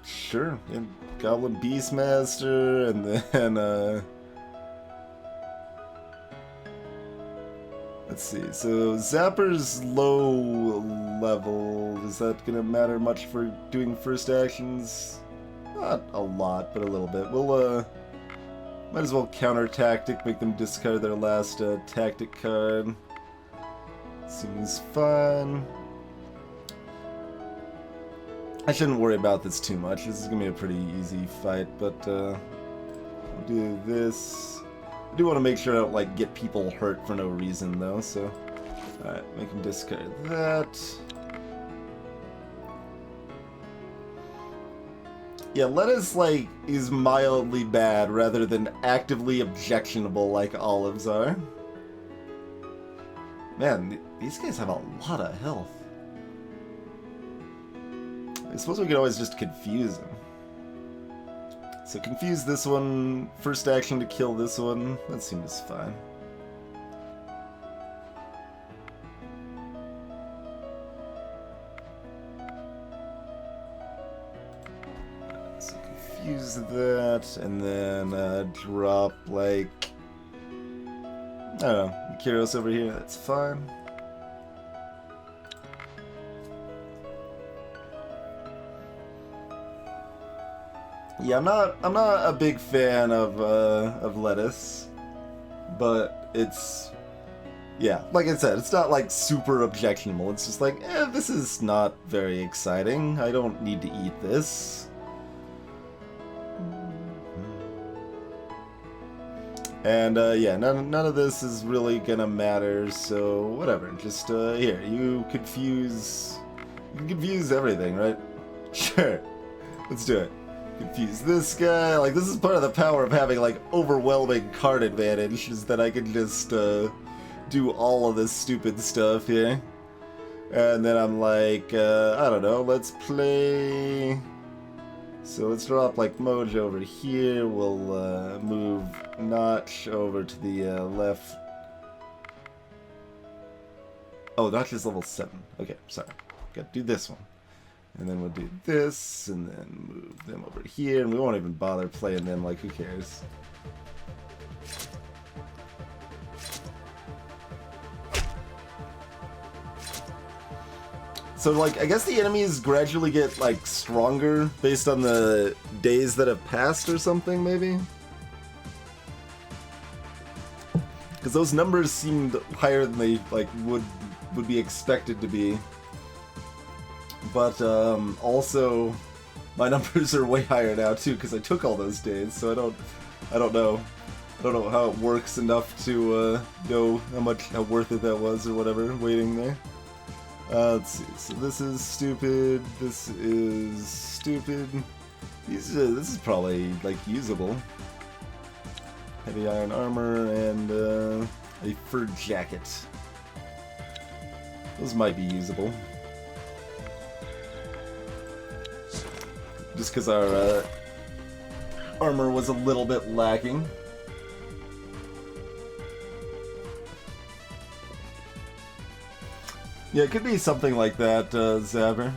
Speaker 1: sure, and Goblin Beastmaster, and then, let's see, so Zapper's low level, is that gonna matter much for doing first actions? Not a lot, but a little bit. We'll, might as well counter tactic, make them discard their last, tactic card. Seems fun. I shouldn't worry about this too much. This is gonna be a pretty easy fight, but we'll do this. I do want to make sure I don't, like, get people hurt for no reason, though, so... Alright, make him discard that. Yeah, lettuce, like, is mildly bad rather than actively objectionable like olives are. Man, these guys have a lot of health. I suppose we could always just confuse them. So confuse this one, first action to kill this one, that seems fine. So confuse that, and then drop, like, I don't know, Kyros over here, that's fine. Yeah, I'm not a big fan of lettuce, but it's, yeah, like I said, it's not like super objectionable. It's just like, this is not very exciting. I don't need to eat this. And yeah, none of this is really gonna matter. So whatever. Just here, you can confuse everything, right? Sure, let's do it. Confuse this guy. Like, this is part of the power of having, like, overwhelming card advantage, is that I can just do all of this stupid stuff here. And then I'm like, I don't know, let's play... So let's drop, like, Mojo over here. We'll move Notch over to the left. Oh, Notch is level 7. Okay, sorry. Gotta do this one. And then we'll do this, and then move them over here, and we won't even bother playing them, like, who cares? So, like, I guess the enemies gradually get, like, stronger based on the days that have passed or something, maybe? Because those numbers seemed higher than they, like, would be expected to be. But also, my numbers are way higher now too because I took all those days. So I don't know how it works enough to know how worth it that was or whatever. Waiting there. Let's see. So this is stupid. This is stupid. This is probably like usable. Heavy iron armor and a fur jacket. Those might be usable. Just because our armor was a little bit lacking. Yeah, it could be something like that, Zaver.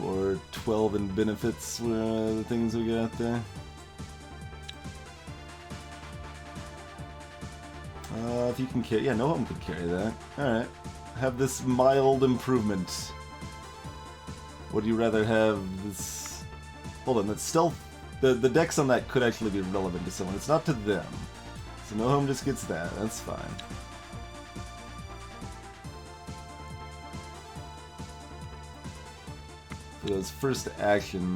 Speaker 1: Or 12 in benefits were the things we got there. If you can carry, yeah, no one could carry that. Alright, have this mild improvement. Would you rather have this? Hold on, that's stealth. The dex on that could actually be relevant to someone. It's not to them. So no home just gets that, that's fine. For those first action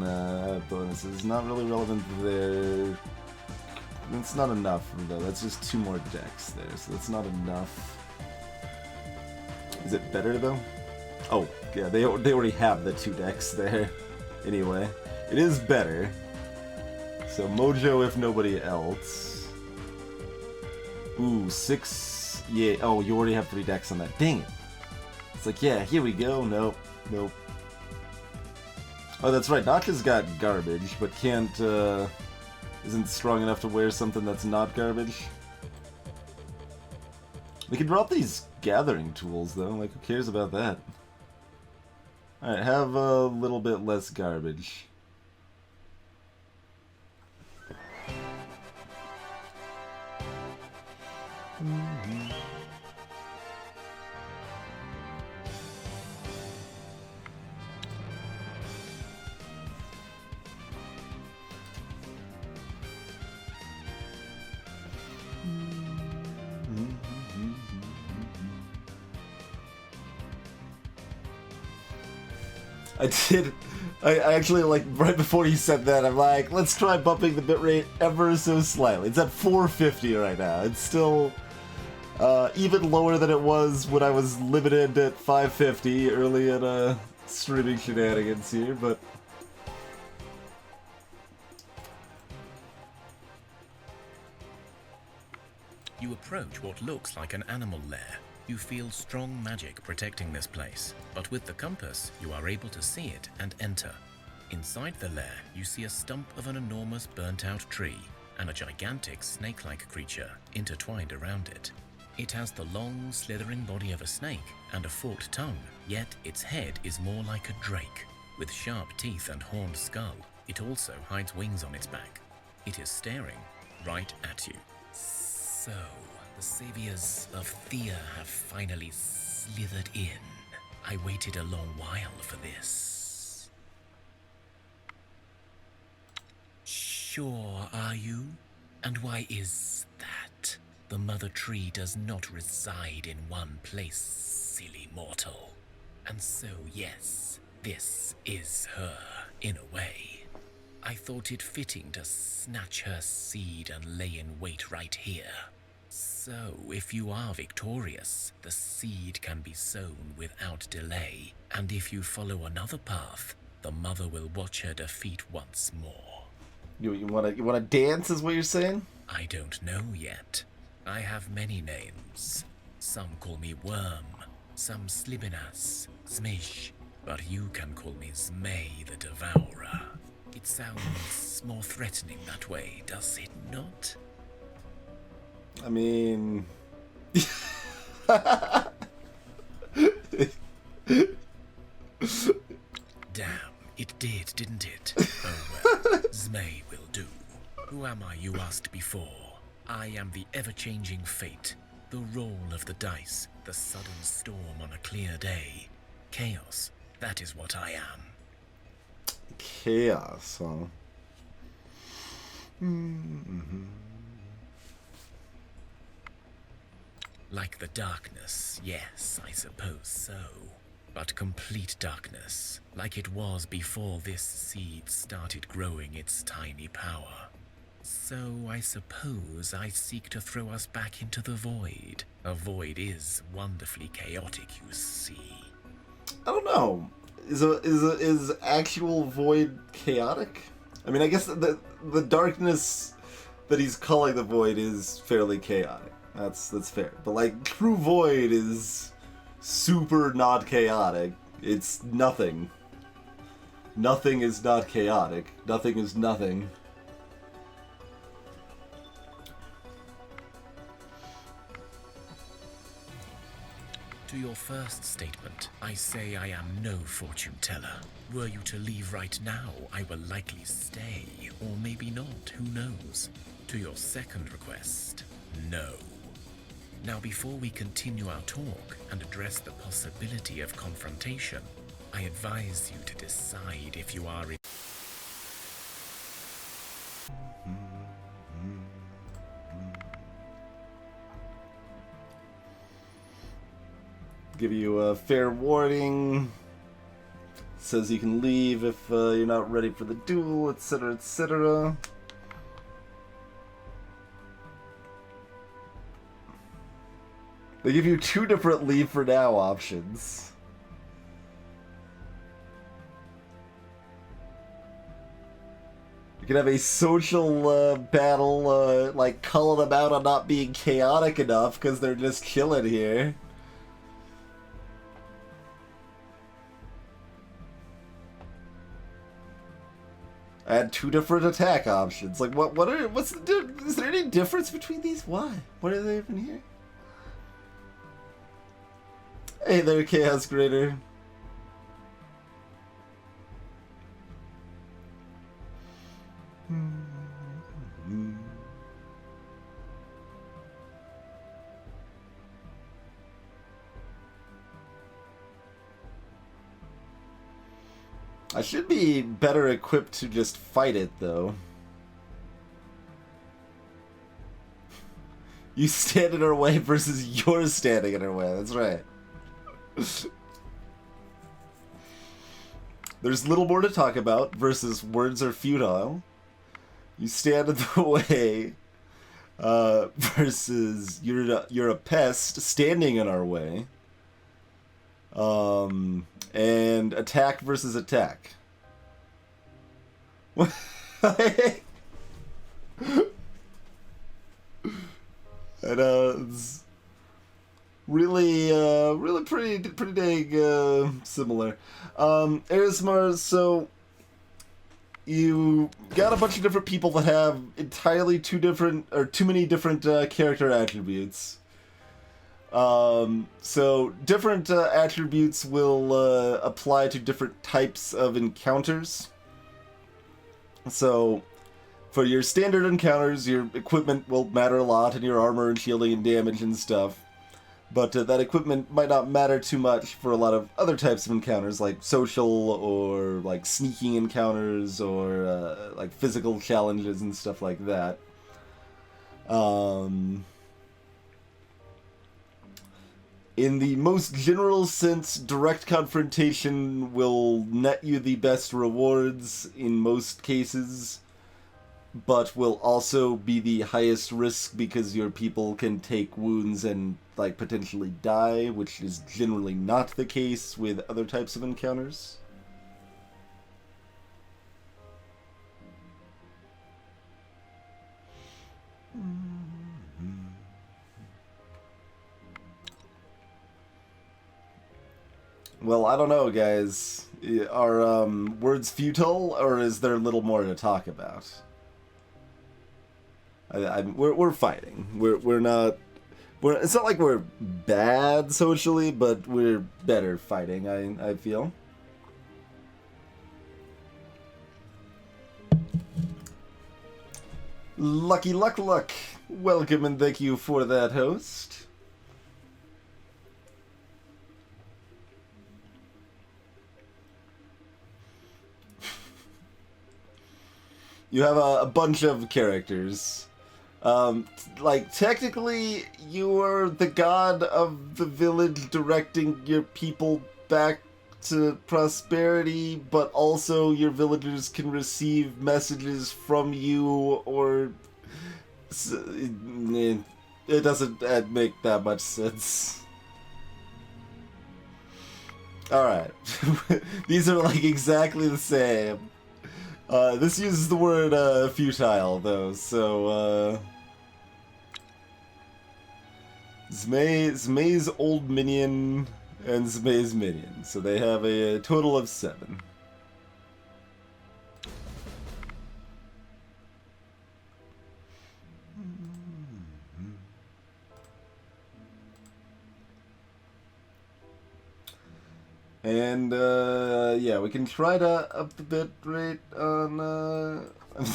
Speaker 1: bonuses, not really relevant there. That's not enough, though. That's just 2 more decks there, so that's not enough. Is it better, though? Oh, yeah, they already have the 2 decks there. Anyway, it is better. So Mojo if nobody else. Ooh, 6... Yeah, oh, you already have 3 decks on that. Dang it. It's like, yeah, here we go. Nope, nope. Oh, that's right. Naka's got garbage, but can't, isn't strong enough to wear something that's not garbage. We could drop these gathering tools, though. Like, who cares about that? Alright, have a little bit less garbage. I did. I actually, like, right before you said that, I'm like, let's try bumping the bitrate ever so slightly. It's at 450 right now. It's still even lower than it was when I was limited at 550 early in streaming shenanigans here, but...
Speaker 2: You approach what looks like an animal lair. You feel strong magic protecting this place, but with the compass, you are able to see it and enter. Inside the lair, you see a stump of an enormous burnt-out tree and a gigantic snake-like creature intertwined around it. It has the long, slithering body of a snake and a forked tongue, yet its head is more like a drake. With sharp teeth and horned skull, it also hides wings on its back. It is staring right at you. So, the saviors of Thea have finally slithered in. I waited a long while for this. Sure are you? And why is that? The mother tree does not reside in one place, silly mortal. And so, yes, this is her, in a way. I thought it fitting to snatch her seed and lay in wait right here. So, if you are victorious, the seed can be sown without delay, and if you follow another path, the mother will watch her defeat once more.
Speaker 1: You wanna dance, is what you're saying?
Speaker 2: I don't know yet. I have many names. Some call me Worm, some Slibinas, Zmish, but you can call me Zmei the Devourer. It sounds more threatening that way, does it not?
Speaker 1: I mean...
Speaker 2: Damn, it did, didn't it? Oh well, Zmei will do. Who am I, you asked before? I am the ever-changing fate, the roll of the dice, the sudden storm on a clear day. Chaos, that is what I am.
Speaker 1: Chaos, huh?
Speaker 2: Like the darkness, yes, I suppose so. But complete darkness, like it was before this seed started growing its tiny power. So I suppose I seek to throw us back into the void. A void is wonderfully chaotic, you see.
Speaker 1: I don't know. Is actual void chaotic? I mean, I guess the darkness that he's calling the void is fairly chaotic. That's fair. But like true void is super not chaotic. It's nothing. Nothing is not chaotic. Nothing is nothing.
Speaker 2: To your first statement, I say I am no fortune teller. Were you to leave right now, I will likely stay, or maybe not, who knows? To your second request, no. Now before we continue our talk and address the possibility of confrontation, I advise you to decide if you are in...
Speaker 1: Give you a fair warning. Says you can leave if you're not ready for the duel, etc., etc. They give you 2 different leave for now options. You can have a social battle, like call them out on not being chaotic enough because they're just chilling here. I had 2 different attack options. Like, is there any difference between these? Why? What are they even here? Hey there, Chaos Grader. I should be better equipped to just fight it, though. You stand in our way versus you're standing in our way. That's right. There's little more to talk about versus words are futile. You stand in the way versus you're a pest standing in our way. And attack versus attack. And it's really pretty dang similar. Erismar, so you got a bunch of different people that have entirely too many different character attributes. So different attributes will apply to different types of encounters. So for your standard encounters, your equipment will matter a lot, and your armor and shielding and damage and stuff. But that equipment might not matter too much for a lot of other types of encounters, like social or like sneaking encounters or like physical challenges and stuff like that. In the most general sense, direct confrontation will net you the best rewards in most cases, but will also be the highest risk because your people can take wounds and like potentially die, which is generally not the case with other types of encounters. Well, I don't know, guys. Are words futile, or is there a little more to talk about? We're fighting. We're not. It's not like we're bad socially, but we're better fighting. I feel. Lucky luck. Welcome and thank you for that, host. You have a bunch of characters. Like, technically, you are the god of the village directing your people back to prosperity, but also your villagers can receive messages from you, or... It doesn't make that much sense. Alright. These are, like, exactly the same. This uses the word, futile, though, so, Zmay's old minion and Zmay's minion, so they have a total of 7. And, yeah, we can try to up the bit rate on,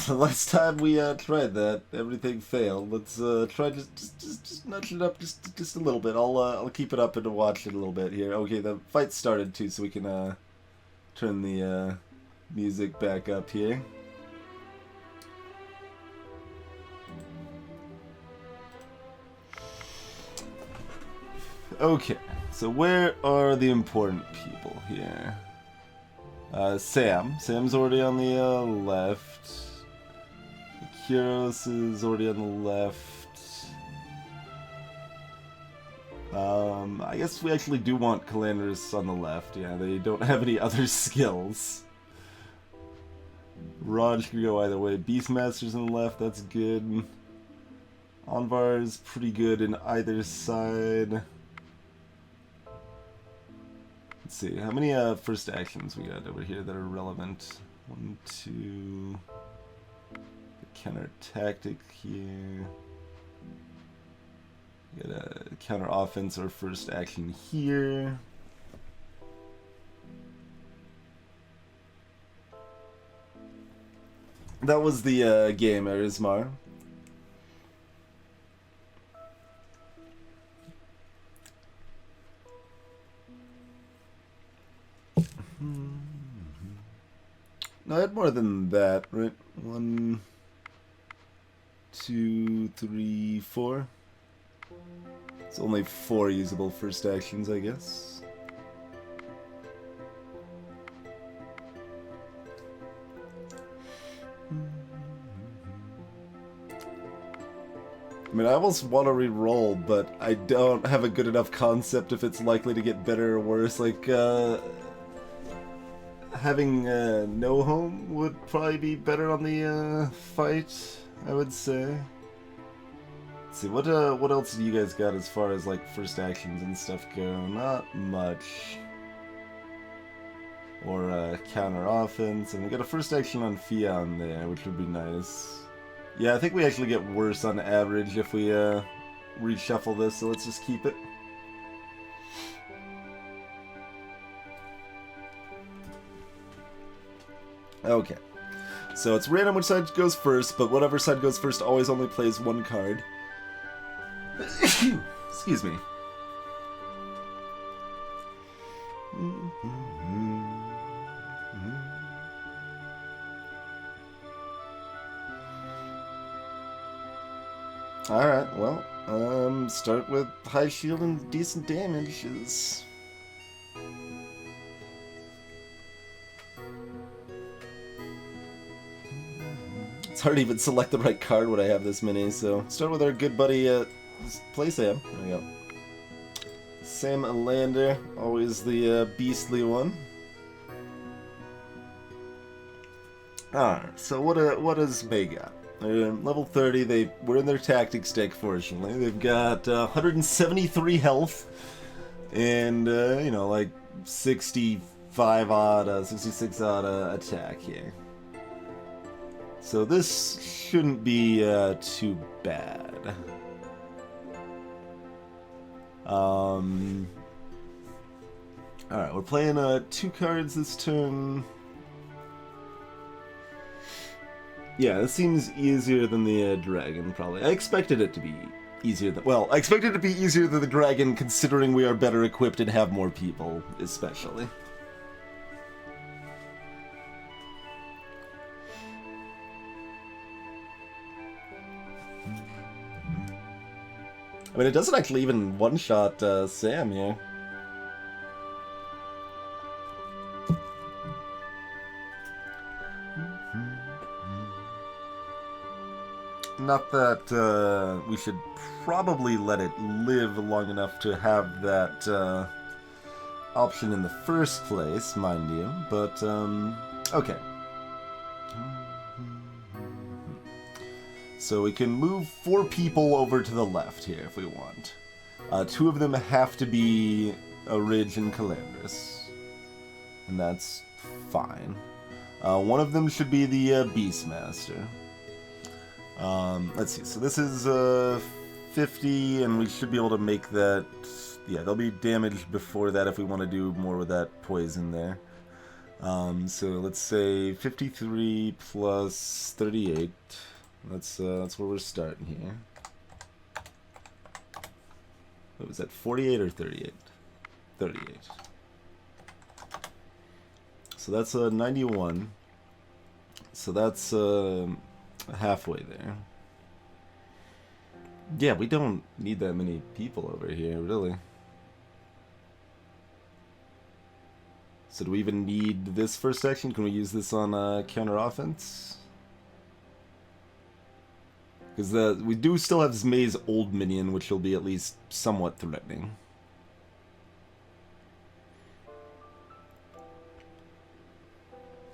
Speaker 1: the last time we, tried that, everything failed. Let's, try just nudge it up just a little bit. I'll keep it up and watch it a little bit here. Okay, the fight started too, so we can, turn the, music back up here. Okay. So where are the important people here? Sam's already on the left. Kyros is already on the left. I guess we actually do want Calandris on the left. Yeah, they don't have any other skills. Raj can go either way. Beastmaster's on the left, that's good. Anvar is pretty good in either side. Let's see, how many first actions we got over here that are relevant? 1, 2... Counter tactic here. We got a counter offense or first action here. That was the game, Erismar. No, I had more than that, right? 1, 2, 3, 4. It's only 4 usable first actions, I guess. I mean, I almost want to re-roll, but I don't have a good enough concept if it's likely to get better or worse. Like, having no home would probably be better on the fight, I would say. Let's see, what else do you guys got as far as, like, first actions and stuff go? Not much. Or counter offense, and we got a first action on Thea on there, which would be nice. Yeah, I think we actually get worse on average if we reshuffle this, so let's just keep it. Okay. So it's random which side goes first, but whatever side goes first always only plays one card. Excuse me. Alright, well, start with high shield and decent damage is... It's hard to even select the right card when I have this many, so start with our good buddy, play Sam. There we go. Sam Lander, always the beastly one. Alright, so what does May got? They're level 30, we're in their tactics deck, fortunately. They've got 173 health, and, you know, like 65 odd, 66 odd attack here. So this shouldn't be too bad. Alright, we're playing 2 cards this turn. Yeah, this seems easier than the dragon, probably. I expected it to be easier than... Well, I expected it to be easier than the dragon, considering we are better equipped and have more people, especially. I mean, it doesn't actually even one-shot Sam here. Not that we should probably let it live long enough to have that option in the first place, mind you, but okay. So we can move 4 people over to the left here if we want. 2 of them have to be a Ridge and Calandris, and that's fine. 1 of them should be the Beastmaster. Let's see, so this is 50, and we should be able to make that... Yeah, they'll be damaged before that if we want to do more with that poison there. So let's say 53 plus 38. That's where we're starting here. What was that, 48 or 38? 38. So that's 91. So that's halfway there. Yeah, we don't need that many people over here, really. So do we even need this first action? Can we use this on counter offense? Because we do still have Zmay's old minion, which will be at least somewhat threatening.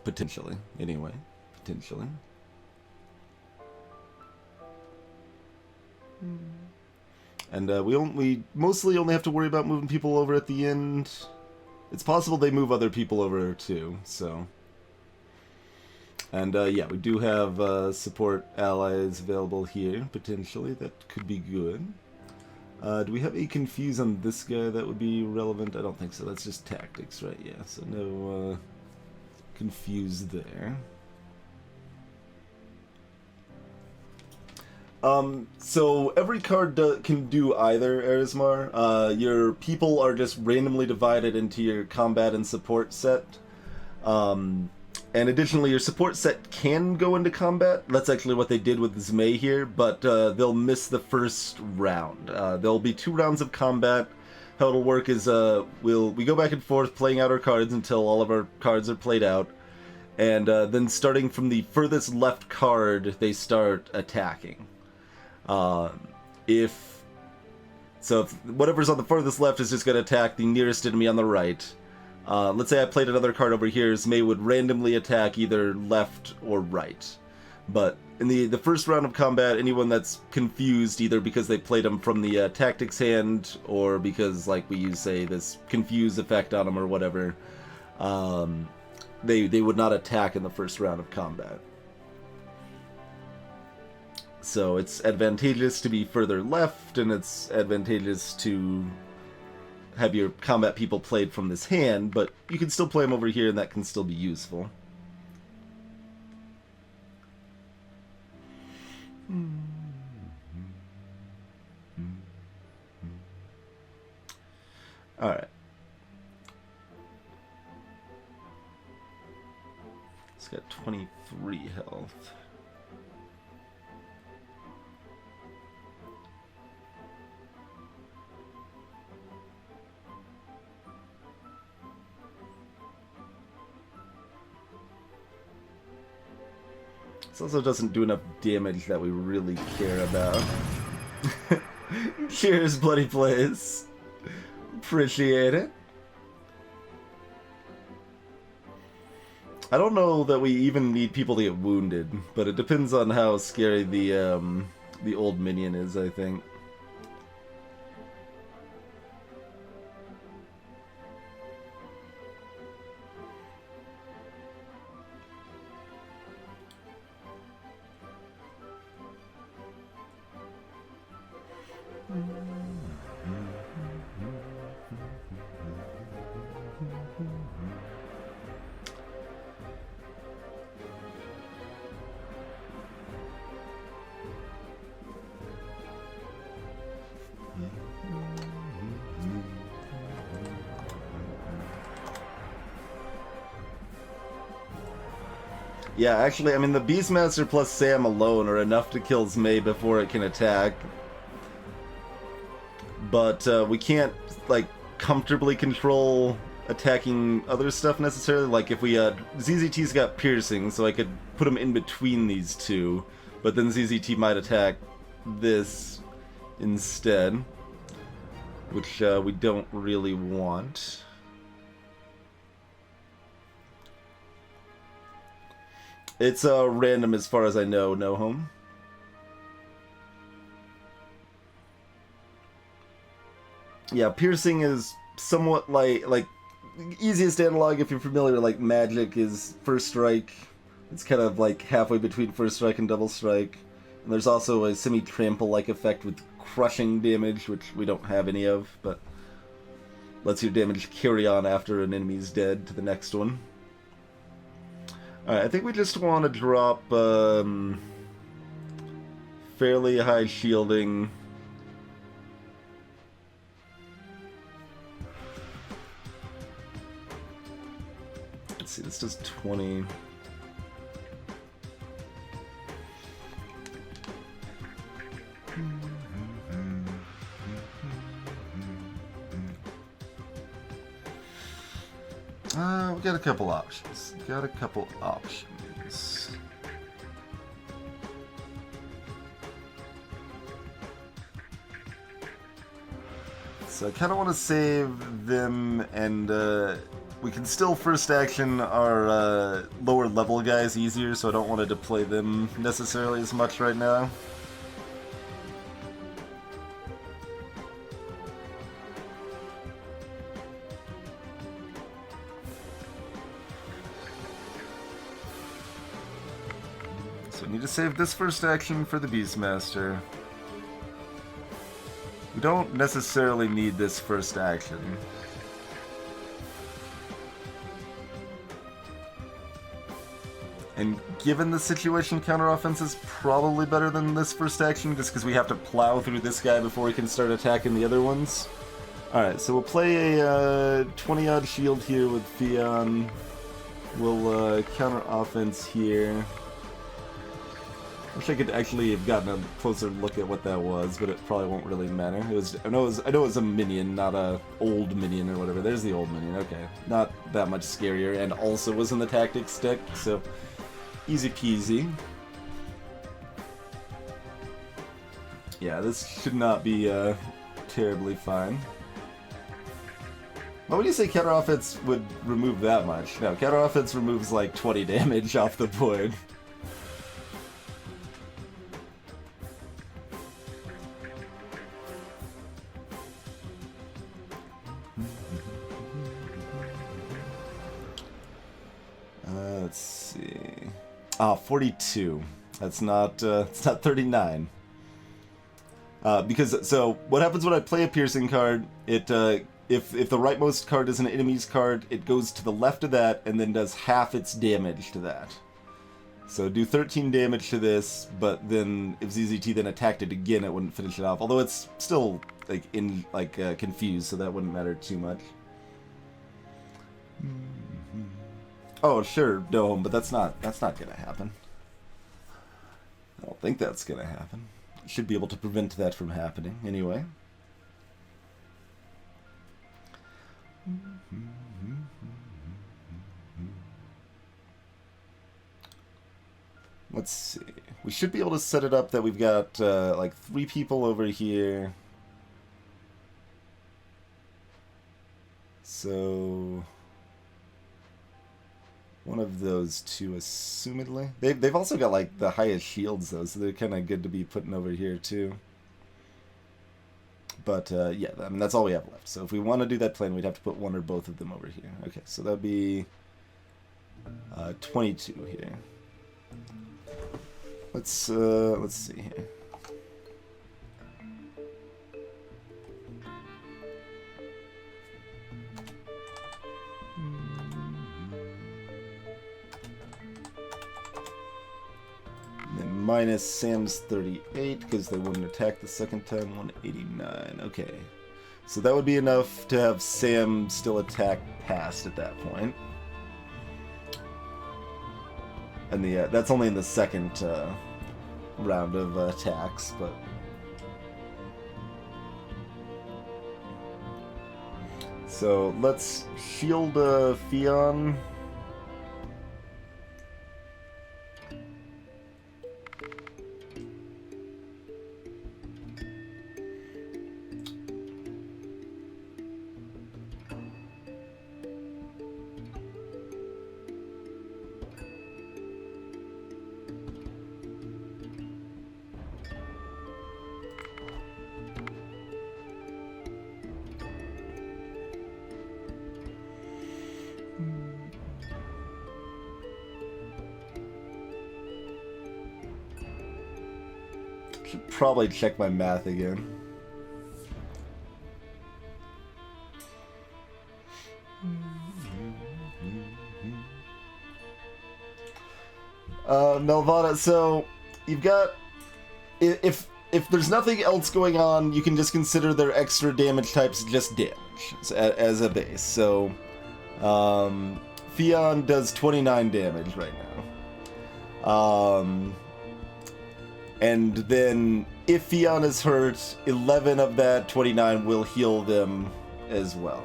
Speaker 1: Potentially, anyway. Potentially. And we mostly only have to worry about moving people over at the end. It's possible they move other people over too, so... And yeah, we do have support allies available here, potentially. That could be good. Do we have a confuse on this guy that would be relevant? I don't think so. That's just tactics, right? Yeah, so no confuse there. So every card can do either, Erismar. Your people are just randomly divided into your combat and support set. And additionally, your support set can go into combat. That's actually what they did with Zmay here, but they'll miss the first round. There'll be 2 rounds of combat. How it'll work is we go back and forth playing out our cards until all of our cards are played out. And then starting from the furthest left card, they start attacking. So if whatever's on the farthest left is just going to attack the nearest enemy on the right. Let's say I played another card over here, May would randomly attack either left or right. But in the first round of combat, anyone that's confused, either because they played them from the tactics hand, or because, like, we use, say, this confuse effect on them or whatever, they would not attack in the first round of combat. So it's advantageous to be further left, and it's advantageous to have your combat people played from this hand, but you can still play them over here, and that can still be useful. Alright. It's got 23 health. This also doesn't do enough damage that we really care about. Cheers, Bloody Plays. Appreciate it. I don't know that we even need people to get wounded, but it depends on how scary the old minion is, I think. Yeah, actually, I mean, the Beastmaster plus Sam alone are enough to kill Zmei before it can attack. But we can't, like, comfortably control attacking other stuff necessarily. Like, if we, ZZT's got piercing, so I could put him in between these two. But then ZZT might attack this instead, which we don't really want. It's random as far as I know, no home. Yeah, piercing is somewhat like easiest analog if you're familiar, like magic is first strike. It's kind of like halfway between first strike and double strike. And there's also a semi-trample like effect with crushing damage, which we don't have any of, but lets your damage carry on after an enemy's dead to the next one. Alright, I think we just want to drop fairly high shielding. Let's see, this does 20. We got a couple options. So I kind of want to save them, and we can still first action our lower level guys easier, so I don't want to deploy them necessarily as much right now. So we need to save this first action for the Beastmaster. We don't necessarily need this first action. And given the situation, counteroffense is probably better than this first action, just because we have to plow through this guy before we can start attacking the other ones. Alright, so we'll play a 20-odd shield here with Theon. We'll counter-offense here. Wish I could actually have gotten a closer look at what that was, but it probably won't really matter. I know it was a minion, not a old minion or whatever. There's the old minion, okay. Not that much scarier, and also was in the tactics stick, so easy peasy. Yeah, this should not be terribly fine. Why would you say counter offense would remove that much? No, counter offense removes like 20 damage off the board. Let's see. Ah, 42. It's not 39. Because so what happens when I play a piercing card? It if the rightmost card is an enemy's card, it goes to the left of that and then does half its damage to that. So do 13 damage to this, but then if ZZT then attacked it again, it wouldn't finish it off. Although it's still confused, so that wouldn't matter too much. Oh sure, Dome, but that's not gonna happen. I don't think that's gonna happen. Should be able to prevent that from happening anyway. Let's see. We should be able to set it up that we've got like 3 people over here. So one of those two, assumedly. They've also got like the highest shields though, so they're kind of good to be putting over here too. But yeah, I mean that's all we have left. So if we want to do that plan, we'd have to put one or both of them over here. Okay, so that'd be 22 here. Let's see here. Then minus Sam's 38 because they wouldn't attack the second time. 189. Okay, so that would be enough to have Sam still attack past at that point. And that's only in the second round of attacks, but so let's shield Theon. Should probably check my math again. Melvada, so you've got if there's nothing else going on, you can just consider their extra damage types just damage as a base. So Theon does 29 damage right now. And then if Theon is hurt, 11 of that 29 will heal them as well.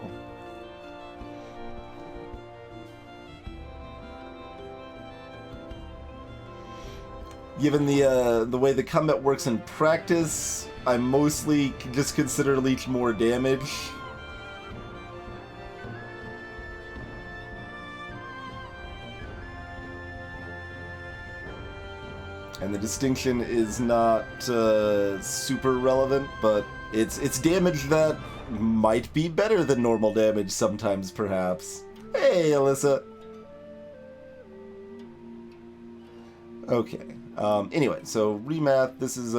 Speaker 1: Given the way the combat works in practice, I mostly just consider Leech more damage. And the distinction is not super relevant, but it's damage that might be better than normal damage sometimes, perhaps. Hey, Alyssa. Okay. Anyway, so remath. This is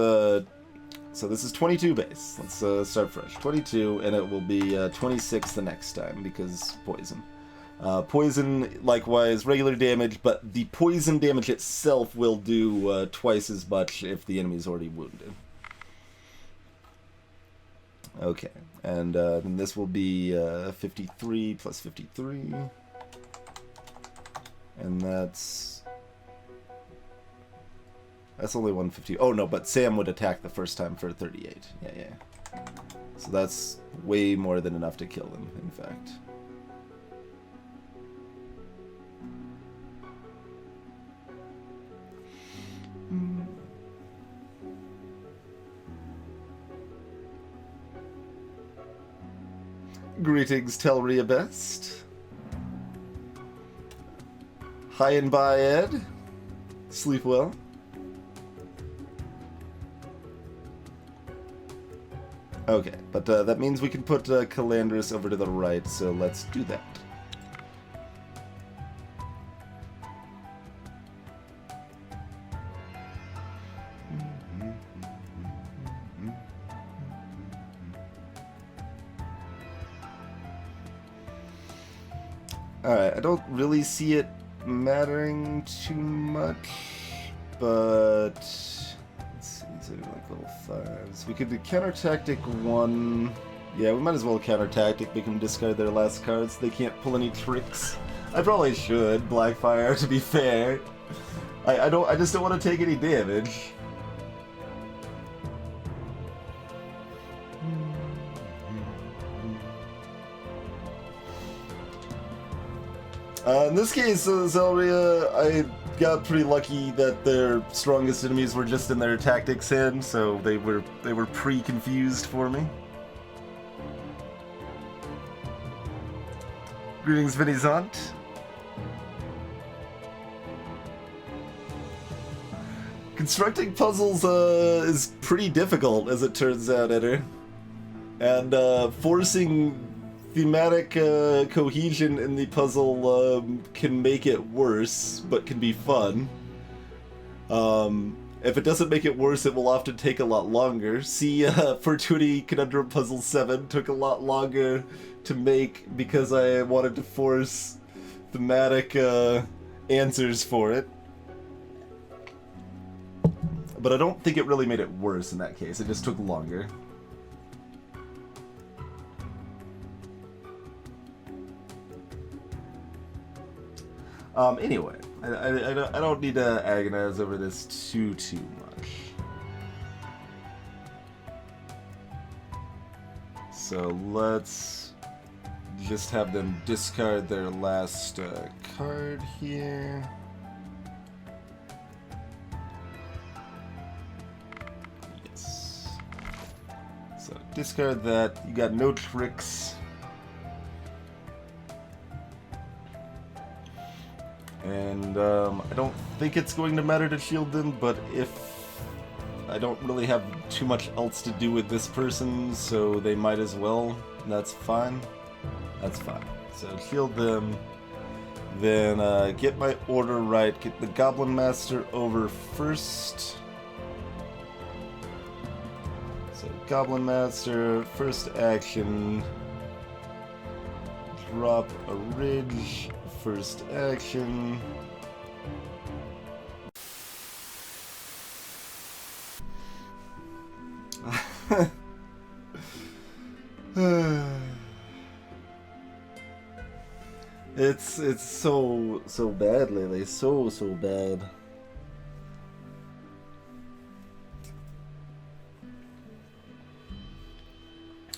Speaker 1: 22 base. Let's start fresh. 22, and it will be 26 the next time because poison. Poison, likewise, regular damage, but the poison damage itself will do twice as much if the enemy's already wounded. Okay, and then this will be 53 plus 53. And that's only 150. Oh no, but Sam would attack the first time for 38. Yeah. So that's way more than enough to kill him, in fact. Greetings, Telria Best. Hi and bye, Ed. Sleep well. Okay, but that means we can put Calandris over to the right, so let's do that. Alright, I don't really see it mattering too much, but let's see, so like level 5s. We could do counter tactic 1. Yeah, we might as well counter tactic, make them discard their last cards. They can't pull any tricks. I probably should, Blackfire, to be fair. I just don't want to take any damage. In this case, Zelria, I got pretty lucky that their strongest enemies were just in their tactics hand, so they were pre-confused for me. Greetings, Vinizant. Constructing puzzles is pretty difficult, as it turns out, Eder. And forcing thematic cohesion in the puzzle can make it worse, but can be fun. If it doesn't make it worse, it will often take a lot longer. See, Fortuity Conundrum Puzzle 7 took a lot longer to make because I wanted to force thematic answers for it. But I don't think it really made it worse in that case, it just took longer. Anyway, I don't need to agonize over this too much. So let's just have them discard their last card here. Yes. So discard that. You got no tricks. And I don't think it's going to matter to shield them, but if I don't really have too much else to do with this person, so they might as well. That's fine. That's fine. So shield them, then get my order right, get the Goblin Master over first. So Goblin Master, first action, drop a ridge. First action. It's so bad lately, so bad.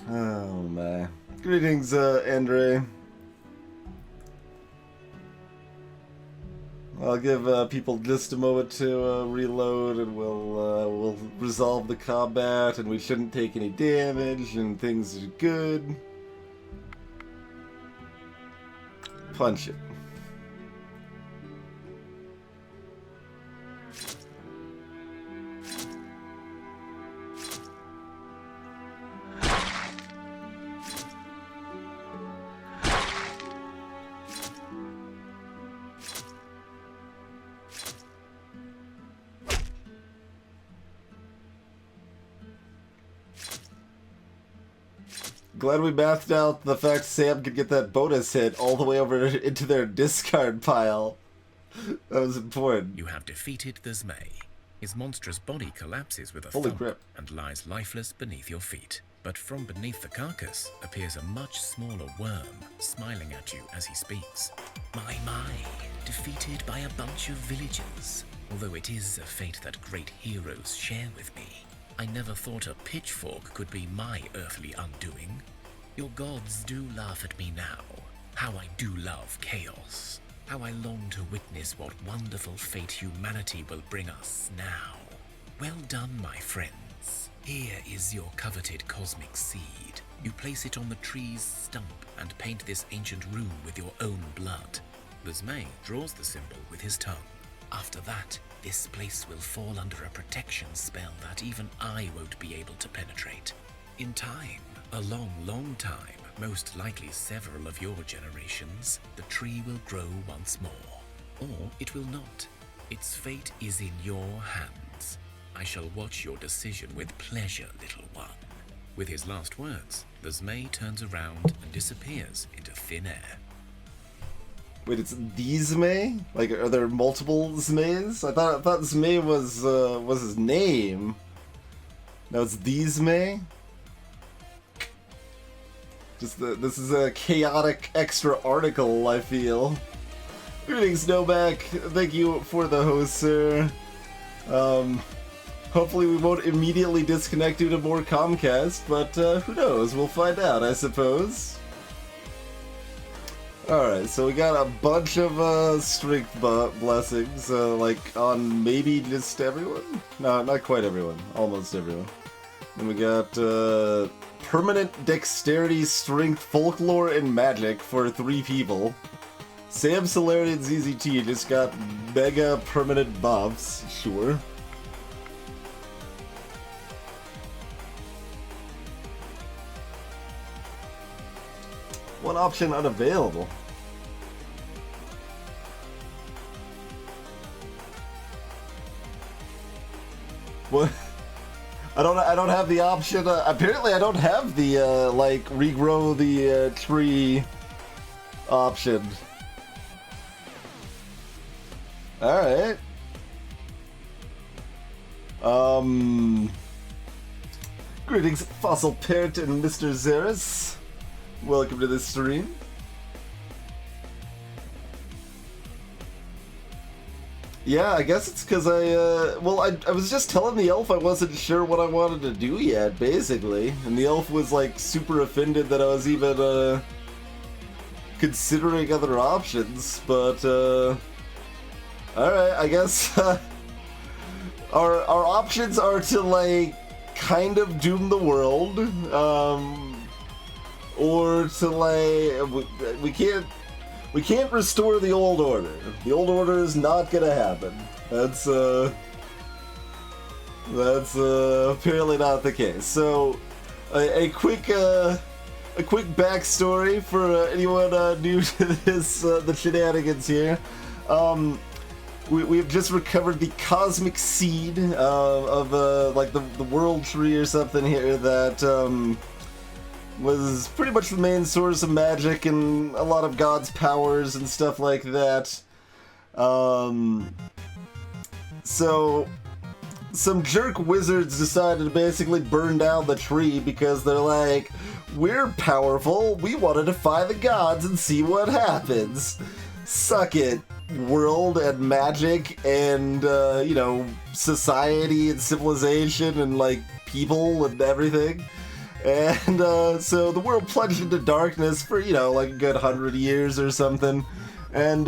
Speaker 1: Oh my. Greetings, Andre. I'll give people just a moment to reload, and we'll resolve the combat, and we shouldn't take any damage, and things are good. Punch it. Glad we mathed out the fact Sam could get that bonus hit all the way over into their discard pile. That was important.
Speaker 2: You have defeated the Zmei. His monstrous body collapses with a
Speaker 1: Holy
Speaker 2: thump
Speaker 1: crap.
Speaker 2: and lies lifeless beneath your feet. But from beneath the carcass appears a much smaller worm, smiling at you as he speaks. My, defeated by a bunch of villagers. Although it is a fate that great heroes share with me, I never thought a pitchfork could be my earthly undoing. Your gods do laugh at me now. How I do love chaos. How I long to witness what wonderful fate humanity will bring us now. Well done, my friends. Here is your coveted cosmic seed. You place it on the tree's stump and paint this ancient rune with your own blood. The Zmei draws the symbol with his tongue. After that, this place will fall under a protection spell that even I won't be able to penetrate. In time, a long, long time, most likely several of your generations, the tree will grow once more. Or it will not. Its fate is in your hands. I shall watch your decision with pleasure, little one. With his last words, the Zmei turns around and disappears into thin air.
Speaker 1: Wait, it's the Zmei? Like, are there multiple Zmeis? I thought Zmei was his name. Now it's the Zmei? This is a chaotic extra article, I feel. Greetings, Snowback. Thank you for the host, sir. Hopefully we won't immediately disconnect due to more Comcast, but who knows? We'll find out, I suppose. Alright, so we got a bunch of strength blessings, like on maybe just everyone? No, not quite everyone. Almost everyone. Then we got permanent dexterity, strength, folklore, and magic for 3 people. Sam, Celerity, and ZZT just got mega permanent buffs, sure. One option unavailable. What? I don't have the option. Apparently, I don't have the like regrow the tree option. All right. Greetings, Fossil Parent and Mr. Zeris. Welcome to the stream. Yeah, I guess it's because I was just telling the elf I wasn't sure what I wanted to do yet, basically. And the elf was, like, super offended that I was even, considering other options, but, alright, I guess, our options are to, like, kind of doom the world, or to, like, we can't restore the old order. The old order is not gonna happen. That's apparently not the case. So, a quick backstory for anyone new to this, the shenanigans here. We have just recovered the cosmic seed of like the world tree or something here that was pretty much the main source of magic and a lot of God's powers and stuff like that. So some jerk wizards decided to basically burn down the tree because they're like, we're powerful, we want to defy the gods and see what happens. Suck it, world and magic and, you know, society and civilization and, like, people and everything. And so the world plunged into darkness for, you know, like a good 100 years or something. And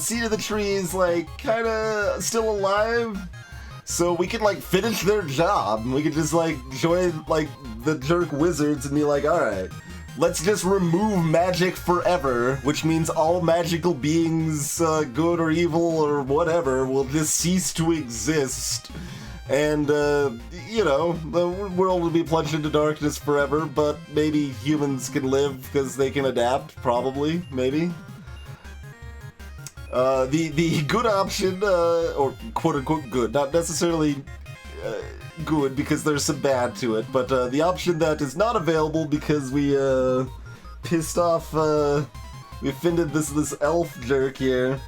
Speaker 1: Seed of the Tree is, like, kind of still alive. So we can, like, finish their job. We could just, like, join, like, the jerk wizards and be like, alright, let's just remove magic forever. Which means all magical beings, good or evil or whatever, will just cease to exist. And, you know, the world will be plunged into darkness forever, but maybe humans can live because they can adapt, probably, maybe. The good option, or quote-unquote good, not necessarily good because there's some bad to it, but the option that is not available because we pissed off, we offended this elf jerk here,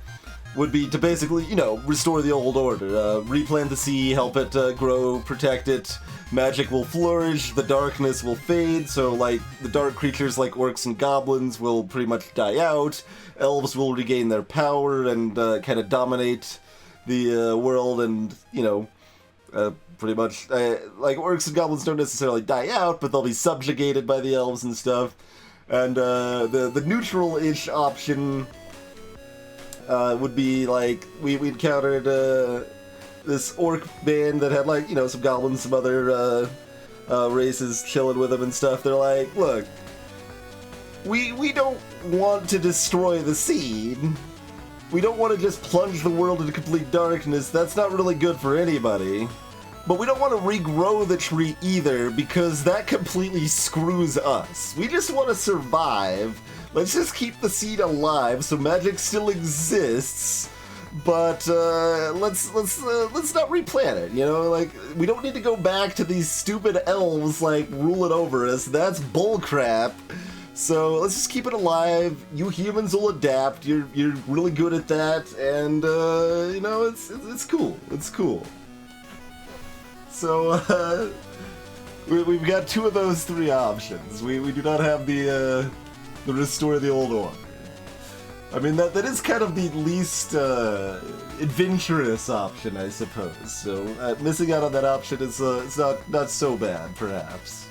Speaker 1: would be to basically, you know, restore the old order. Replant the sea, help it grow, protect it. Magic will flourish, the darkness will fade, so, like, the dark creatures like orcs and goblins will pretty much die out. Elves will regain their power and kind of dominate the world and, you know, pretty much, like, orcs and goblins don't necessarily die out, but they'll be subjugated by the elves and stuff. And the neutral-ish option would be like we encountered this orc band that had, like, you know, some goblins, some other races chilling with them and stuff. They're like, look, we don't want to destroy the seed. We don't want to just plunge the world into complete darkness. That's not really good for anybody. But we don't want to regrow the tree either, because that completely screws us. We just want to survive. Let's just keep the seed alive so magic still exists. But let's not replant it, you know? Like, we don't need to go back to these stupid elves, like, ruling over us. That's bullcrap. So let's just keep it alive. You humans will adapt. You're really good at that, and you know, it's cool. It's cool. So we've got two of those three options. We do not have the restore the old order. I mean, that is kind of the least adventurous option, I suppose. So missing out on that option is it's not so bad, perhaps.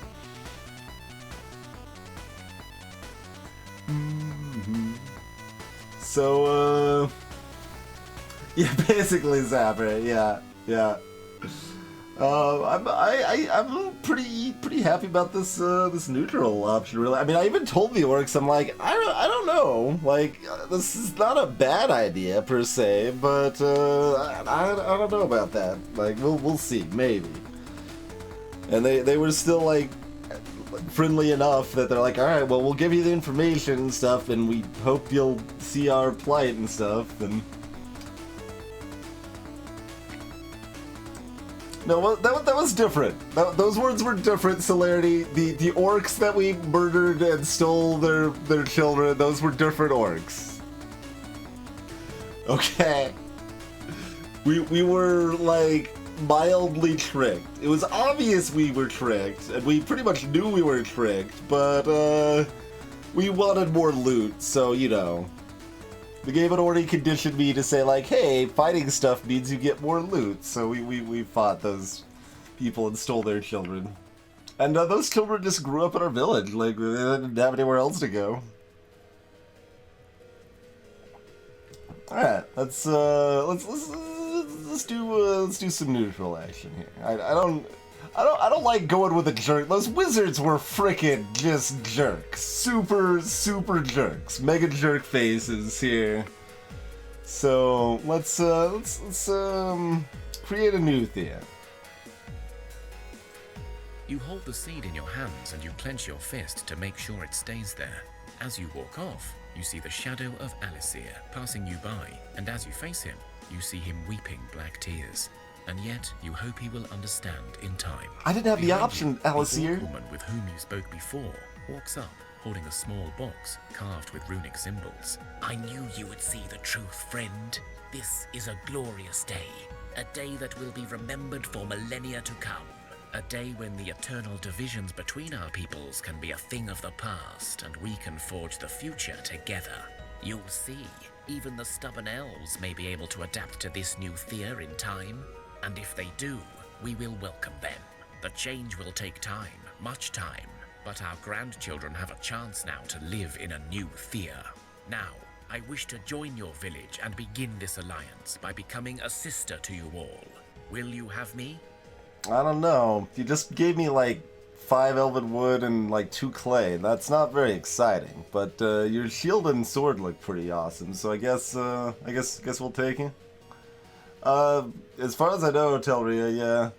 Speaker 1: So, yeah, basically Zapper, yeah. I'm pretty happy about this this neutral option, really. I mean, I even told the orcs, I'm like, I don't know, like, this is not a bad idea per se, but I don't know about that. Like, we'll see, maybe. And they were still like friendly enough that they're like, all right, well, we'll give you the information and stuff, and we hope you'll see our plight and stuff. And no, that was different. Those words were different, Celerity. The orcs that we murdered and stole their children, those were different orcs. Okay. We were, like, mildly tricked. It was obvious we were tricked, and we pretty much knew we were tricked, but we wanted more loot, so, you know. The game had already conditioned me to say, like, hey, fighting stuff means you get more loot, so we fought those people and stole their children. And those children just grew up in our village, like, they didn't have anywhere else to go. Alright, let's do some neutral action here. I don't like going with a jerk. Those wizards were frickin' just jerks. Super jerks. Mega jerk faces here. So let's create a new Thea.
Speaker 2: You hold the seed in your hands and you clench your fist to make sure it stays there. As you walk off, you see the shadow of Alisir passing you by, and as you face him, you see him weeping black tears. And yet, you hope he will understand in time.
Speaker 1: I didn't have the option, Alisir.
Speaker 2: The woman with whom you spoke before walks up, holding a small box carved with runic symbols.
Speaker 4: I knew you would see the truth, friend. This is a glorious day. A day that will be remembered for millennia to come.
Speaker 2: A day when the eternal divisions between our peoples can be a thing of the past, and we can forge the future together.
Speaker 4: You'll see. Even the stubborn elves may be able to adapt to this new Thea in time. And if they do, we will welcome them. The change will take time, much time. But our grandchildren have a chance now to live in a new Thea. Now, I wish to join your village and begin this alliance by becoming a sister to you all. Will you have me?
Speaker 1: I don't know. You just gave me like 5 elven wood and like 2 clay. That's not very exciting. But your shield and sword look pretty awesome. So I guess we'll take it. As far as I know, Telria, yeah.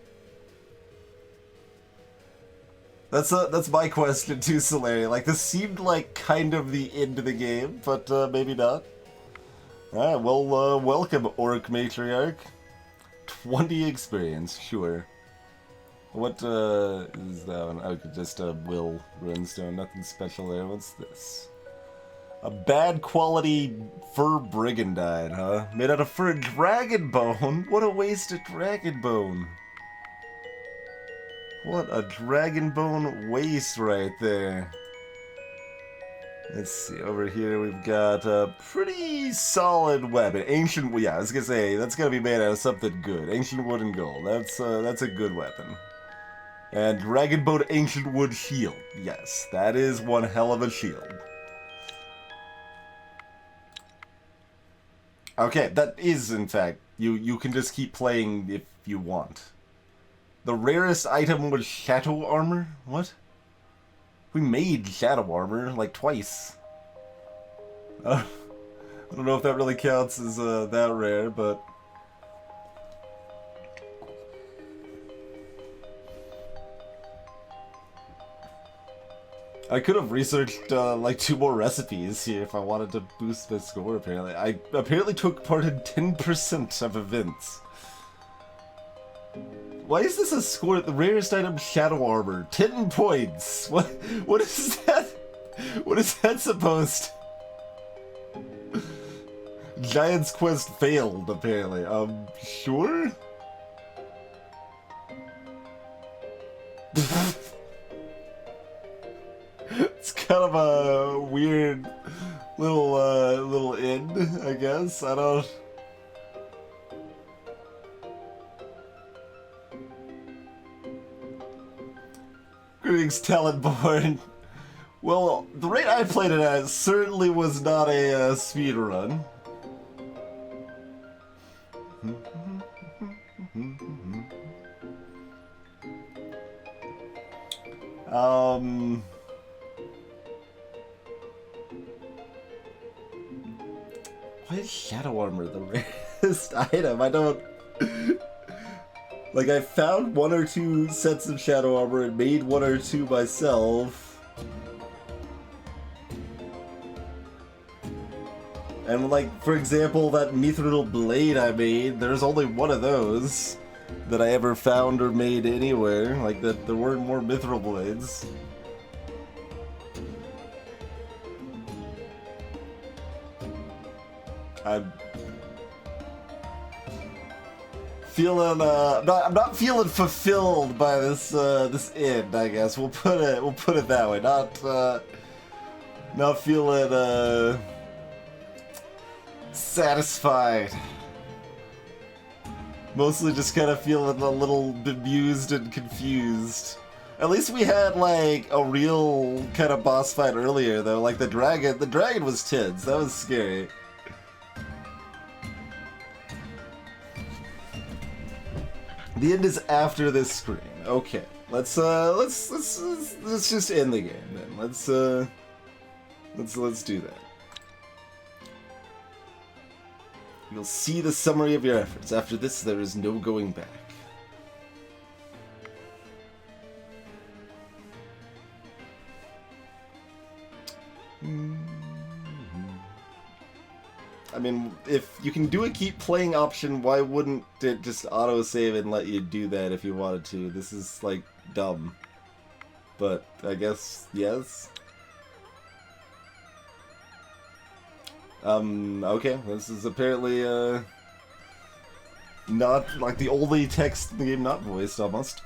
Speaker 1: That's my question too, Solari. Like, this seemed like kind of the end of the game, but maybe not. Alright, well, welcome, Orc Matriarch. 20 experience, sure. What is that one? Oh, just a Will Runestone, nothing special there. What's this? A bad quality fur brigandine, huh? Made out of fur dragon bone? What a waste of dragon bone. What a dragon bone waste right there. Let's see, over here we've got a pretty solid weapon. Ancient, yeah, I was gonna say, that's gonna be made out of something good. Ancient wood and gold, that's a good weapon. And dragon bone ancient wood shield. Yes, that is one hell of a shield. Okay, that is in fact You can just keep playing if you want. The rarest item was shadow armor? What? We made shadow armor, like, twice. I don't know if that really counts as that rare, but... I could have researched, like, 2 more recipes here if I wanted to boost my score, apparently. I apparently took part in 10% of events. Why is this a score? The rarest item, shadow armor. 10 points! What is that? What is that supposed to... Giant's Quest failed, apparently. Sure? It's kind of a weird little end, I guess. I don't... Greetings, Talonborn. Well, the rate I played it at certainly was not a speed run. Why is shadow armor the rarest item? I don't... Like, I found 1 or 2 sets of shadow armor and made 1 or 2 myself. And, like, for example, that mithril blade I made, there's only 1 of those that I ever found or made anywhere. Like, that there weren't more mithril blades. I'm feeling I'm not feeling fulfilled by this this end, I guess. We'll put it that way. Not feeling satisfied. Mostly just kind of feeling a little bemused and confused. At least we had like a real kind of boss fight earlier though. Like the dragon was tense. That was scary. The end is after this screen. Okay, let's just end the game then. Let's do that. You'll see the summary of your efforts. After this, there is no going back. I mean, if you can do a keep playing option, why wouldn't it just autosave and let you do that if you wanted to? This is, like, dumb. But, I guess, yes? Okay, this is apparently, not, like, the only text in the game not voiced, almost.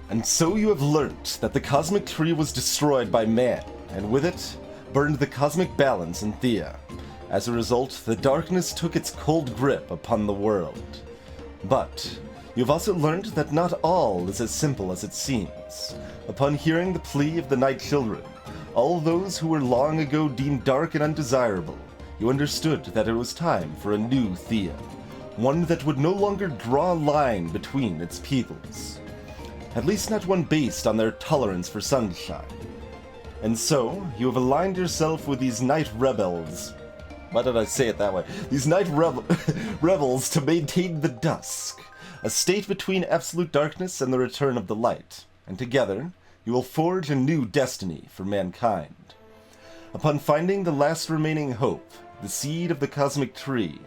Speaker 1: And so you have learnt that the cosmic tree was destroyed by man, and with it, burned the cosmic balance in Thea. As a result, the darkness took its cold grip upon the world. But you've also learned that not all is as simple as it seems. Upon hearing the plea of the Night Children, all those who were long ago deemed dark and undesirable, you understood that it was time for a new Thea, one that would no longer draw a line between its peoples. At least not one based on their tolerance for sunshine. And so, you have aligned yourself with these night rebels. Why did I say it that way? These night rebels to maintain the dusk, a state between absolute darkness and the return of the light. And together, you will forge a new destiny for mankind. Upon finding the last remaining hope, the seed of the cosmic tree,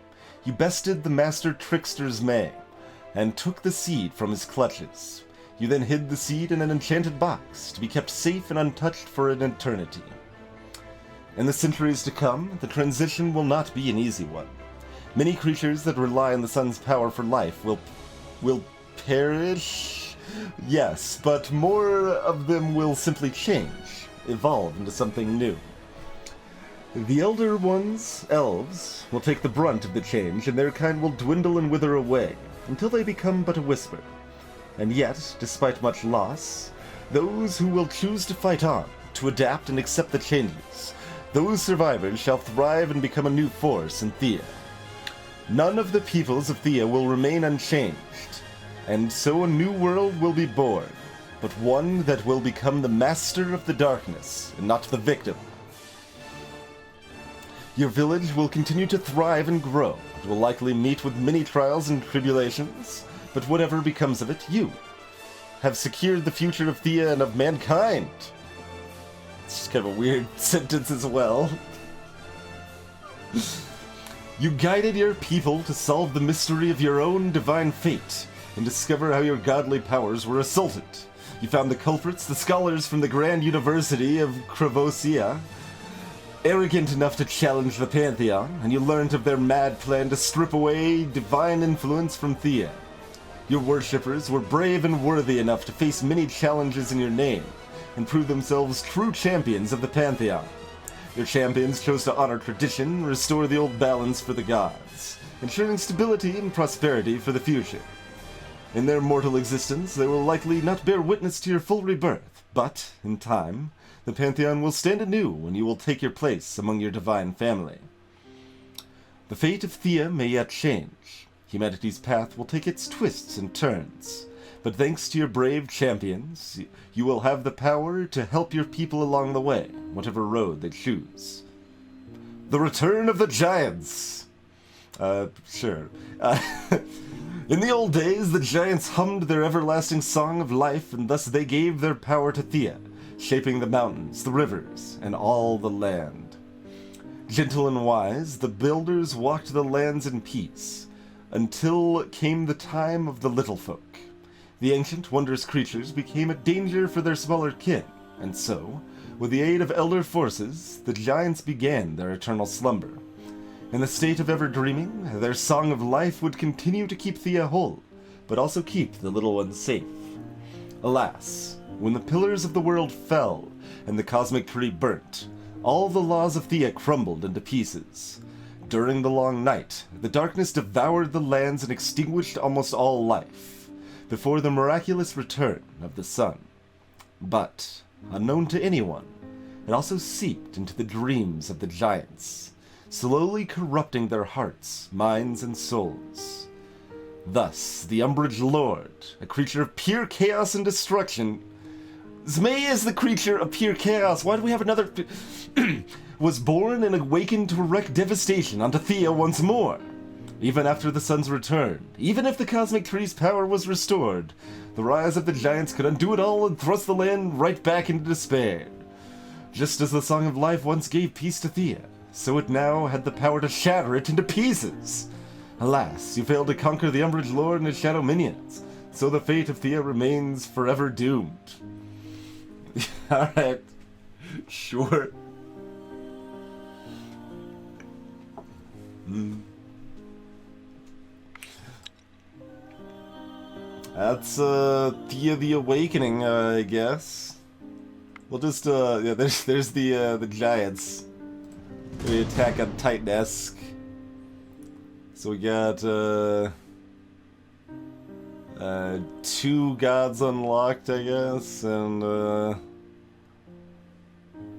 Speaker 1: you bested the master trickster's May, and took the seed from his clutches. You then hid the seed in an enchanted box, to be kept safe and untouched for an eternity. In the centuries to come, the transition will not be an easy one. Many creatures that rely on the sun's power for life will perish? Yes, but more of them will simply change, evolve into something new. The elder ones, elves, will take the brunt of the change, and their kind will dwindle and wither away, until they become but a whisper. And yet, despite much loss, those who will choose to fight on, to adapt and accept the changes, Those survivors shall thrive and become a new force in Thea. None of the peoples of Thea will remain unchanged, and so a new world will be born, but one that will become the master of the darkness, and not the victim. Your village will continue to thrive and grow. It will likely meet with many trials and tribulations, but whatever becomes of it, you have secured the future of Thea and of mankind. It's just kind of a weird sentence as well. You guided your people to solve the mystery of your own divine fate and discover how your godly powers were assaulted. You found the culprits, the scholars from the Grand University of Kravosia, arrogant enough to challenge the Pantheon, and you learned of their mad plan to strip away divine influence from Thea. Your worshippers were brave and worthy enough to face many challenges in your name, and prove themselves true champions of the Pantheon. Your champions chose to honor tradition, restore the old balance for the gods, ensuring stability and prosperity for the future. In their mortal existence, they will likely not bear witness to your full rebirth, but, in time, the Pantheon will stand anew and you will take your place among your divine family. The fate of Thea may yet change. Humanity's path will take its twists and turns, but thanks to your brave champions, you will have the power to help your people along the way, whatever road they choose. The return of the giants! Sure. In the old days, the giants hummed their everlasting song of life, and thus they gave their power to Thea, shaping the mountains, the rivers, and all the land. Gentle and wise, the builders walked the lands in peace, until came the time of the little folk. The ancient, wondrous creatures became a danger for their smaller kin, and so, with the aid of elder forces, the giants began their eternal slumber. In the state of ever-dreaming, their song of life would continue to keep Thea whole, but also keep the little ones safe. Alas, when the pillars of the world fell, and the cosmic tree burnt, all the laws of Thea crumbled into pieces. During the long night, the darkness devoured the lands and extinguished almost all life, before the miraculous return of the sun. But, unknown to anyone, it also seeped into the dreams of the giants, slowly corrupting their hearts, minds, and souls. Thus, the Umbrage Lord, a creature of pure chaos and destruction... Zmei is the creature of pure chaos. Why do we have another... was born and awakened to wreak devastation onto Thea once more. Even after the sun's return, even if the cosmic tree's power was restored, the rise of the giants could undo it all and thrust the land right back into despair. Just as the Song of Life once gave peace to Thea, so it now had the power to shatter it into pieces. Alas, you failed to conquer the Umbrage Lord and his shadow minions, so the fate of Thea remains forever doomed. Alright, sure. That's, Thea the Awakening, I guess. We'll just, yeah, there's the giants. We attack on Titan-esque. So we got, 2 gods unlocked, I guess, and,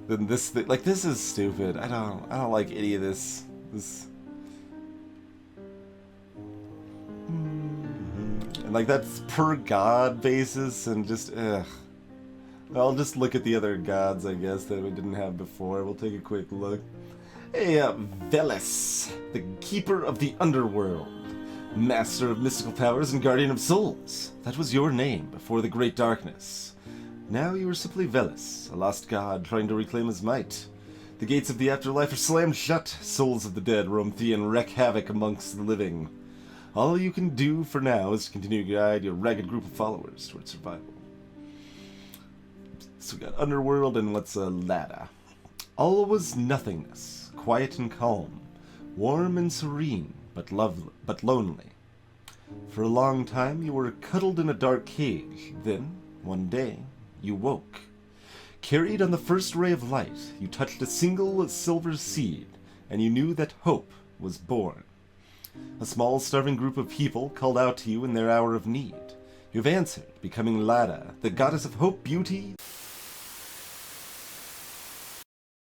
Speaker 1: then this thing, like, this is stupid. I don't like any of this. And, like, that's per god basis, and just, ugh. I'll just look at the other gods, I guess, that we didn't have before. We'll take a quick look. Hey, Veles, the Keeper of the Underworld, Master of Mystical Powers and Guardian of Souls. That was your name before the Great Darkness. Now you are simply Veles, a lost god trying to reclaim his might. The gates of the afterlife are slammed shut. Souls of the dead roam Thea and wreak havoc amongst the living. All you can do for now is to continue to guide your ragged group of followers towards survival. So we got Underworld and what's a ladder. All was nothingness, quiet and calm, warm and serene, but lonely. For a long time you were cuddled in a dark cage. Then, one day, you woke. Carried on the first ray of light, you touched a single silver seed, and you knew that hope was born. A small starving group of people called out to you in their hour of need. You've answered, becoming Lada, the goddess of hope, beauty,